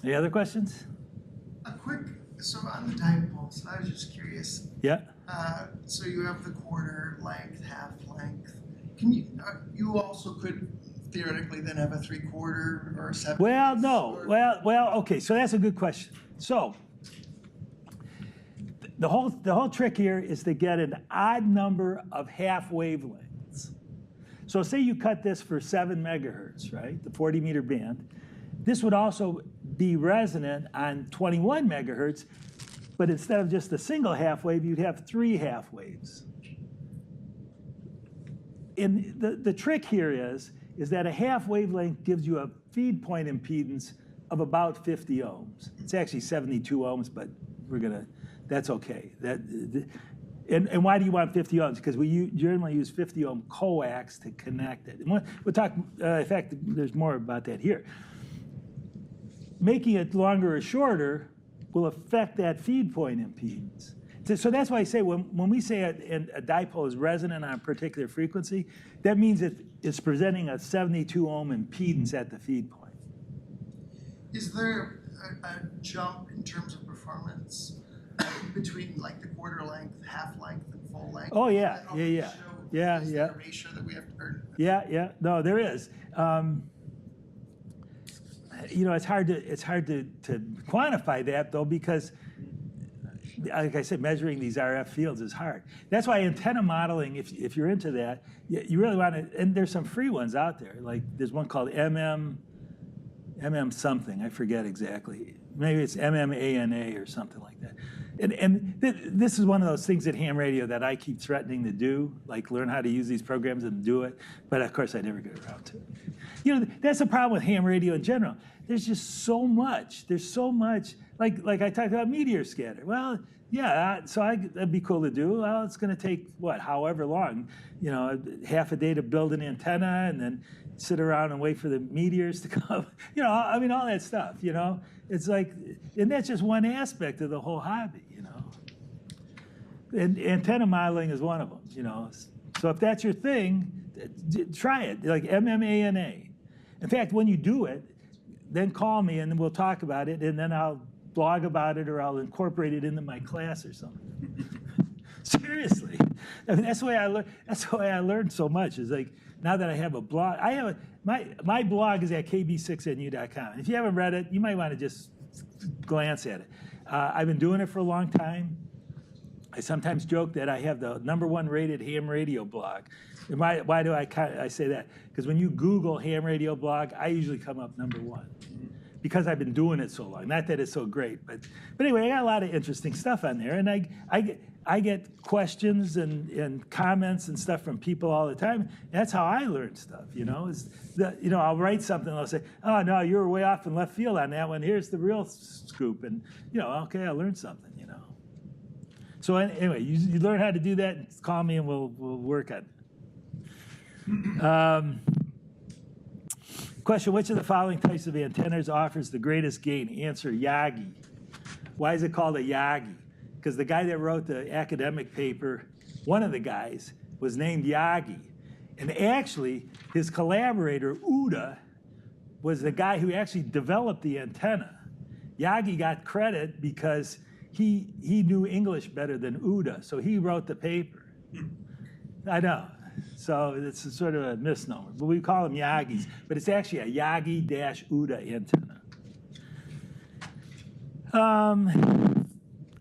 Any other questions? So on the dipoles, I was just curious. Yeah. So you have the quarter length, half length. You also could theoretically then have a 3/4 or a 7/8? Well, no. Well, okay. So that's a good question. So the whole trick here is to get an odd number of half wavelengths. So say you cut this for 7 megahertz, right? The 40-meter band. This would also be resonant on 21 megahertz, but instead of just a single half wave, you'd have 3 half waves. And the trick here is that a half wavelength gives you a feed point impedance of about 50 ohms. It's actually 72 ohms, but that's okay. And why do you want 50 ohms? Because we generally use 50 ohm coax to connect it. And we'll talk, in fact, there's more about that here. Making it longer or shorter will affect that feed point impedance. So that's why I say when we say a dipole is resonant on a particular frequency, that means it's presenting a 72 ohm impedance at the feed point. Is there a jump in terms of performance between like the quarter length, half length, and full length? Oh yeah, yeah. Is there a ratio that we have to earn? Yeah. No, there is. It's hard to quantify that though, because like I said, measuring these RF fields is hard. That's why antenna modeling, if you're into that, you really want to, and there's some free ones out there. Like there's one called MM something, I forget exactly. Maybe it's MMANA or something like that. And this is one of those things at ham radio that I keep threatening to do, like learn how to use these programs and do it. But of course, I never get around to it. That's the problem with ham radio in general. There's just so much. There's so much. Like I talked about meteor scatter. Well, yeah, so that'd be cool to do. Well, it's going to take, however long, half a day to build an antenna and then sit around and wait for the meteors to come. All that stuff, It's like, and that's just one aspect of the whole hobby, And antenna modeling is one of them, So if that's your thing, try it, like MMANA. In fact, when you do it, then call me and we'll talk about it, and then I'll blog about it or I'll incorporate it into my class or something. Seriously, that's the way I learn. That's the way I learned so much. Is like now that I have a blog, my blog is at kb6nu.com. If you haven't read it, you might want to just glance at it. I've been doing it for a long time. I sometimes joke that I have the #1 rated ham radio blog. And why do I say that? Because when you Google ham radio blog, I usually come up #1. Because I've been doing it so long. Not that it's so great, but anyway, I got a lot of interesting stuff on there, and I get questions and comments and stuff from people all the time. That's how I learn stuff, I'll write something, and I'll say, oh no, you were way off in left field on that one. Here's the real scoop, and okay, I learned something, So anyway, you learn how to do that. Call me and we'll work on it. Question, which of the following types of antennas offers the greatest gain? Answer, Yagi. Why is it called a Yagi? Because the guy that wrote the academic paper, one of the guys, was named Yagi. And actually, his collaborator, Uda, was the guy who actually developed the antenna. Yagi got credit because he knew English better than Uda, so he wrote the paper. I know. So it's a sort of a misnomer. But we call them Yagis. But it's actually a Yagi-UDA antenna.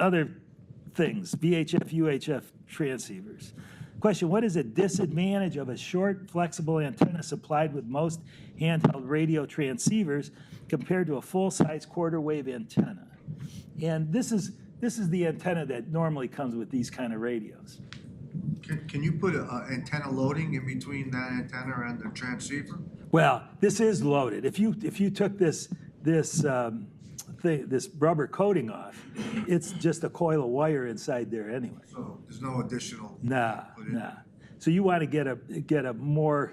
Other things, VHF, UHF transceivers. Question, what is a disadvantage of a short, flexible antenna supplied with most handheld radio transceivers compared to a full-size quarter-wave antenna? And this is the antenna that normally comes with these kind of radios. Can you put antenna loading in between that antenna and the transceiver? Well, this is loaded. If you took this rubber coating off, it's just a coil of wire inside there anyway. So there's no additional. Nah. So you want to get a more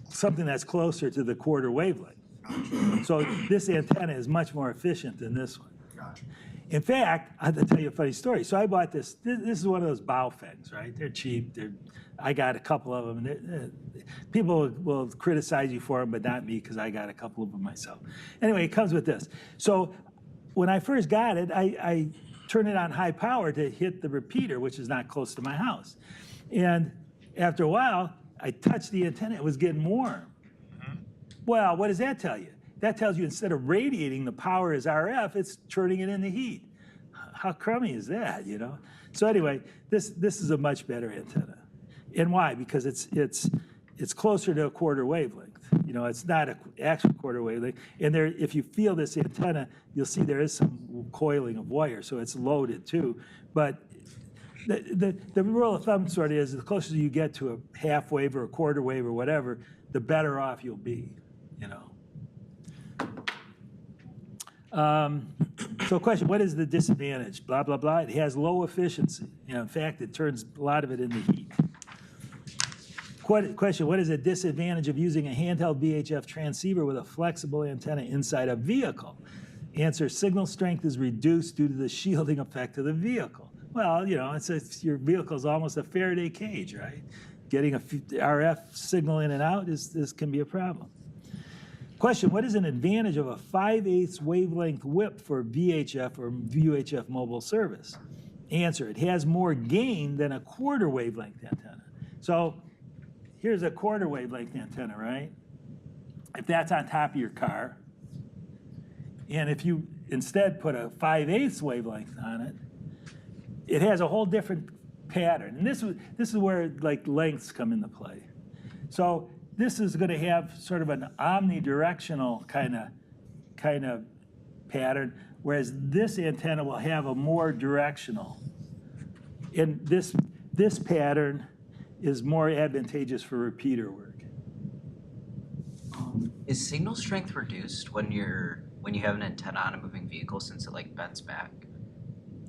something that's closer to the quarter wavelength. Gotcha. So this antenna is much more efficient than this one. Gotcha. In fact, I have to tell you a funny story. So I bought this. This is one of those Baofengs, right? They're cheap. I got a couple of them. People will criticize you for them, but not me because I got a couple of them myself. Anyway, it comes with this. So when I first got it, I turned it on high power to hit the repeater, which is not close to my house. And after a while, I touched the antenna. It was getting warm. Well, what does that tell you? That tells you instead of radiating the power as RF, it's turning it into heat. How crummy is that, you know? So anyway, this is a much better antenna. And why? Because it's closer to a quarter wavelength. You know, it's not an actual quarter wavelength. And there, if you feel this antenna, you'll see there is some coiling of wire, so it's loaded too. But the rule of thumb sort of is the closer you get to a half wave or a quarter wave or whatever, the better off you'll be, you know. So question, what is the disadvantage? Blah, blah, blah. It has low efficiency. You know, in fact, it turns a lot of it into heat. Question, what is a disadvantage of using a handheld VHF transceiver with a flexible antenna inside a vehicle? Answer, signal strength is reduced due to the shielding effect of the vehicle. Well, you know, your vehicle is almost a Faraday cage, right? Getting a RF signal in and out can be a problem. Question, what is an advantage of a 5/8 wavelength whip for VHF or UHF mobile service? Answer, it has more gain than a quarter wavelength antenna. So here's a quarter wavelength antenna, right? If that's on top of your car, and if you instead put a 5/8 wavelength on it, it has a whole different pattern. And this is where like lengths come into play. So this is going to have sort of an omnidirectional kind of pattern, whereas this antenna will have a more directional. And this pattern is more advantageous for repeater work. Is signal strength reduced when you have an antenna on a moving vehicle since it like bends back?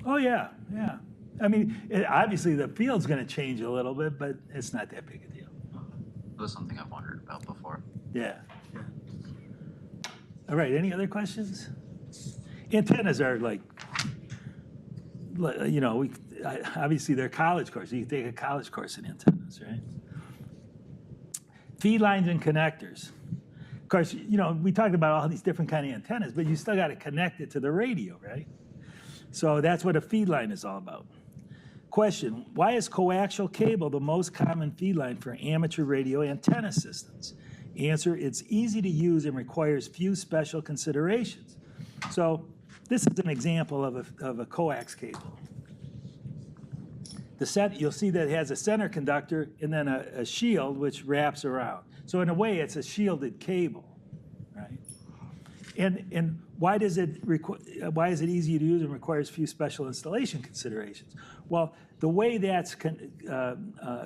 Oh yeah. I mean, obviously the field's going to change a little bit, but it's not that big a deal. It was something I've wondered about before. Yeah. All right, any other questions? Antennas are like, you know, obviously they're college courses. You can take a college course in antennas, right? Feedlines and connectors. Of course, you know, we talked about all these different kind of antennas, but you still got to connect it to the radio, right? So that's what a feed line is all about. Question, why is coaxial cable the most common feed line for amateur radio antenna systems? Answer, it's easy to use and requires few special considerations. So this is an example of a coax cable. You'll see that it has a center conductor and then a shield which wraps around. So in a way, it's a shielded cable, right? And why is it easy to use and requires few special installation considerations? Well, the way that's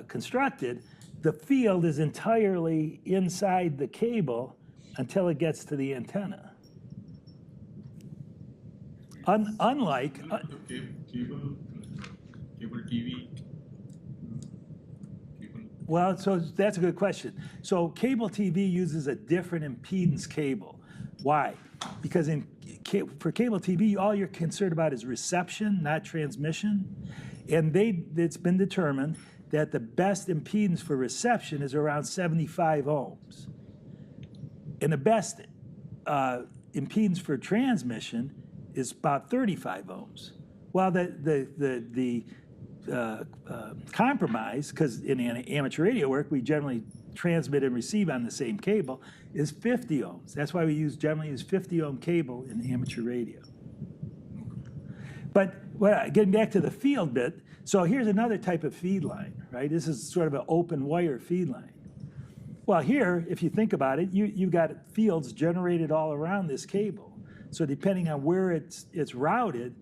constructed, the field is entirely inside the cable until it gets to the antenna. Unlike Cable TV. well, so that's a good question. So cable TV uses a different impedance cable. Why? Because for cable TV, all you're concerned about is reception, not transmission. And it's been determined that the best impedance for reception is around 75 ohms. And the best impedance for transmission is about 35 ohms. Well, the compromise, because in amateur radio work, we generally transmit and receive on the same cable, is 50 ohms. That's why we generally use 50 ohm cable in amateur radio. But getting back to the field bit, so here's another type of feed line, right? This is sort of an open wire feed line. Well, here, if you think about it, you've got fields generated all around this cable. So depending on where it's routed,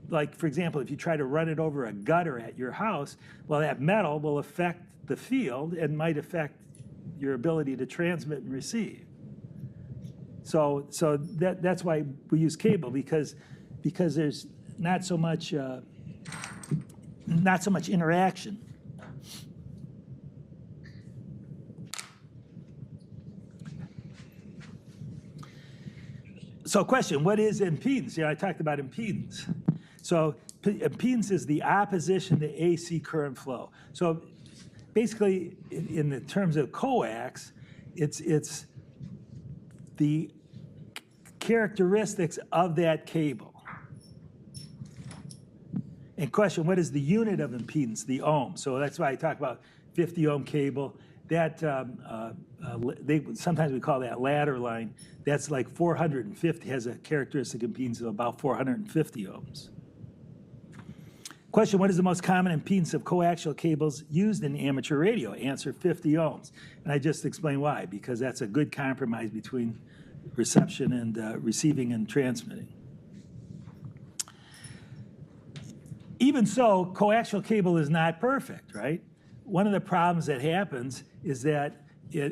like for example, if you try to run it over a gutter at your house, well, that metal will affect the field and might affect your ability to transmit and receive. So that's why we use cable, because there's not so much interaction. So question, what is impedance? I talked about impedance. So impedance is the opposition to AC current flow. So basically, in the terms of coax, it's the characteristics of that cable. And question, what is the unit of impedance? The ohm. So that's why I talk about 50 ohm cable. That sometimes we call that ladder line. That's like 450, has a characteristic impedance of about 450 ohms. Question, what is the most common impedance of coaxial cables used in amateur radio? Answer, 50 ohms. And I just explained why, because that's a good compromise between reception and receiving and transmitting. Even so, coaxial cable is not perfect, right? One of the problems that happens is that you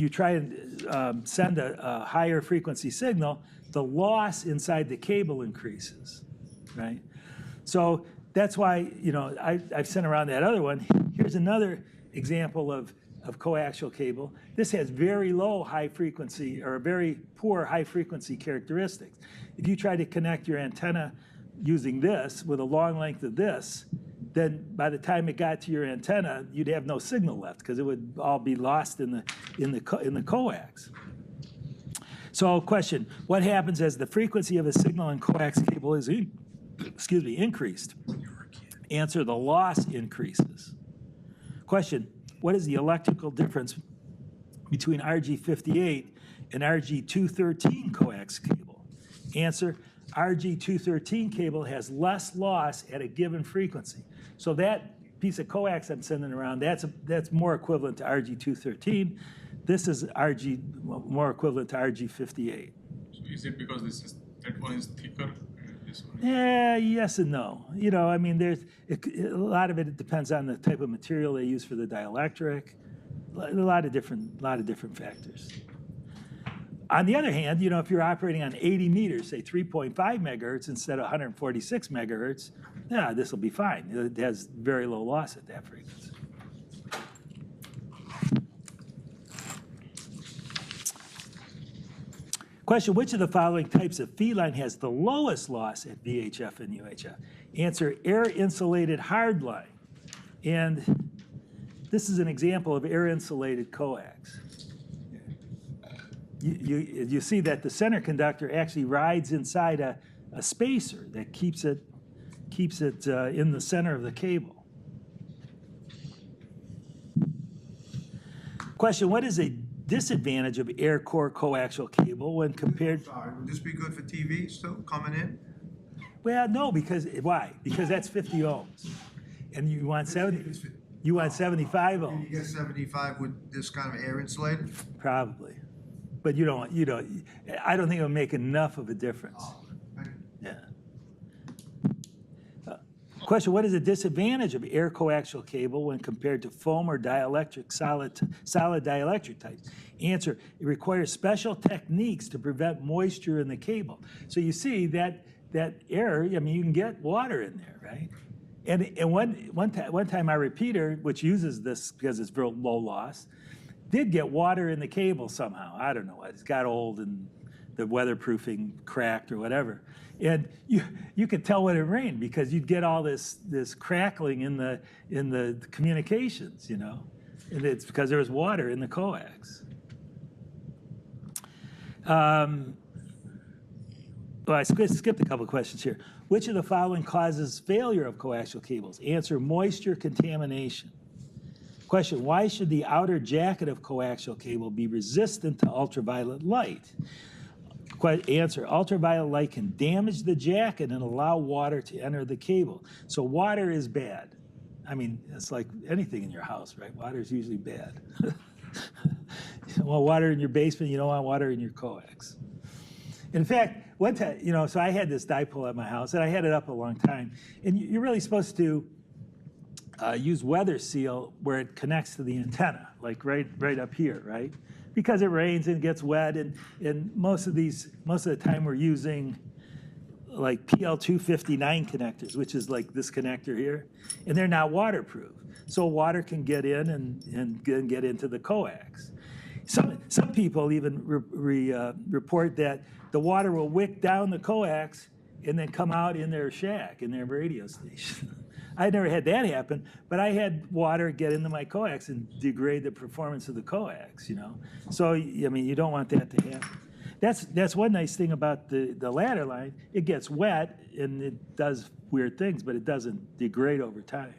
try and send a higher frequency signal, the loss inside the cable increases, right? So that's why, I've sent around that other one. Here's another example of coaxial cable. This has very low high frequency, or very poor high frequency characteristics. If you try to connect your antenna using this with a long length of this, then by the time it got to your antenna, you'd have no signal left, because it would all be lost in the coax. So question, what happens as the frequency of a signal in coax cable is increased? Answer, the loss increases. Question, what is the electrical difference between RG58 and RG213 coax cable? Answer, RG213 cable has less loss at a given frequency. So that piece of coax I'm sending around, that's more equivalent to RG213. This is more equivalent to RG58. So is it because that one is thicker? This one? Yeah, yes and no. I mean, there's a lot of it depends on the type of material they use for the dielectric. A lot of different factors. On the other hand, if you're operating on 80 meters, say 3.5 megahertz instead of 146 megahertz, yeah, this will be fine. It has very low loss at that frequency. Question, which of the following types of feed line has the lowest loss at VHF and UHF? Answer, air-insulated hard line. And this is an example of air-insulated coax. You see that the center conductor actually rides inside a spacer that keeps it in the center of the cable. Question, what is a disadvantage of air core coaxial cable when compared? Sorry, would this be good for TV still coming in? Well, no, why? Because that's 50 ohms. And you want 75 ohms. You get 75 with this kind of air insulated? Probably. But I don't think it'll make enough of a difference. Yeah. Question, what is the disadvantage of air coaxial cable when compared to foam or dielectric, solid dielectric types? Answer, it requires special techniques to prevent moisture in the cable. So you see that air, I mean, you can get water in there, right? And one time our repeater, which uses this because it's very low loss, did get water in the cable somehow. I don't know what. It got old and the weatherproofing cracked or whatever. And you could tell when it rained because you'd get all this crackling in the communications, And it's because there was water in the coax. Well, I skipped a couple of questions here. which of the following causes failure of coaxial cables? Answer, moisture contamination. Question, why should the outer jacket of coaxial cable be resistant to ultraviolet light? Answer, ultraviolet light can damage the jacket and allow water to enter the cable. So water is bad. I mean, it's like anything in your house, right? Water is usually bad. You don't want water in your basement, you don't want water in your coax. In fact, one time, so I had this dipole at my house, and I had it up a long time. And you're really supposed to use weather seal where it connects to the antenna, like right up here, right? Because it rains and it gets wet, and most of the time we're using like PL259 connectors, which is like this connector here, and they're not waterproof. So water can get in and get into the coax. Some people even report that the water will wick down the coax and then come out in their shack, in their radio station. I never had that happen, but I had water get into my coax and degrade the performance of the coax, So, I mean, you don't want that to happen. That's one nice thing about the ladder line. It gets wet and it does weird things, but it doesn't degrade over time.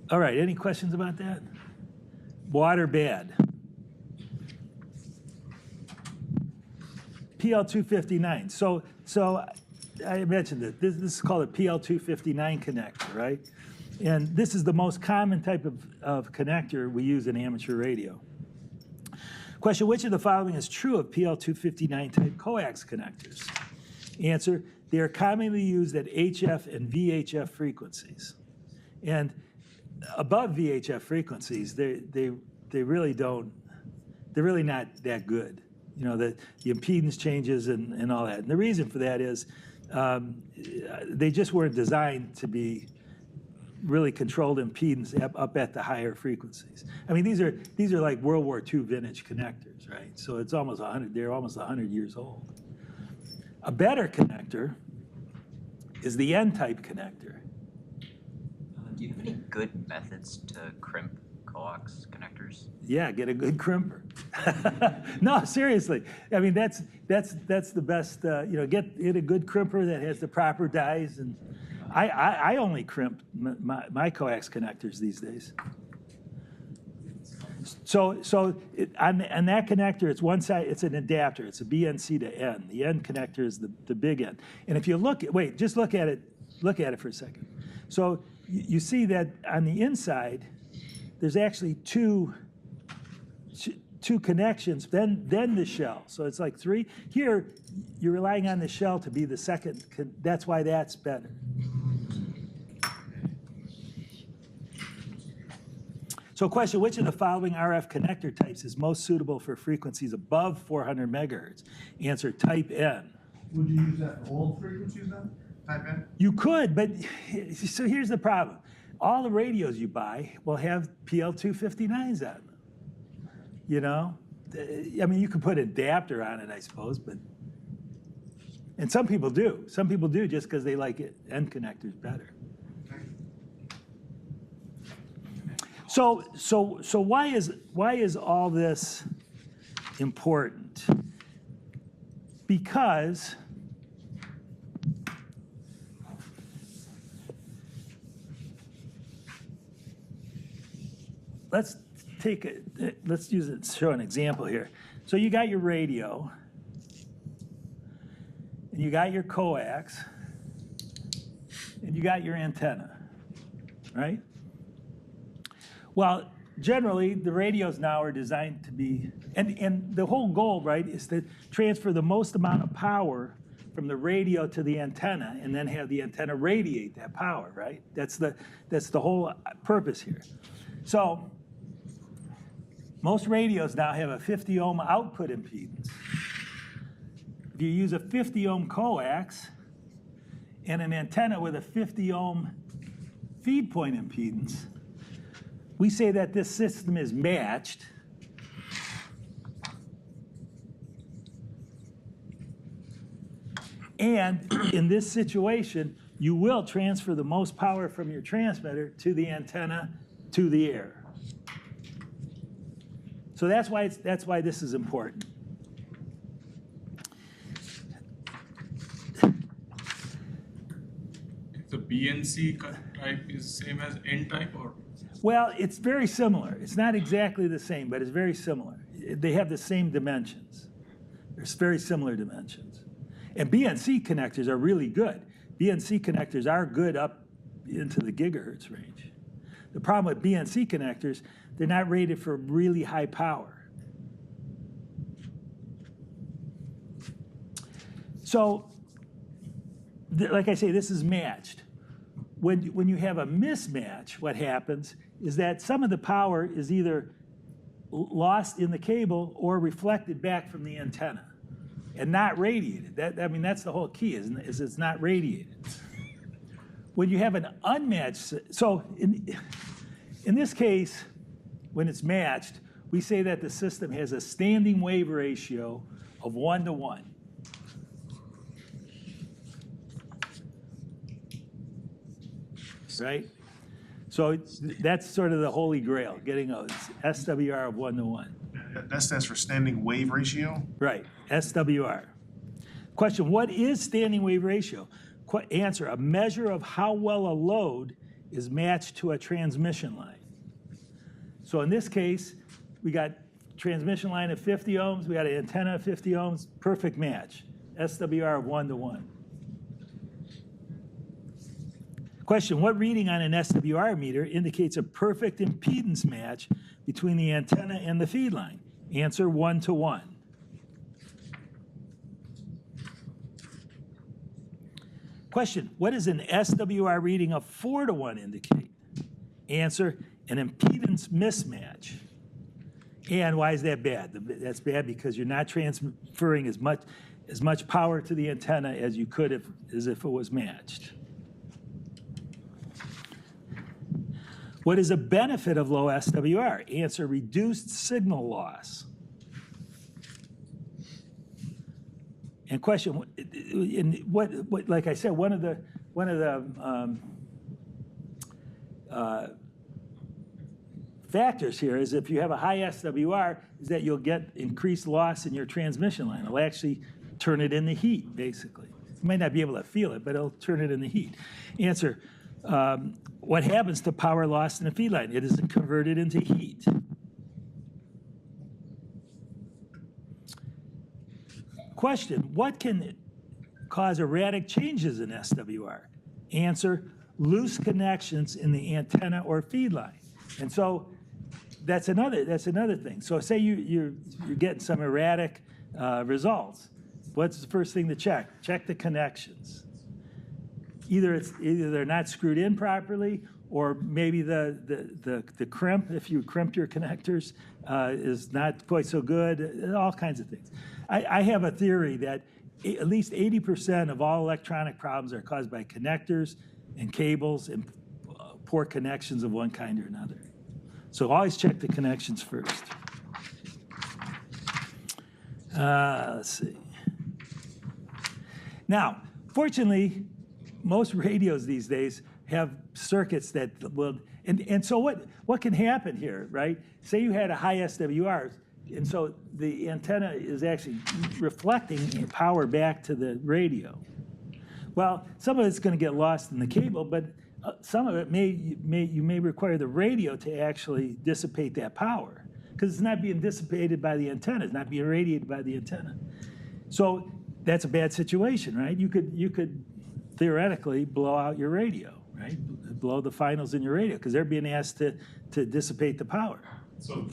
All right, any questions about that? Water bad. PL259. So I mentioned that this is called a PL259 connector, right? And this is the most common type of connector we use in amateur radio. Question, which of the following is true of PL259 type coax connectors? Answer, they are commonly used at HF and VHF frequencies. And above VHF frequencies, they really don't, they're really not that good. The impedance changes and all that. And the reason for that is they just weren't designed to be really controlled impedance up at the higher frequencies. I mean, these are like World War II vintage connectors, right? So it's almost 100, they're almost 100 years old. A better connector is the N-type connector. Do you have any good methods to crimp coax connectors? Yeah, get a good crimper. No, seriously. I mean, that's the best. Get a good crimper that has the proper dies. And I only crimp my coax connectors these days. So on that connector, it's one side. It's an adapter. It's a BNC to N. The N connector is the big N. And if you just look at it. Look at it for a second. So you see that on the inside, there's actually two connections, then the shell. So it's like three. Here, you're relying on the shell to be the second. That's why that's better. So question, which of the following RF connector types is most suitable for frequencies above 400 megahertz? Answer, type N. Would you use that for all frequencies then? Type N? You could, but so here's the problem. All the radios you buy will have PL259s on them. I mean, you could put an adapter on it, I suppose, and some people do. Some people do just because they like it, end connectors better. So why is all this important? Because let's use it to show an example here. So you got your radio, and you got your coax, and you got your antenna, right? Well, generally, the radios now are designed to be, and the whole goal, right, is to transfer the most amount of power from the radio to the antenna, and then have the antenna radiate that power, right? That's the whole purpose here. So most radios now have a 50 ohm output impedance. If you use a 50 ohm coax and an antenna with a 50 ohm feed point impedance, we say that this system is matched. And in this situation, you will transfer the most power from your transmitter to the antenna to the air. So that's why this is important. BNC type is same as N type or? Well, it's very similar. It's not exactly the same, but it's very similar. They have the same dimensions. There's very similar dimensions. And BNC connectors are really good. BNC connectors are good up into the gigahertz range. The problem with BNC connectors, they're not rated for really high power. So, like I say, this is matched. When you have a mismatch, what happens is that some of the power is either lost in the cable or reflected back from the antenna and not radiated. That's the whole key, is it's not radiated. When you have an unmatched, so in this case, when it's matched, we say that the system has a standing wave ratio of 1:1. Right? So that's sort of the holy grail, getting a SWR of 1:1. That stands for standing wave ratio? Right, SWR. Question, what is standing wave ratio? Answer, a measure of how well a load is matched to a transmission line. So in this case, we got transmission line of 50 ohms, we got an antenna of 50 ohms, perfect match. SWR of 1:1. Question, what reading on an SWR meter indicates a perfect impedance match between the antenna and the feed line? Answer, 1:1. Question, what does an SWR reading of 4:1 indicate? Answer, an impedance mismatch. And why is that bad? That's bad because you're not transferring as much power to the antenna as you could as if it was matched. What is a benefit of low SWR? Answer, reduced signal loss. And question, like I said, one of the factors here is if you have a high SWR, is that you'll get increased loss in your transmission line. It'll actually turn it into heat, basically. You might not be able to feel it, but it'll turn it into heat. Answer, what happens to power lost in a feed line? It is converted into heat. Question, what can cause erratic changes in SWR? Answer, loose connections in the antenna or feed line. And so that's another thing. So say you're getting some erratic results. What's the first thing to check? Check the connections. Either they're not screwed in properly, or maybe the crimp, if you crimp your connectors, is not quite so good, all kinds of things. I have a theory that at least 80% of all electronic problems are caused by connectors and cables and poor connections of one kind or another. So always check the connections first. Let's see. Now, fortunately, most radios these days have circuits that will, and so what can happen here, right? Say you had a high SWR, and so the antenna is actually reflecting power back to the radio. Well, some of it's going to get lost in the cable, but some of it you may require the radio to actually dissipate that power, because it's not being dissipated by the antenna, it's not being radiated by the antenna. So that's a bad situation, right? You could theoretically blow out your radio, right? Blow the finals in your radio because they're being asked to dissipate the power. So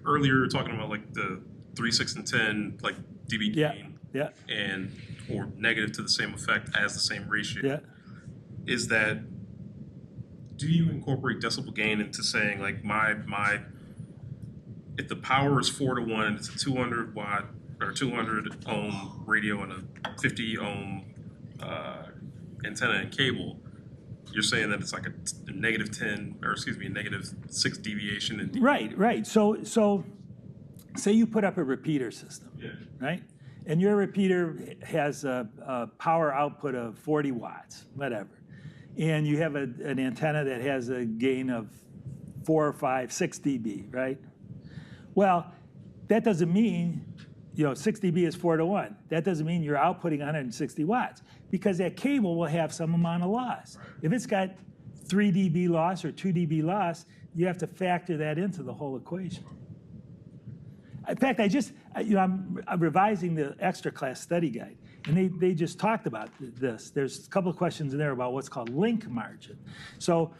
earlier you were talking about like the 3, 6, and 10 like dB gain, yeah, and or negative to the same effect as the same ratio. Yeah. Is that, do you incorporate decibel gain into saying like my if the power is 4:1 and it's a 200 watt or 200 ohm radio and a 50 ohm antenna and cable, you're saying that it's like a negative 10, or excuse me, a negative 6 deviation in Right. So say you put up a repeater system, right? And your repeater has a power output of 40 watts, whatever. And you have an antenna that has a gain of 4 or 5, 6 dB, right? Well, that doesn't mean 6 dB is 4 to 1. That doesn't mean you're outputting 160 watts because that cable will have some amount of loss. If it's got 3 dB loss or 2 dB loss, you have to factor that into the whole equation. In fact, I'm revising the extra class study guide, and they just talked about this. There's a couple of questions in there about what's called link margin. So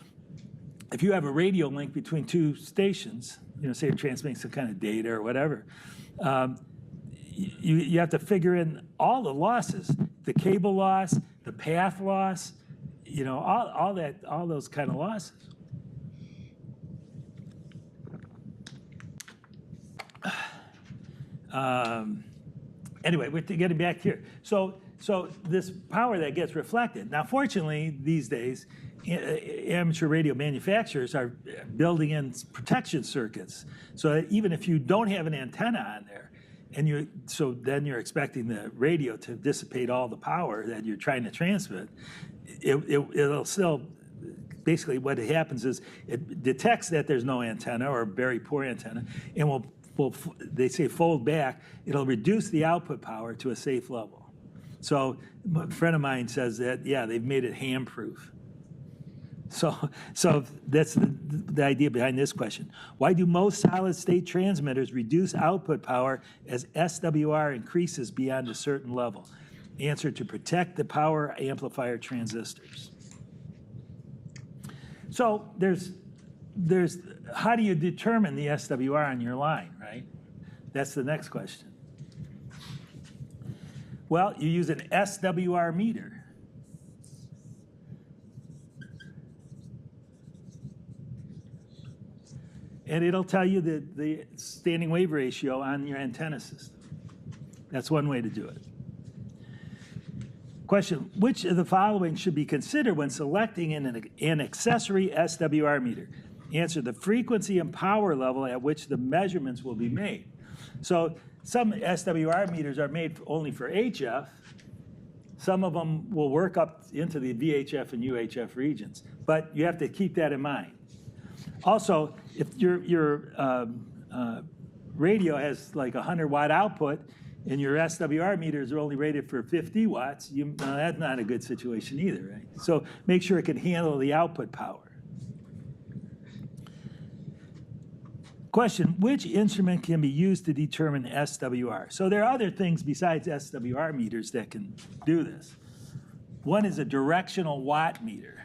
if you have a radio link between two stations, say you're transmitting some kind of data or whatever, you have to figure in all the losses, the cable loss, the path loss, all those kind of losses. Anyway, we're getting back here. So this power that gets reflected. Now, fortunately, these days, amateur radio manufacturers are building in protection circuits, so that even if you don't have an antenna on there, then you're expecting the radio to dissipate all the power that you're trying to transmit, it'll still. Basically, what happens is it detects that there's no antenna or a very poor antenna, and they say fold back. It'll reduce the output power to a safe level. So a friend of mine says that, yeah, they've made it ham-proof. So that's the idea behind this question. Why do most solid-state transmitters reduce output power as SWR increases beyond a certain level? Answer: to protect the power amplifier transistors. So there's how do you determine the SWR on your line, right? That's the next question. Well, you use an SWR meter. And it'll tell you the standing wave ratio on your antenna system. That's one way to do it. Question: which of the following should be considered when selecting an accessory SWR meter? Answer: the frequency and power level at which the measurements will be made. So some SWR meters are made only for HF. Some of them will work up into the VHF and UHF regions, but you have to keep that in mind. Also, if your radio has like 100-watt output and your SWR meters are only rated for 50 watts, that's not a good situation either, right? So make sure it can handle the output power. Question: which instrument can be used to determine SWR? So there are other things besides SWR meters that can do this. One is a directional watt meter.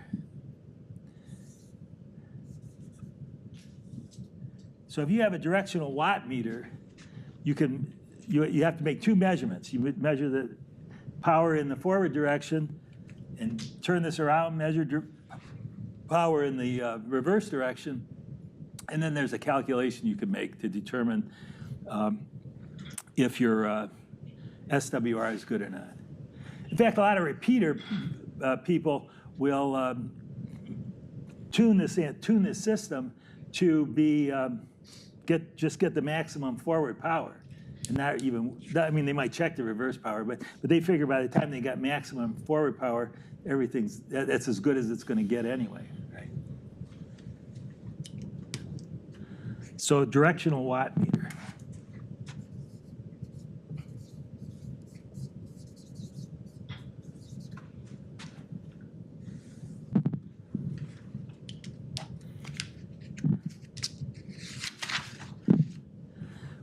So if you have a directional watt meter, you have to make two measurements. You would measure the power in the forward direction and turn this around, measure power in the reverse direction. And then there's a calculation you can make to determine if your SWR is good or not. In fact, a lot of repeater people will tune this system to be get the maximum forward power, and not even. I mean, they might check the reverse power, but they figure by the time they got maximum forward power, that's as good as it's going to get anyway. Right? So directional watt meter.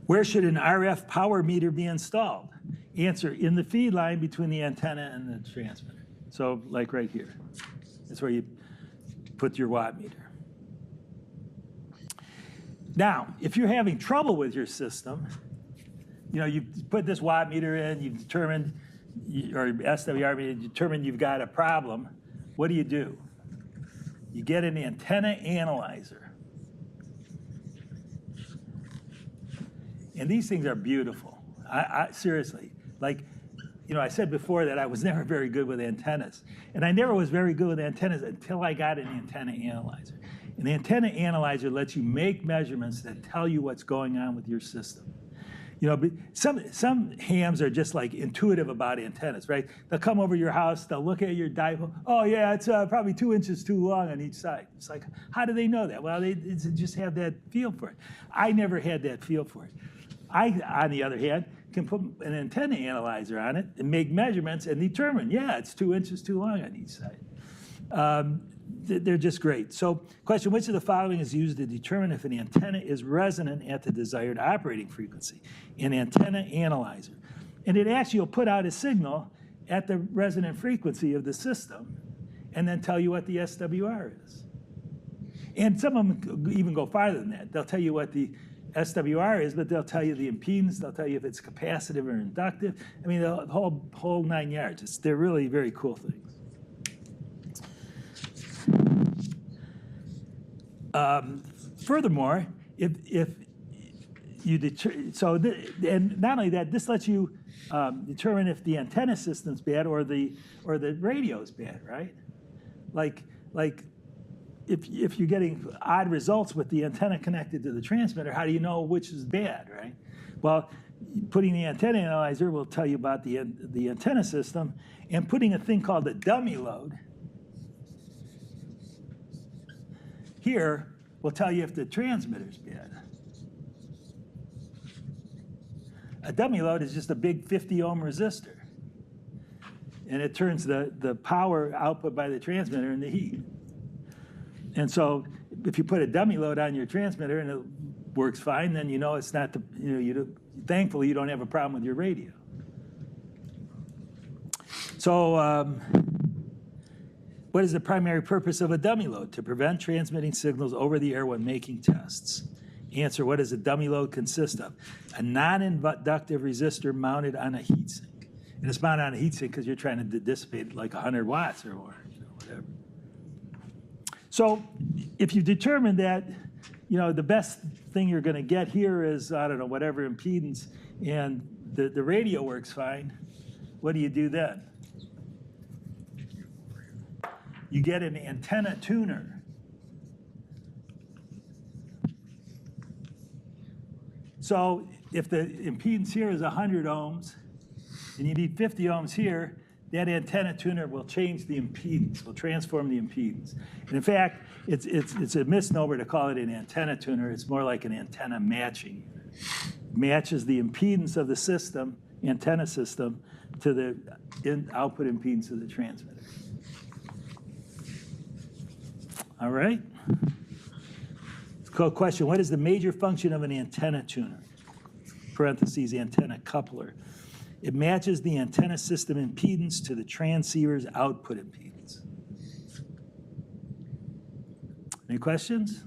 Where should an RF power meter be installed? Answer: in the feed line between the antenna and the transmitter. So like right here. That's where you put your watt meter. Now, if you're having trouble with your system, you put this watt meter in, you've determined, or SWR meter, determined you've got a problem. What do? You get an antenna analyzer. And these things are beautiful. I seriously, I said before that I was never very good with antennas. And I never was very good with antennas until I got an antenna analyzer. An antenna analyzer lets you make measurements that tell you what's going on with your system. But some hams are just like intuitive about antennas, right? They'll come over your house, they'll look at your dipole. Oh yeah, it's probably 2 inches too long on each side. It's like, how do they know that? Well, they just have that feel for it. I never had that feel for it. On the other hand, can put an antenna analyzer on it and make measurements and determine, yeah, it's 2 inches too long on each side. They're just great. So question, which of the following is used to determine if an antenna is resonant at the desired operating frequency? An antenna analyzer. And it actually will put out a signal at the resonant frequency of the system and then tell you what the SWR is. And some of them even go farther than that. They'll tell you what the SWR is, but they'll tell you the impedance, they'll tell you if it's capacitive or inductive. I mean, the whole 9 yards. They're really very cool things. Furthermore, if you and not only that, this lets you determine if the antenna system's bad or the radio's bad, right? Like if you're getting odd results with the antenna connected to the transmitter, how do you know which is bad, right? Well, putting the antenna analyzer will tell you about the antenna system, and putting a thing called a dummy load here will tell you if the transmitter's bad. A dummy load is just a big 50 ohm resistor. And it turns the power output by the transmitter into heat. And so if you put a dummy load on your transmitter and it works fine, then you know it's not thankfully you don't have a problem with your radio. So what is the primary purpose of a dummy load? To prevent transmitting signals over the air when making tests. Answer, what does a dummy load consist of? A non-inductive resistor mounted on a heatsink. And it's mounted on a heatsink because you're trying to dissipate like 100 watts or more, whatever. So if you determine that, the best thing you're going to get here is, I don't know, whatever impedance, and the radio works fine, what do you do then? You get an antenna tuner. So if the impedance here is 100 ohms and you need 50 ohms here, that antenna tuner will change the impedance, will transform the impedance. And in fact, it's a misnomer to call it an antenna tuner. It's more like an antenna matching. Matches the impedance of the system, antenna system, to the output impedance of the transmitter. All right. Question, what is the major function of an antenna tuner? Parentheses, antenna coupler. It matches the antenna system impedance to the transceiver's output impedance. Any questions?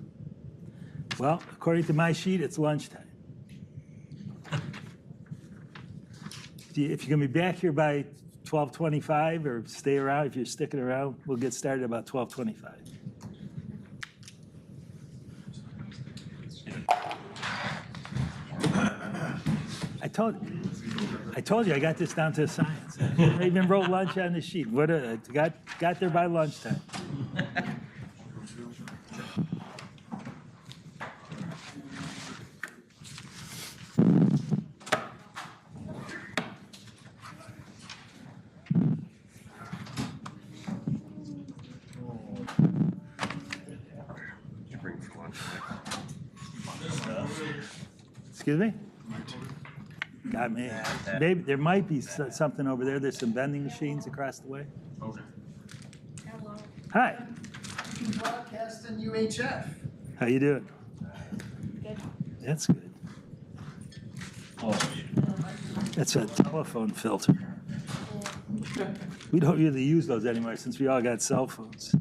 Well, according to my sheet, it's lunchtime. If you're going to be back here by 12:25 or stay around, if you're sticking around, we'll get started about 12:25. I told you I got this down to a science. I even wrote lunch on the sheet. Got there by lunchtime. Excuse me? God, man. Maybe there might be something over there. There's some vending machines across the way. Okay. Hello. Hi. You broadcast in UHF. How you doing? Good. That's good. That's a telephone filter. We don't really use those anymore since we all got cell phones.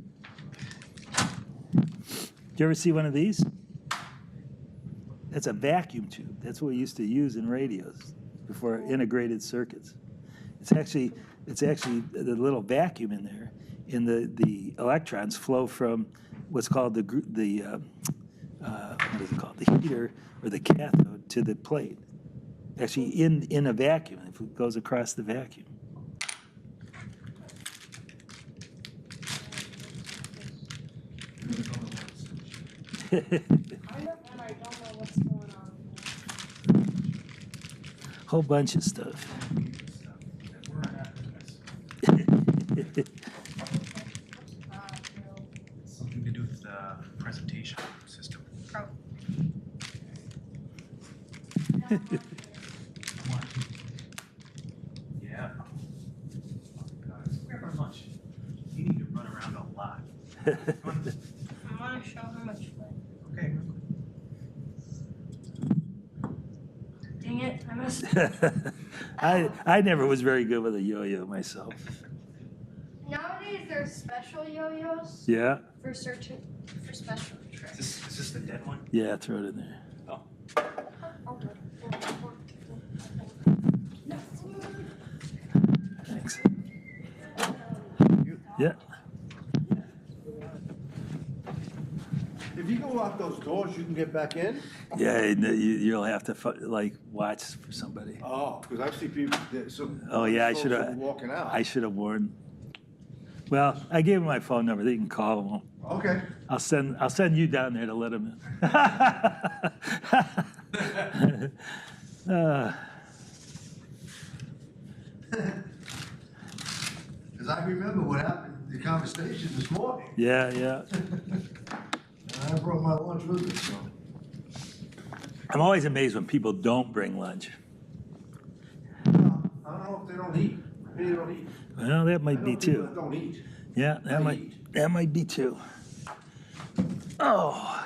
Did you ever see one of these? That's a vacuum tube. That's what we used to use in radios before integrated circuits. It's actually the little vacuum in there, and the electrons flow from what's called what is it called? The heater or the cathode to the plate. Actually, in a vacuum, if it goes across the vacuum. Whole bunch of stuff. Something to do with the presentation system. Oh. I wanna show how much fun. Okay. Dang it, I missed. I never was very good with a yo-yo myself. Nowadays, there's special yo-yos Yeah, for certain, for special tricks. Is this the dead one? yeah, throw it in there. Thanks. Yeah. If you go out those doors, you can get back in? Yeah, and you'll have to like watch for somebody. Oh, because I see people, some. Oh yeah, I folks should that have. were walking out. I should have warned. Well, I gave them my phone number. They can call them. Okay. I'll send you down there to let them in. Because I remember what happened, the conversation this morning. Yeah, yeah. And I brought my lunch with me, so. I'm always amazed when people don't bring lunch. I don't know if they don't eat. Maybe they don't eat. Well, that I might know be people too. that don't eat. Yeah, I that might be too. Oh.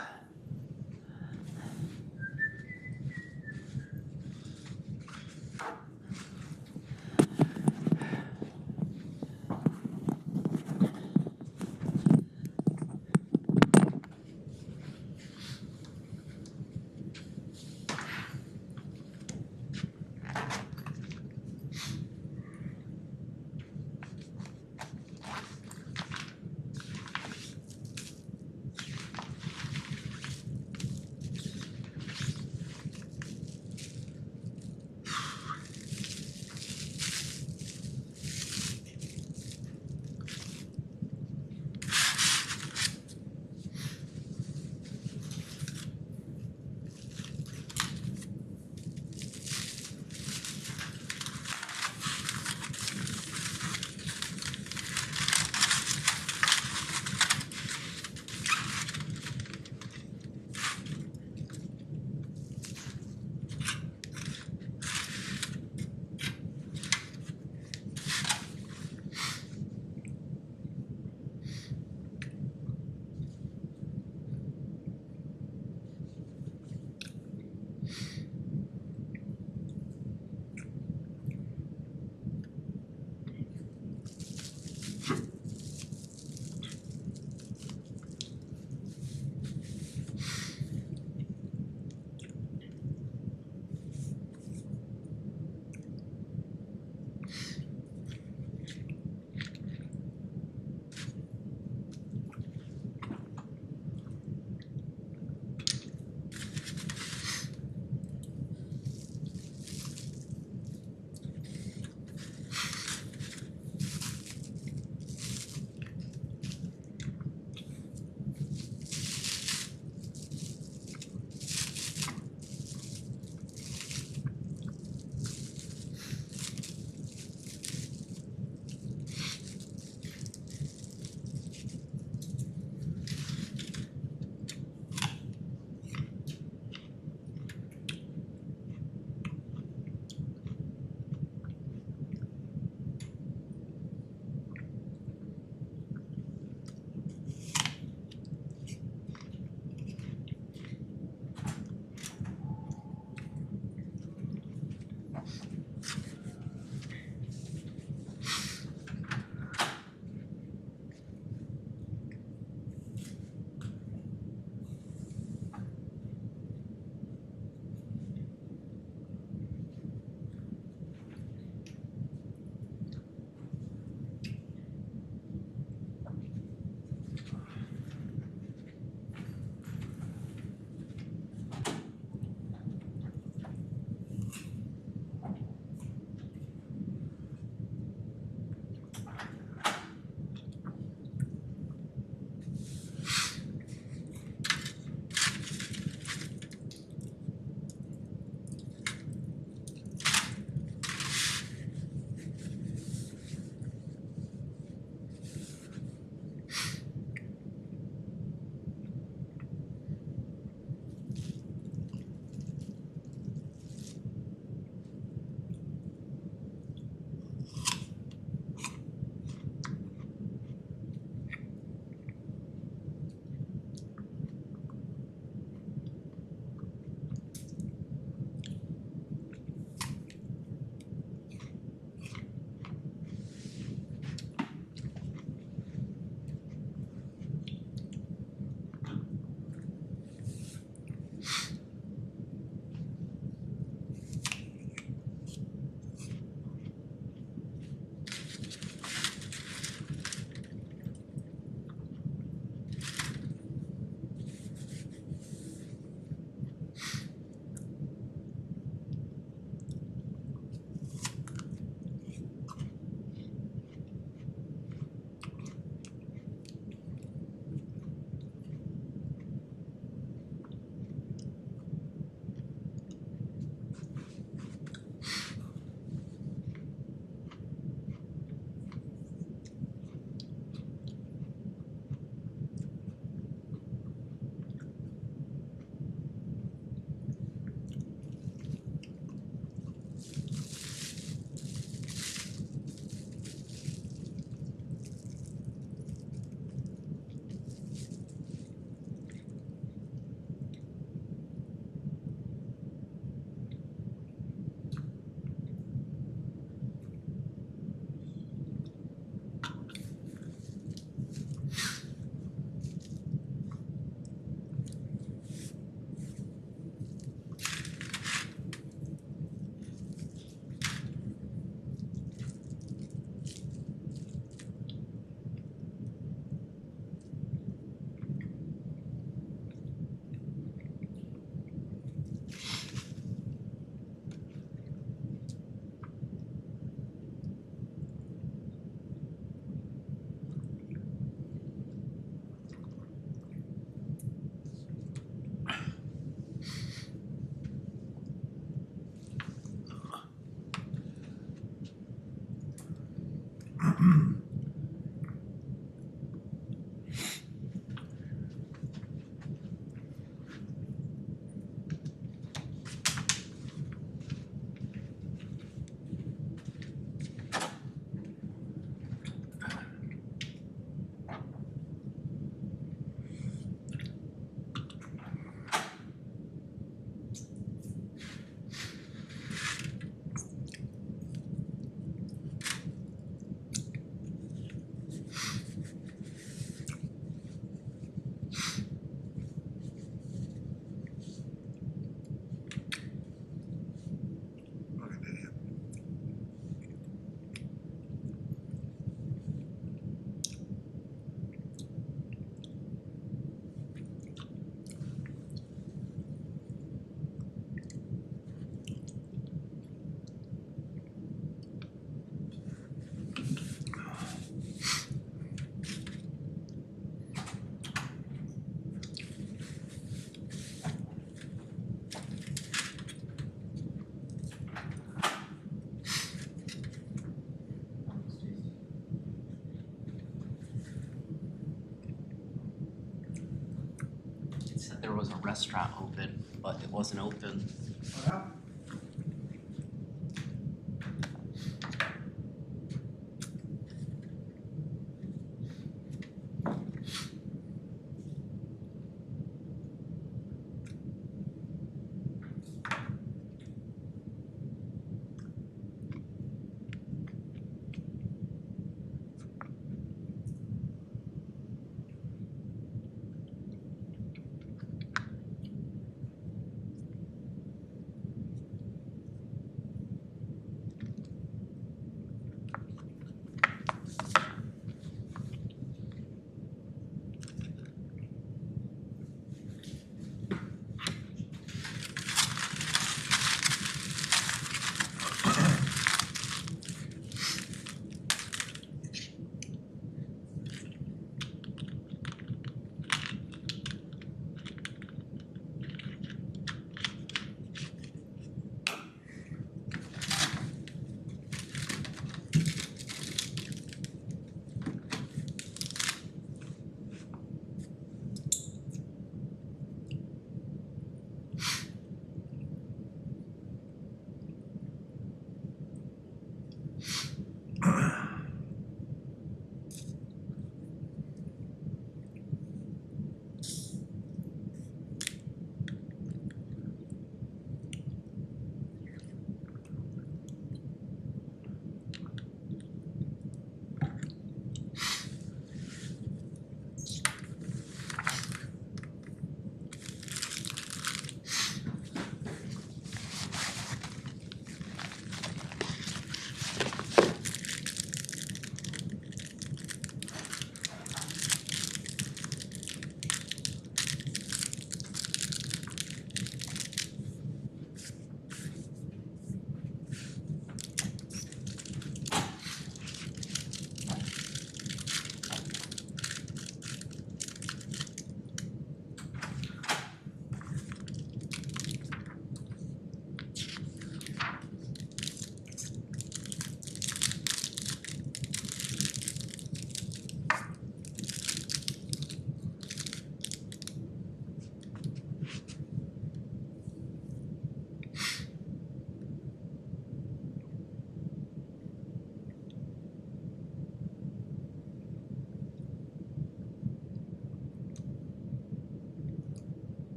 that there was a restaurant open, but it wasn't open.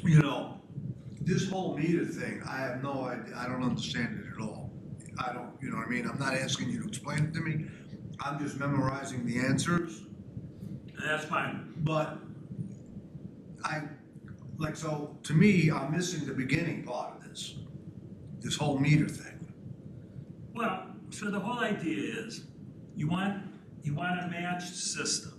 You know, this whole meter thing, I have no idea, I don't understand it at all. I don't, you know what I mean? I'm not asking you to explain it to me. I'm just memorizing the answers. That's fine. But so to me, I'm missing the beginning part of this whole meter thing. Well, so the whole idea is you want a matched system.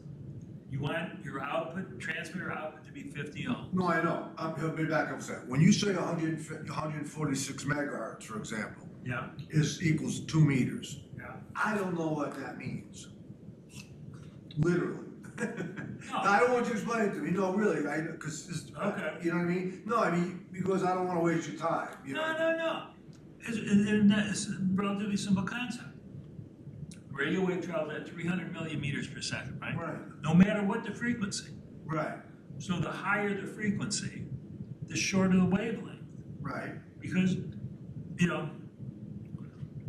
You want your output, transmitter output to be 50 ohms. No, I know. He'll be back up a second. When you say 146 megahertz, for example, Yeah. is equals 2 meters. Yeah. I don't know what that means. Literally. No. I don't want you to explain it to me. No, really, right? Because Okay. you know what I mean? No, I mean because I don't want to waste your time. You know? No. It's a relatively simple concept. Radio wave travels at 300 million meters per second, right? Right. No matter what the frequency. Right. So the higher the frequency, the shorter the wavelength. Right. Because, you know,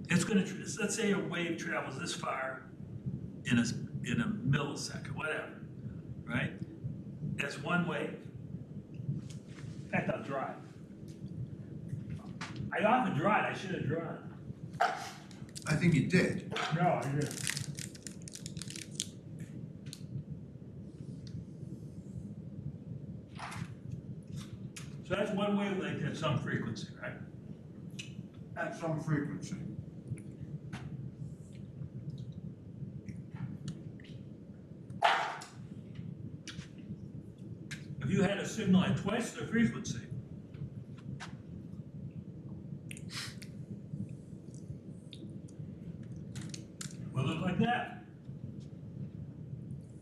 it's going to, let's say a wave travels this far in a millisecond, whatever, right? That's one wave. In fact, I'll draw it. I often draw it, I should have drawn it. I think you did. No, I didn't. So that's one wavelength at some frequency, right? At some frequency. If you had a signal at twice the frequency, will look like that.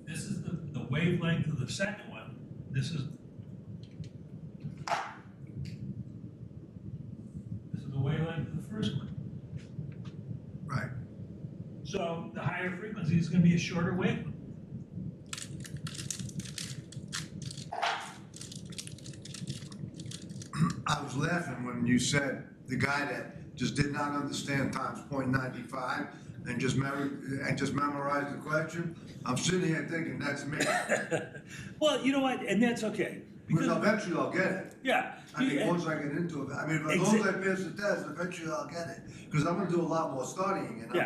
This is the wavelength of the second one. This is the wavelength of the first one. Right. So the higher frequency is going to be a shorter wavelength. I was laughing when you said the guy that just did not understand times 0.95 and just memorized the question. I'm sitting here thinking that's me. Well, you know what, and that's okay. Because eventually I'll get it. Yeah. I mean, once I get into it. I mean, as long as I pass the test, eventually I'll get it. Because I'm gonna do a lot more studying and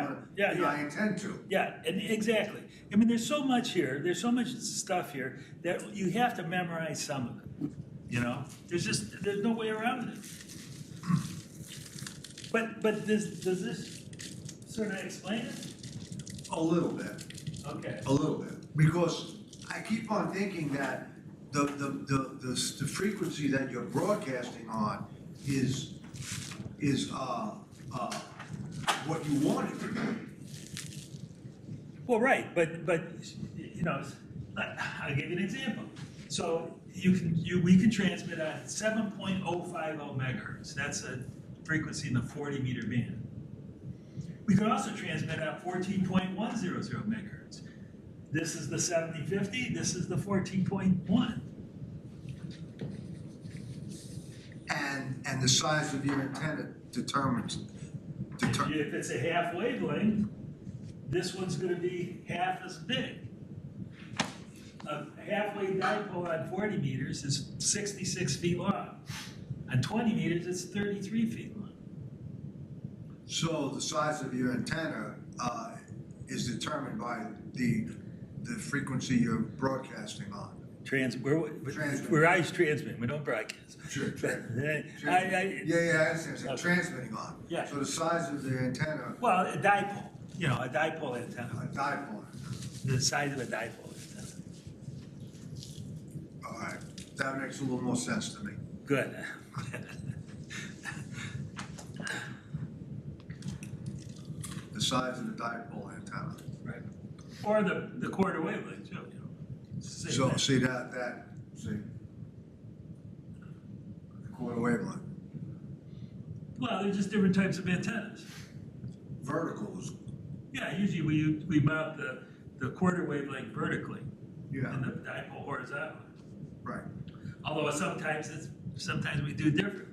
I intend to. Yeah, and exactly. I mean, there's so much here, there's so much stuff here that you have to memorize some of it, you know? There's no way around it. But does this sort of explain it? A little bit. Okay. A little bit. Because I keep on thinking that the frequency that you're broadcasting on is what you want it to be. Well, right, but you know, I'll give you an example. So we can transmit at 7.050 megahertz. That's a frequency in the 40 meter band. We can also transmit at 14.100 megahertz. This is the 7050, this is the 14.1. And the size of your antenna determines. If it's a half wavelength, this one's going to be half as big. A half-wave dipole on 40 meters is 66 feet long. On 20 meters, it's 33 feet long. So the size of your antenna is determined by the frequency you're broadcasting on. We're always transmitting, we don't broadcast. Sure. I I understand. Okay. Transmitting on. Yeah. So the size of the antenna. Well, a dipole, you know, a dipole antenna. A dipole. The size of a dipole antenna. All right. That makes a little more sense to me. Good. The size of the dipole antenna. Right. Or the quarter wavelength, too, you know. So thing. see see. Quarter wavelength. Well, they're just different types of antennas. Vertical is. Yeah, usually we mount the quarter wavelength vertically. Yeah. And the dipole horizontally. Right. Although sometimes we do different.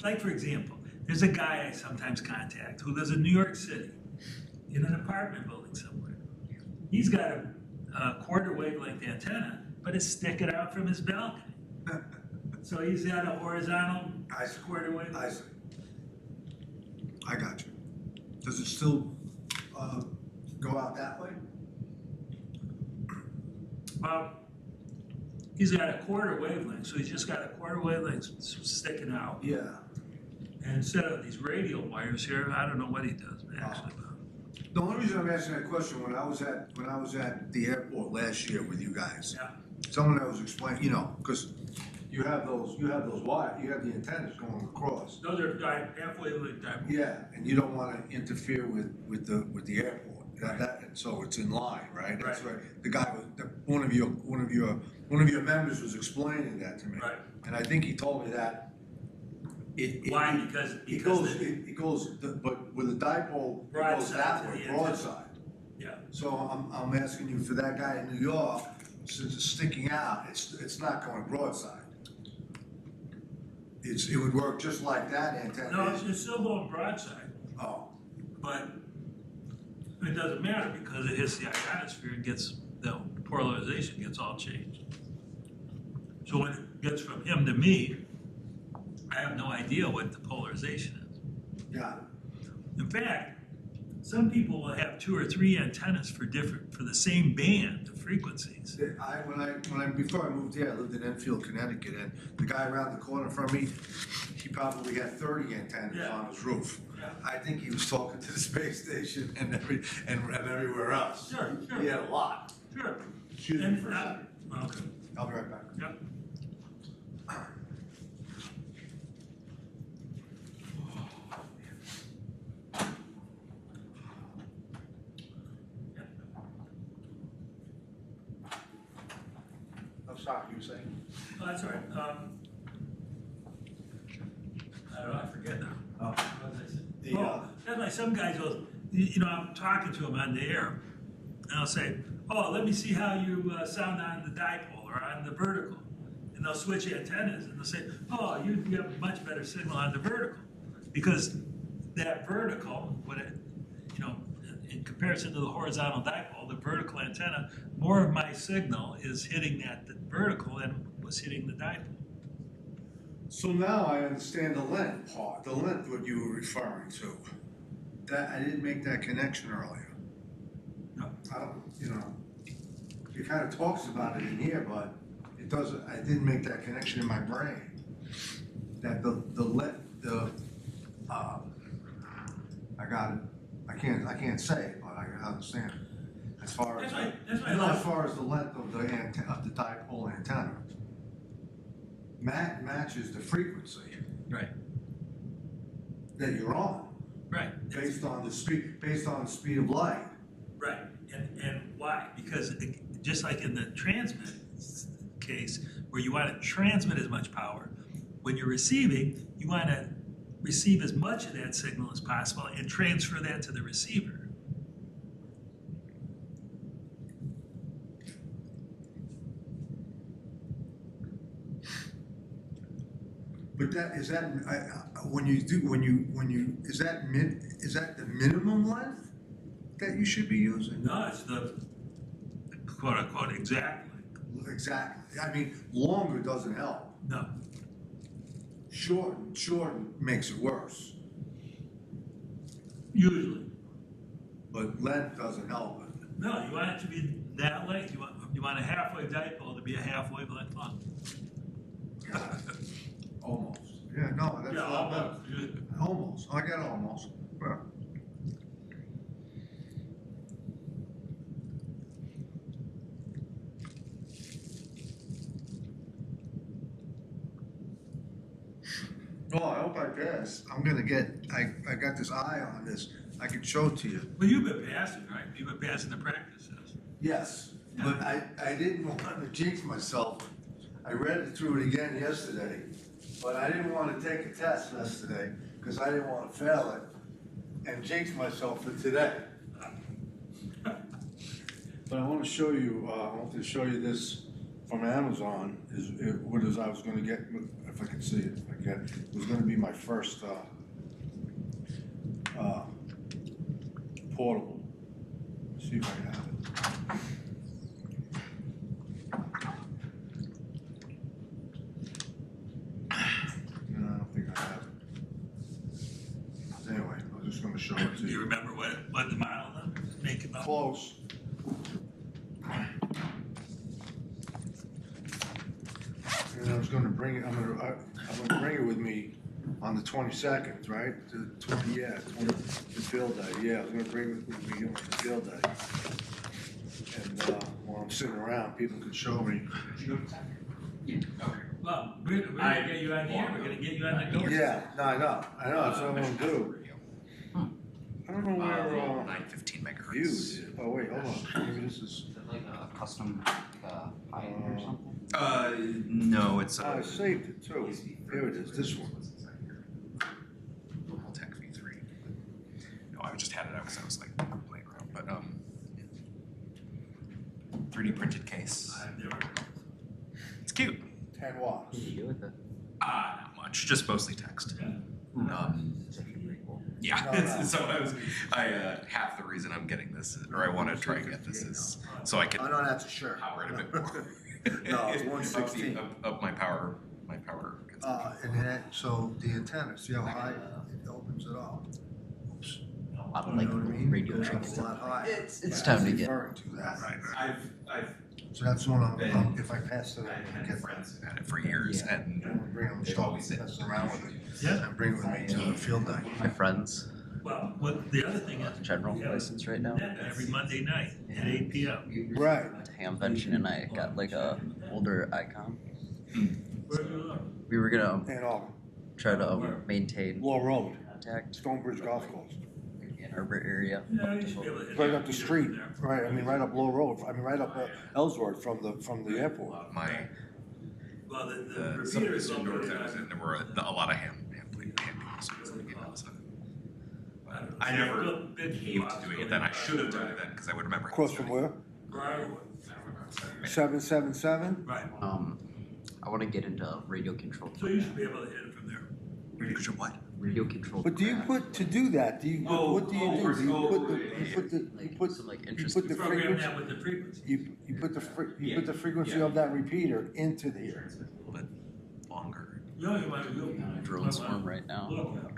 Like, for example, there's a guy I sometimes contact who lives in New York City in an apartment building somewhere. He's got a quarter wavelength antenna, but it's sticking out from his balcony. So he's got a horizontal quarter wavelength. I see. I got you. Does it still go out that way? Well, he's got a quarter wavelength, so he's just got a quarter wavelength sticking out. Yeah. And instead of these radial wires here, I don't know what he does actually. The only reason I'm asking that question, when I was at the airport last year with you guys, Yeah. someone that was explaining, you know, because you have those wires, you have the antennas going across. Those are half wavelength dipoles. Yeah, and you don't want to interfere with the airport. So it's in line, right? That's right. The guy one of your members was explaining that to me. Right. And I think he told me that. Why? Because it goes, but with a dipole, it goes that way, broadside. Yeah. So I'm asking you for that guy in New York, since it's sticking out, it's not going broadside. It would work just like that antenna. No, it's still going broadside. Oh. But it doesn't matter because it hits the ionosphere and the polarization gets all changed. So when it gets from him to me, I have no idea what the polarization is. Yeah. In fact, some people will have 2 or 3 antennas for the same band of frequencies. Before I moved here, I lived in Enfield, Connecticut, and the guy around the corner from me, he probably had 30 antennas on his roof. Yeah. I think he was talking to the space station and everywhere else. Sure. He had a lot. Sure. Excuse me for a second. Okay. I'll be right back. Yep. I'm sorry, you were saying? Oh, that's all right. I don't know, I forget now. Oh. What was I saying? That's why some guys will, I'm talking to them on the air, and I'll say, oh, let me see how you sound on the dipole or on the vertical. And they'll switch antennas, and they'll say, oh, you have a much better signal on the vertical. Because that vertical, in comparison to the horizontal dipole, the vertical antenna, more of my signal is hitting the vertical than was hitting the dipole. So now I understand the length part, what you were referring to. That, I didn't make that connection earlier. No. I don't, it kind of talks about it in here, but it doesn't, I didn't make that connection in my brain. That I got it, I can't say it, but I understand it. As far as, as far as the length of the dipole antenna. Matches the frequency. Right. That you're on. Right. Based on the speed of light. Right. And why? Because just like in the transmit case, where you want to transmit as much power, when you're receiving, you want to receive as much of that signal as possible and transfer that to the receiver. But is that the minimum length that you should be using? No, it's the quote unquote exact length. Exactly. I mean, longer doesn't help. No. Short makes it worse. Usually. But length doesn't help it. No, you want it to be that length. You want a halfway dipole to be a halfway length long. Almost. Yeah, no, that's Yeah, a lot better. almost. Almost. I got almost. Yeah. Oh, I hope I pass. I got this eye on this. I can show it to you. Well, you've been passing, right? You've been passing the practice test. Yes, but I didn't want to jinx myself. I read it through it again yesterday, but I didn't want to take a test yesterday because I didn't want to fail it and jinx myself for today. But I want to show you, this from Amazon, what I was going to get, if I can see it, it was going to be my first portable. Let's see if I have it. No, I don't think I have it. Anyway, I'm just going to show it to Do you you. remember what the model of make it up? Close. And I was going to bring it. I'm going to bring it with me on the 22nd, right? The field day. Yeah, I was going to bring it with me on the field day. And while I'm sitting around, people could show me. Well, we're gonna get you on here. We're gonna get you on the door. Yeah, no, I know. That's what I'm going to do. I don't know where 915 megahertz. views. Oh wait, hold on. Maybe this is. Is it like a custom height or something? No, it's I saved it too. Here it is. This one. Tech V3. No, I just had it out because I was like playing around. But 3D printed case. I've never. It's cute. 10 watts. What do you do with it? Not much. Just mostly text. Yeah. It's actually pretty cool. Yeah. No. So half the reason I'm getting this, or I want to try and get this, is so I can Oh no, that's a shirt. power it a bit more. No, it's 116. Of my power consumption. And then, so the antenna, see how high it opens it up? A lot of You like know what I mean? radio It's trinkets. a lot higher. It's time to get. Referring to that. I've So that's one if I pass it, I can get friends who've had it for years, and bring them, they've stop always said, messing around with it. Yeah. And bring it with me to the field night. My friends, Well, what, the other thing is. general we have license right now. net Every Monday night at 8 p.m. Right. Hamvention and I got like a older icon. Where do you live? We were gonna And try to maintain Law Road, contact Stonebridge Golf Course. in Harbor area. Yeah, you should be able to hit Right it up the street, there. right, I mean, right up Low Road, I mean, right up Ellsworth from the airport. Well, the some of repeater the is indoor located tennis, on- and there were a lot of hand people, so it's like, you know, so. I never caved to doing it then. I should have done it then because I would remember. Across from where? Briarwood. 777? Right. I want to get into radio controlled. So you should be able to hit it from there. Radio control what? Radio controlled. But do you put, to do that, do you, what do you do? Do you put some like you interesting. put the Program frequency, that with the frequency. you put the frequency of that repeater into the A little bit longer. Yeah, you might be good. Drone swarm right now. Look,